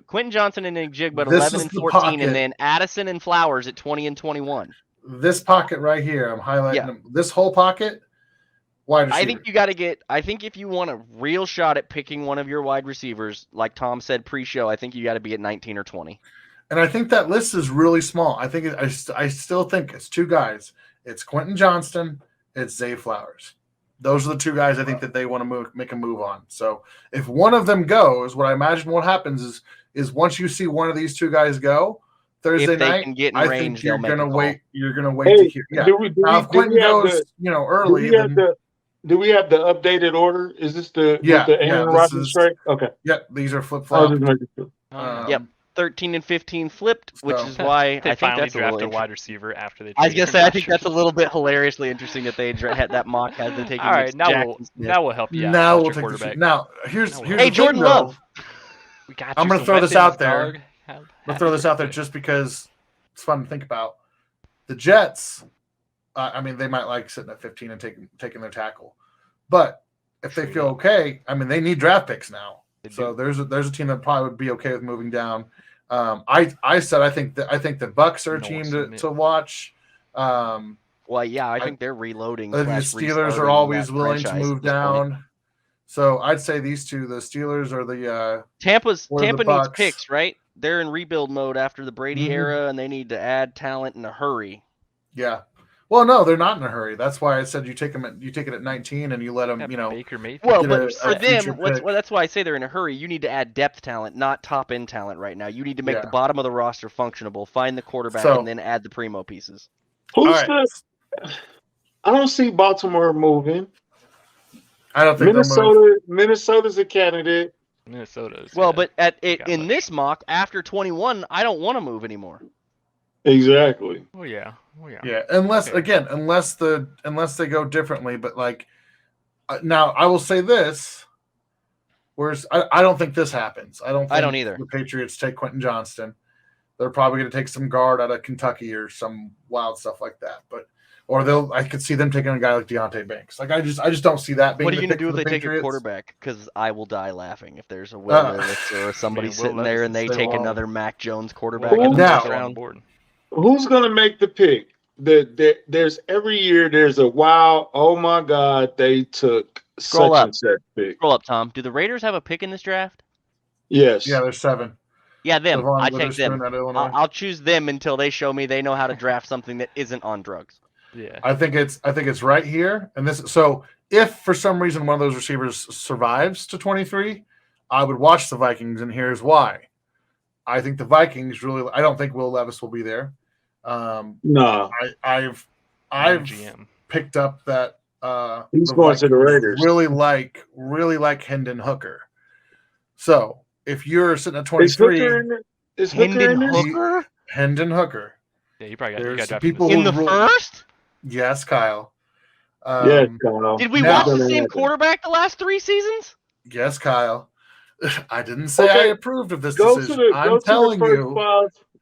Speaker 2: Quentin Johnson and Njigba at
Speaker 3: This
Speaker 2: 11
Speaker 3: is
Speaker 2: and
Speaker 3: the
Speaker 2: 14,
Speaker 3: pocket.
Speaker 2: and then Addison and Flowers at 20 and 21.
Speaker 3: This pocket right here, I'm highlighting
Speaker 2: Yeah.
Speaker 3: them. This whole pocket, wide receiver.
Speaker 2: I think you got to get. I think if you want a real shot at picking one of your wide receivers, like Tom said pre-show, I think you got to be at 19 or 20.
Speaker 3: And I think that list is really small. I think I still think it's 2 guys. It's Quentin Johnston. It's Zay Flowers. Those are the 2 guys I think that they want to make a move on. So if one of them goes, what I imagine what happens is once you see one of these 2 guys go Thursday
Speaker 2: if they
Speaker 3: night,
Speaker 2: can get in
Speaker 3: I
Speaker 2: range,
Speaker 3: think you're
Speaker 2: they'll make
Speaker 3: gonna
Speaker 2: a
Speaker 3: wait.
Speaker 2: call.
Speaker 3: You're gonna wait to hear. Yeah. Now if Quentin goes, early,
Speaker 4: do we have the updated order? Is this with the Aaron Rodgers trade? Okay.
Speaker 3: Yep, these are flip
Speaker 4: I was
Speaker 3: flops.
Speaker 4: just making sure.
Speaker 2: Yep. 13 and 15 flipped, which is why
Speaker 1: They
Speaker 2: I think
Speaker 1: finally
Speaker 2: that's a little
Speaker 1: draft a
Speaker 2: interesting.
Speaker 1: wide receiver after they.
Speaker 2: I was gonna
Speaker 1: traded
Speaker 2: say I think
Speaker 1: Rodgers.
Speaker 2: that's a little bit hilariously interesting that they had that mock has them taking.
Speaker 1: All right, now
Speaker 2: Jackson Smith.
Speaker 1: we'll help you out.
Speaker 3: Now
Speaker 1: What's
Speaker 3: we'll
Speaker 1: your
Speaker 3: take the
Speaker 1: quarterback.
Speaker 3: now here's
Speaker 1: Now
Speaker 3: here's
Speaker 1: we'll-
Speaker 3: the
Speaker 2: Jordan
Speaker 3: thing, though.
Speaker 2: Love.
Speaker 1: We got
Speaker 3: I'm
Speaker 1: you
Speaker 3: gonna
Speaker 1: some
Speaker 3: throw this
Speaker 1: weapons,
Speaker 3: out there.
Speaker 1: dog.
Speaker 3: Let's throw this out there just because it's fun to think about. The Jets, I mean, they might like sitting at 15 and taking their tackle, but if they feel okay, I mean, they need draft picks now. So there's a team that probably would be okay with moving down. I said I think the Bucks are a team to watch.
Speaker 2: Well, yeah, I think they're reloading.
Speaker 3: I think the Steelers are always willing to move down.
Speaker 2: Point.
Speaker 3: So I'd say these 2, the Steelers or the
Speaker 2: Tampa
Speaker 3: the
Speaker 2: needs picks, right? They're in rebuild mode after the Brady era, and they need to add talent in a hurry.
Speaker 3: Yeah. Well, no, they're not in a hurry. That's why I said you take it at 19 and you let them,
Speaker 1: Baker Mayfield.
Speaker 2: Well,
Speaker 3: get
Speaker 2: but for them,
Speaker 3: future pick.
Speaker 2: that's why I say they're in a hurry. You need to add depth talent, not top end talent right now. You need to make the bottom of the roster functionable, find the quarterback, and then add the primo pieces.
Speaker 4: Who's I don't see Baltimore moving.
Speaker 3: I don't think
Speaker 4: Minnesota's a candidate.
Speaker 1: Minnesota's.
Speaker 2: Well, but in this mock after 21, I don't want to move anymore.
Speaker 4: Exactly.
Speaker 1: Oh yeah.
Speaker 3: Yeah, unless they go differently, but like now I will say this. Whereas I don't think this happens. I don't either. The Patriots take Quentin Johnston. They're probably going to take some guard out of Kentucky or some wild stuff like that. I could see them taking a guy like Deontay Banks. Like I just don't see that being.
Speaker 2: What are you
Speaker 3: going to
Speaker 2: do if they take a quarterback? Because I will die laughing if there's a Will Levis or somebody sitting there and they take another Mac Jones quarterback in the first round.
Speaker 4: Who's going to make the pick? There's every year there's a wow. Oh my God, they took such and such pick.
Speaker 2: Scroll up, Tom. Do the Raiders have a pick in this draft?
Speaker 4: Yes.
Speaker 3: Yeah, there's 7.
Speaker 2: Yeah, them. I take them. I'll choose them until they show me they know how to draft something that isn't on drugs.
Speaker 1: Yeah.
Speaker 3: I think it's right here. And this, so if for some reason one of those receivers survives to 23, I would watch the Vikings, and here's why. I think the Vikings really. I don't think Will Levis will be there.
Speaker 4: No,
Speaker 3: I've
Speaker 1: GM.
Speaker 3: picked up that
Speaker 4: he's
Speaker 3: the
Speaker 4: going to the
Speaker 3: Vikings
Speaker 4: Raiders.
Speaker 3: really like Hendon Hooker. So if you're sitting at
Speaker 4: Is
Speaker 3: 23,
Speaker 4: Hooker in Is Hooker in
Speaker 2: Hendon
Speaker 4: this?
Speaker 2: Hooker
Speaker 3: Hendon Hooker.
Speaker 1: Yeah, you probably got
Speaker 3: There's
Speaker 1: drafted
Speaker 3: people
Speaker 2: in the
Speaker 3: who
Speaker 2: first?
Speaker 3: Yes, Kyle.
Speaker 4: Yes, Kyle.
Speaker 2: Did we
Speaker 3: now-
Speaker 2: watch the same quarterback the last 3 seasons?
Speaker 3: Yes, Kyle. I didn't say
Speaker 4: Okay,
Speaker 3: I approved of this
Speaker 4: Go to
Speaker 3: decision. I'm telling you.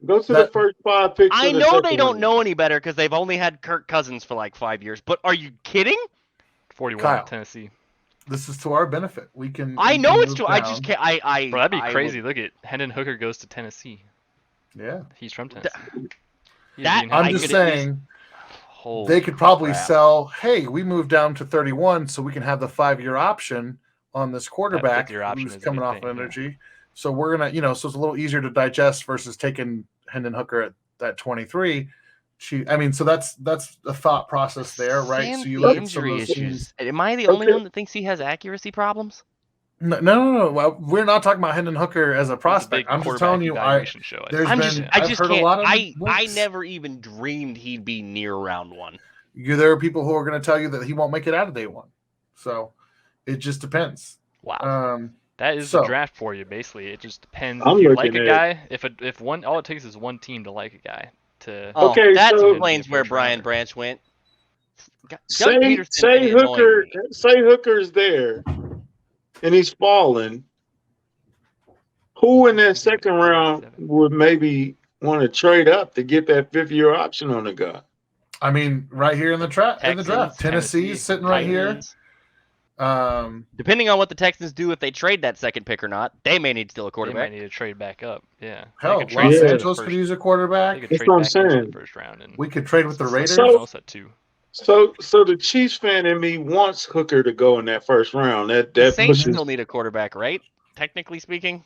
Speaker 4: the first 5 picks.
Speaker 2: I
Speaker 4: of the
Speaker 2: know
Speaker 4: second
Speaker 2: they don't
Speaker 4: round.
Speaker 2: know any better because they've only had Kirk Cousins for like 5 years. But are you kidding?
Speaker 1: 41
Speaker 3: Kyle.
Speaker 1: Tennessee.
Speaker 3: This is to our benefit. We can.
Speaker 2: I
Speaker 3: we
Speaker 2: know
Speaker 3: can
Speaker 2: it's
Speaker 3: move
Speaker 2: true. I
Speaker 3: down.
Speaker 2: just can't. I
Speaker 1: Bro, that'd be
Speaker 2: I
Speaker 1: crazy.
Speaker 2: would-
Speaker 1: Look at Hendon Hooker goes to Tennessee.
Speaker 3: Yeah.
Speaker 1: He's from Tennessee. He's
Speaker 2: that-
Speaker 1: being
Speaker 3: I'm
Speaker 2: I
Speaker 1: held-
Speaker 3: just
Speaker 2: could at least-
Speaker 3: saying
Speaker 1: Holy
Speaker 3: they could probably
Speaker 2: crap.
Speaker 3: sell. Hey, we moved down to 31, so we can have the 5-year option on this quarterback
Speaker 1: fifth-year option
Speaker 3: who's
Speaker 1: is a
Speaker 3: coming
Speaker 1: good
Speaker 3: off
Speaker 1: thing,
Speaker 3: of
Speaker 1: yeah.
Speaker 3: energy. So we're gonna, so it's a little easier to digest versus taking Hendon Hooker at that 23. So that's the thought process there, right? So you look at some of
Speaker 2: injury
Speaker 3: those
Speaker 2: issues.
Speaker 3: teams.
Speaker 2: Am I the only
Speaker 4: Okay.
Speaker 2: one that thinks he has accuracy problems?
Speaker 3: No. Well, we're not talking about Hendon Hooker as a
Speaker 1: It's a big
Speaker 3: prospect. I'm just
Speaker 1: quarterback
Speaker 3: telling you,
Speaker 1: evaluation show. I
Speaker 3: there's
Speaker 1: think.
Speaker 3: been-
Speaker 2: I
Speaker 3: I've
Speaker 2: just
Speaker 3: heard a
Speaker 2: can't.
Speaker 3: lot of
Speaker 2: I
Speaker 3: links.
Speaker 2: never even dreamed he'd be near round 1.
Speaker 3: there are people who are going to tell you that he won't make it out of day one. So it just depends.
Speaker 2: Wow.
Speaker 1: That is
Speaker 3: So-
Speaker 1: the draft for you, basically. It just depends
Speaker 4: I'm
Speaker 1: if you like
Speaker 4: looking
Speaker 1: a
Speaker 4: at-
Speaker 1: guy. If one, all it takes is one team to like a guy to.
Speaker 2: Oh,
Speaker 4: Okay,
Speaker 2: that
Speaker 4: so-
Speaker 2: explains where
Speaker 1: First
Speaker 2: Brian
Speaker 1: rounder.
Speaker 2: Branch went. Doug
Speaker 4: Say
Speaker 2: Peterson is annoying
Speaker 4: Hooker.
Speaker 2: me.
Speaker 4: Say Hooker's there, and he's falling. Who in that second round would maybe want to trade up to get that 5th-year option on the guy?
Speaker 3: I mean, right here in the draft,
Speaker 1: Texans,
Speaker 3: Tennessee's sitting right here.
Speaker 2: Titans. Depending on what the Texans do if they trade that second pick or not, they may need still a
Speaker 1: They might
Speaker 2: quarterback.
Speaker 1: need to trade back up. Yeah. They
Speaker 3: Hell,
Speaker 1: could trade
Speaker 3: Los
Speaker 1: back in the
Speaker 3: Angeles
Speaker 1: first-
Speaker 3: could use a
Speaker 1: They
Speaker 3: quarterback.
Speaker 1: could
Speaker 4: That's
Speaker 1: trade
Speaker 4: what I'm
Speaker 1: back into
Speaker 4: saying.
Speaker 1: the first round and
Speaker 3: We could trade with the Raiders.
Speaker 1: someone else at 2.
Speaker 4: So the Chiefs fan in me wants Hooker to go in that first round.
Speaker 2: The
Speaker 4: That
Speaker 2: Saints
Speaker 4: pushes.
Speaker 2: still need a quarterback, right? Technically speaking.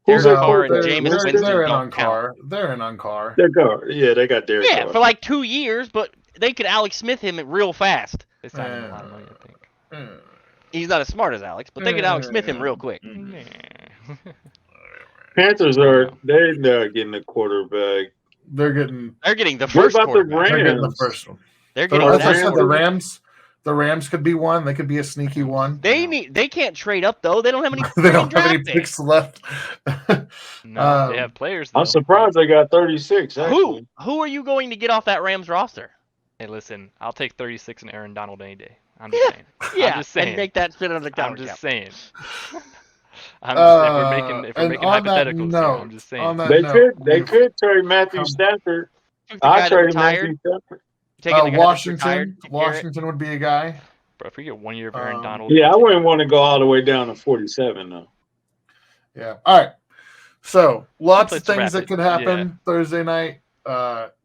Speaker 4: Who's
Speaker 2: Derek
Speaker 4: that
Speaker 2: Carr and
Speaker 4: quarterback?
Speaker 2: Jameis Winston
Speaker 3: they're in
Speaker 2: don't
Speaker 3: on
Speaker 2: count.
Speaker 3: Carr. They're in on Carr.
Speaker 4: Their guard. Yeah, they got Derek
Speaker 2: Yeah,
Speaker 4: Carr.
Speaker 2: for like 2 years, but they could Alex Smith him real fast.
Speaker 1: They signed him a lot of money, I think.
Speaker 3: Mm.
Speaker 2: He's not as smart as Alex, but they could Alex Smith him real quick.
Speaker 1: Yeah.
Speaker 4: Panthers they're getting a quarterback.
Speaker 3: They're getting.
Speaker 2: They're getting the
Speaker 4: What
Speaker 2: first
Speaker 4: about the
Speaker 2: quarterback.
Speaker 3: They're getting the
Speaker 4: Rams?
Speaker 3: first one.
Speaker 2: They're getting
Speaker 3: As I
Speaker 2: that
Speaker 3: said, the
Speaker 2: quarterback.
Speaker 3: Rams could be one. They could be a sneaky one.
Speaker 2: They can't trade up though. They don't have any
Speaker 3: They don't
Speaker 2: freaking
Speaker 3: have any
Speaker 2: draft
Speaker 3: picks left.
Speaker 1: No, they have players. Though.
Speaker 4: I'm surprised they got 36.
Speaker 2: Who?
Speaker 4: Actually.
Speaker 2: Who are you going to get off that Rams roster?
Speaker 1: Hey, listen, I'll take 36 and Aaron Donald any day. I'm just saying.
Speaker 2: Yeah,
Speaker 1: I'm just saying.
Speaker 2: and make that shit on the
Speaker 1: I'm
Speaker 2: counter.
Speaker 1: just saying. I'm just, if we're making
Speaker 3: and on that
Speaker 1: hypotheticals here,
Speaker 3: note,
Speaker 1: I'm just saying.
Speaker 3: on that
Speaker 4: They
Speaker 3: note,
Speaker 4: could trade Matthew
Speaker 3: Come-
Speaker 4: Stafford.
Speaker 2: Took the guy
Speaker 4: I
Speaker 2: that
Speaker 4: traded
Speaker 2: retired.
Speaker 4: Matthew Stafford.
Speaker 2: Taking the guy that's retired,
Speaker 3: Washington.
Speaker 2: Garrett.
Speaker 3: Washington would be a guy.
Speaker 1: Bro, if we get 1 year of Aaron
Speaker 3: Um,
Speaker 1: Donald,
Speaker 4: Yeah, I wouldn't want to go all the way down to 47 though.
Speaker 3: Yeah. All right. So lots of
Speaker 1: Let's
Speaker 3: things
Speaker 1: wrap
Speaker 3: that
Speaker 1: it.
Speaker 3: could happen Thursday night.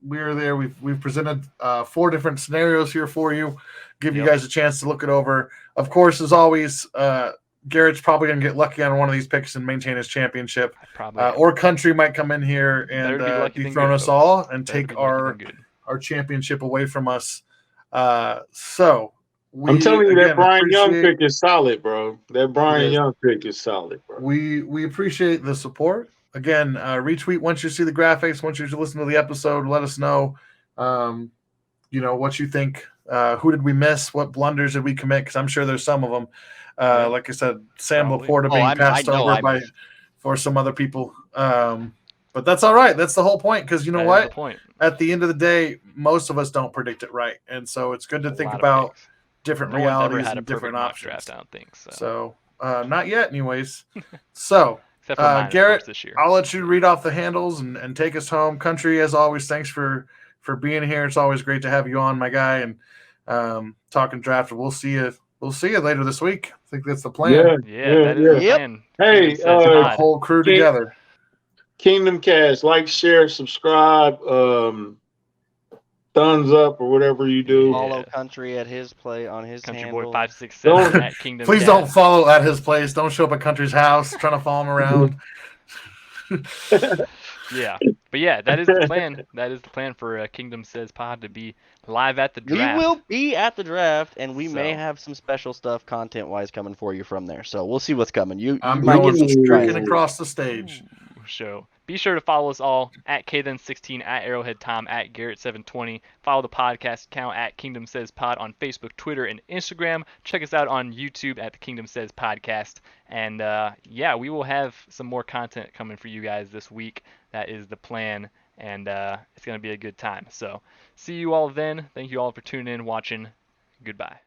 Speaker 3: We are there. We've presented 4 different scenarios here for you. Give you
Speaker 1: Yep.
Speaker 3: guys a chance to look it over. Of course, as always, Garrett's probably going to get lucky on one of these picks and maintain his championship.
Speaker 1: I probably am.
Speaker 3: Or Country might come in here
Speaker 1: Better
Speaker 3: and
Speaker 1: to be lucky than
Speaker 3: dethrone
Speaker 1: good,
Speaker 3: us
Speaker 1: folks.
Speaker 3: all and
Speaker 1: Better to
Speaker 3: take
Speaker 1: be lucky
Speaker 3: our
Speaker 1: than good.
Speaker 3: championship away from us. So
Speaker 4: I'm telling you, that
Speaker 3: again,
Speaker 4: Brian Young
Speaker 3: appreciate-
Speaker 4: pick is solid, bro. That Brian
Speaker 3: Yes.
Speaker 4: Young pick is solid, bro.
Speaker 3: We appreciate the support. Again, retweet once you see the graphics, once you listen to the episode, let us know, what you think. Who did we miss? What blunders did we commit? Because I'm sure there's some of them. Like I said, Sam
Speaker 1: Probably.
Speaker 3: Laporta being
Speaker 2: I
Speaker 3: passed
Speaker 2: know
Speaker 3: over
Speaker 2: I
Speaker 3: by
Speaker 2: missed.
Speaker 3: for some other people. But that's all right. That's the whole point. Because you know
Speaker 1: That is
Speaker 3: what?
Speaker 1: the point.
Speaker 3: At the end of the day, most of us don't predict it right, and so it's good to
Speaker 1: A
Speaker 3: think
Speaker 1: lot of
Speaker 3: about
Speaker 1: picks.
Speaker 3: different
Speaker 1: No one's ever
Speaker 3: realities
Speaker 1: had a
Speaker 3: and
Speaker 1: perfect
Speaker 3: different
Speaker 1: mock
Speaker 3: options.
Speaker 1: draft, I don't think. So,
Speaker 3: So not yet, anyways. So.
Speaker 1: except for mine, of
Speaker 3: Garrett,
Speaker 1: course, this year.
Speaker 3: I'll let you read off the handles and take us home. Country, as always, thanks for being here. It's always great to have you on, my guy, and talking draft. We'll see you later this week. I think that's the plan.
Speaker 1: Yeah, that is the
Speaker 2: Yep.
Speaker 1: plan.
Speaker 4: Hey,
Speaker 1: Kingdom says
Speaker 3: The
Speaker 1: pod.
Speaker 3: whole crew
Speaker 4: King-
Speaker 3: together.
Speaker 4: Kingdom Cast, like, share, subscribe, thumbs up or whatever you do.
Speaker 1: Yeah.
Speaker 2: Follow Country at his play on his
Speaker 1: Country
Speaker 2: handle.
Speaker 1: Boy 567 at Kingdom.
Speaker 3: Please
Speaker 1: Cast.
Speaker 3: don't follow at his place. Don't show up at Country's house trying to follow him around.
Speaker 1: Yeah. But yeah, that is the plan. That is the plan for Kingdom Says Pod to be live at the
Speaker 2: We
Speaker 1: draft.
Speaker 2: will be at the draft, and we may
Speaker 1: So-
Speaker 2: have some special stuff content-wise coming for you from there. So we'll see what's coming. You
Speaker 3: I'm
Speaker 2: might get
Speaker 3: going
Speaker 2: some
Speaker 4: Ooh.
Speaker 3: streaking
Speaker 2: surprises.
Speaker 3: across the stage.
Speaker 1: Show. Be sure to follow us all at KThen16, at Arrowhead Tom, at Garrett720. Follow the podcast account at Kingdom Says Pod on Facebook, Twitter, and Instagram. Check us out on YouTube at the Kingdom Says Podcast. And yeah, we will have some more content coming for you guys this week. That is the plan, and it's going to be a good time. So see you all then. Thank you all for tuning in, watching. Goodbye.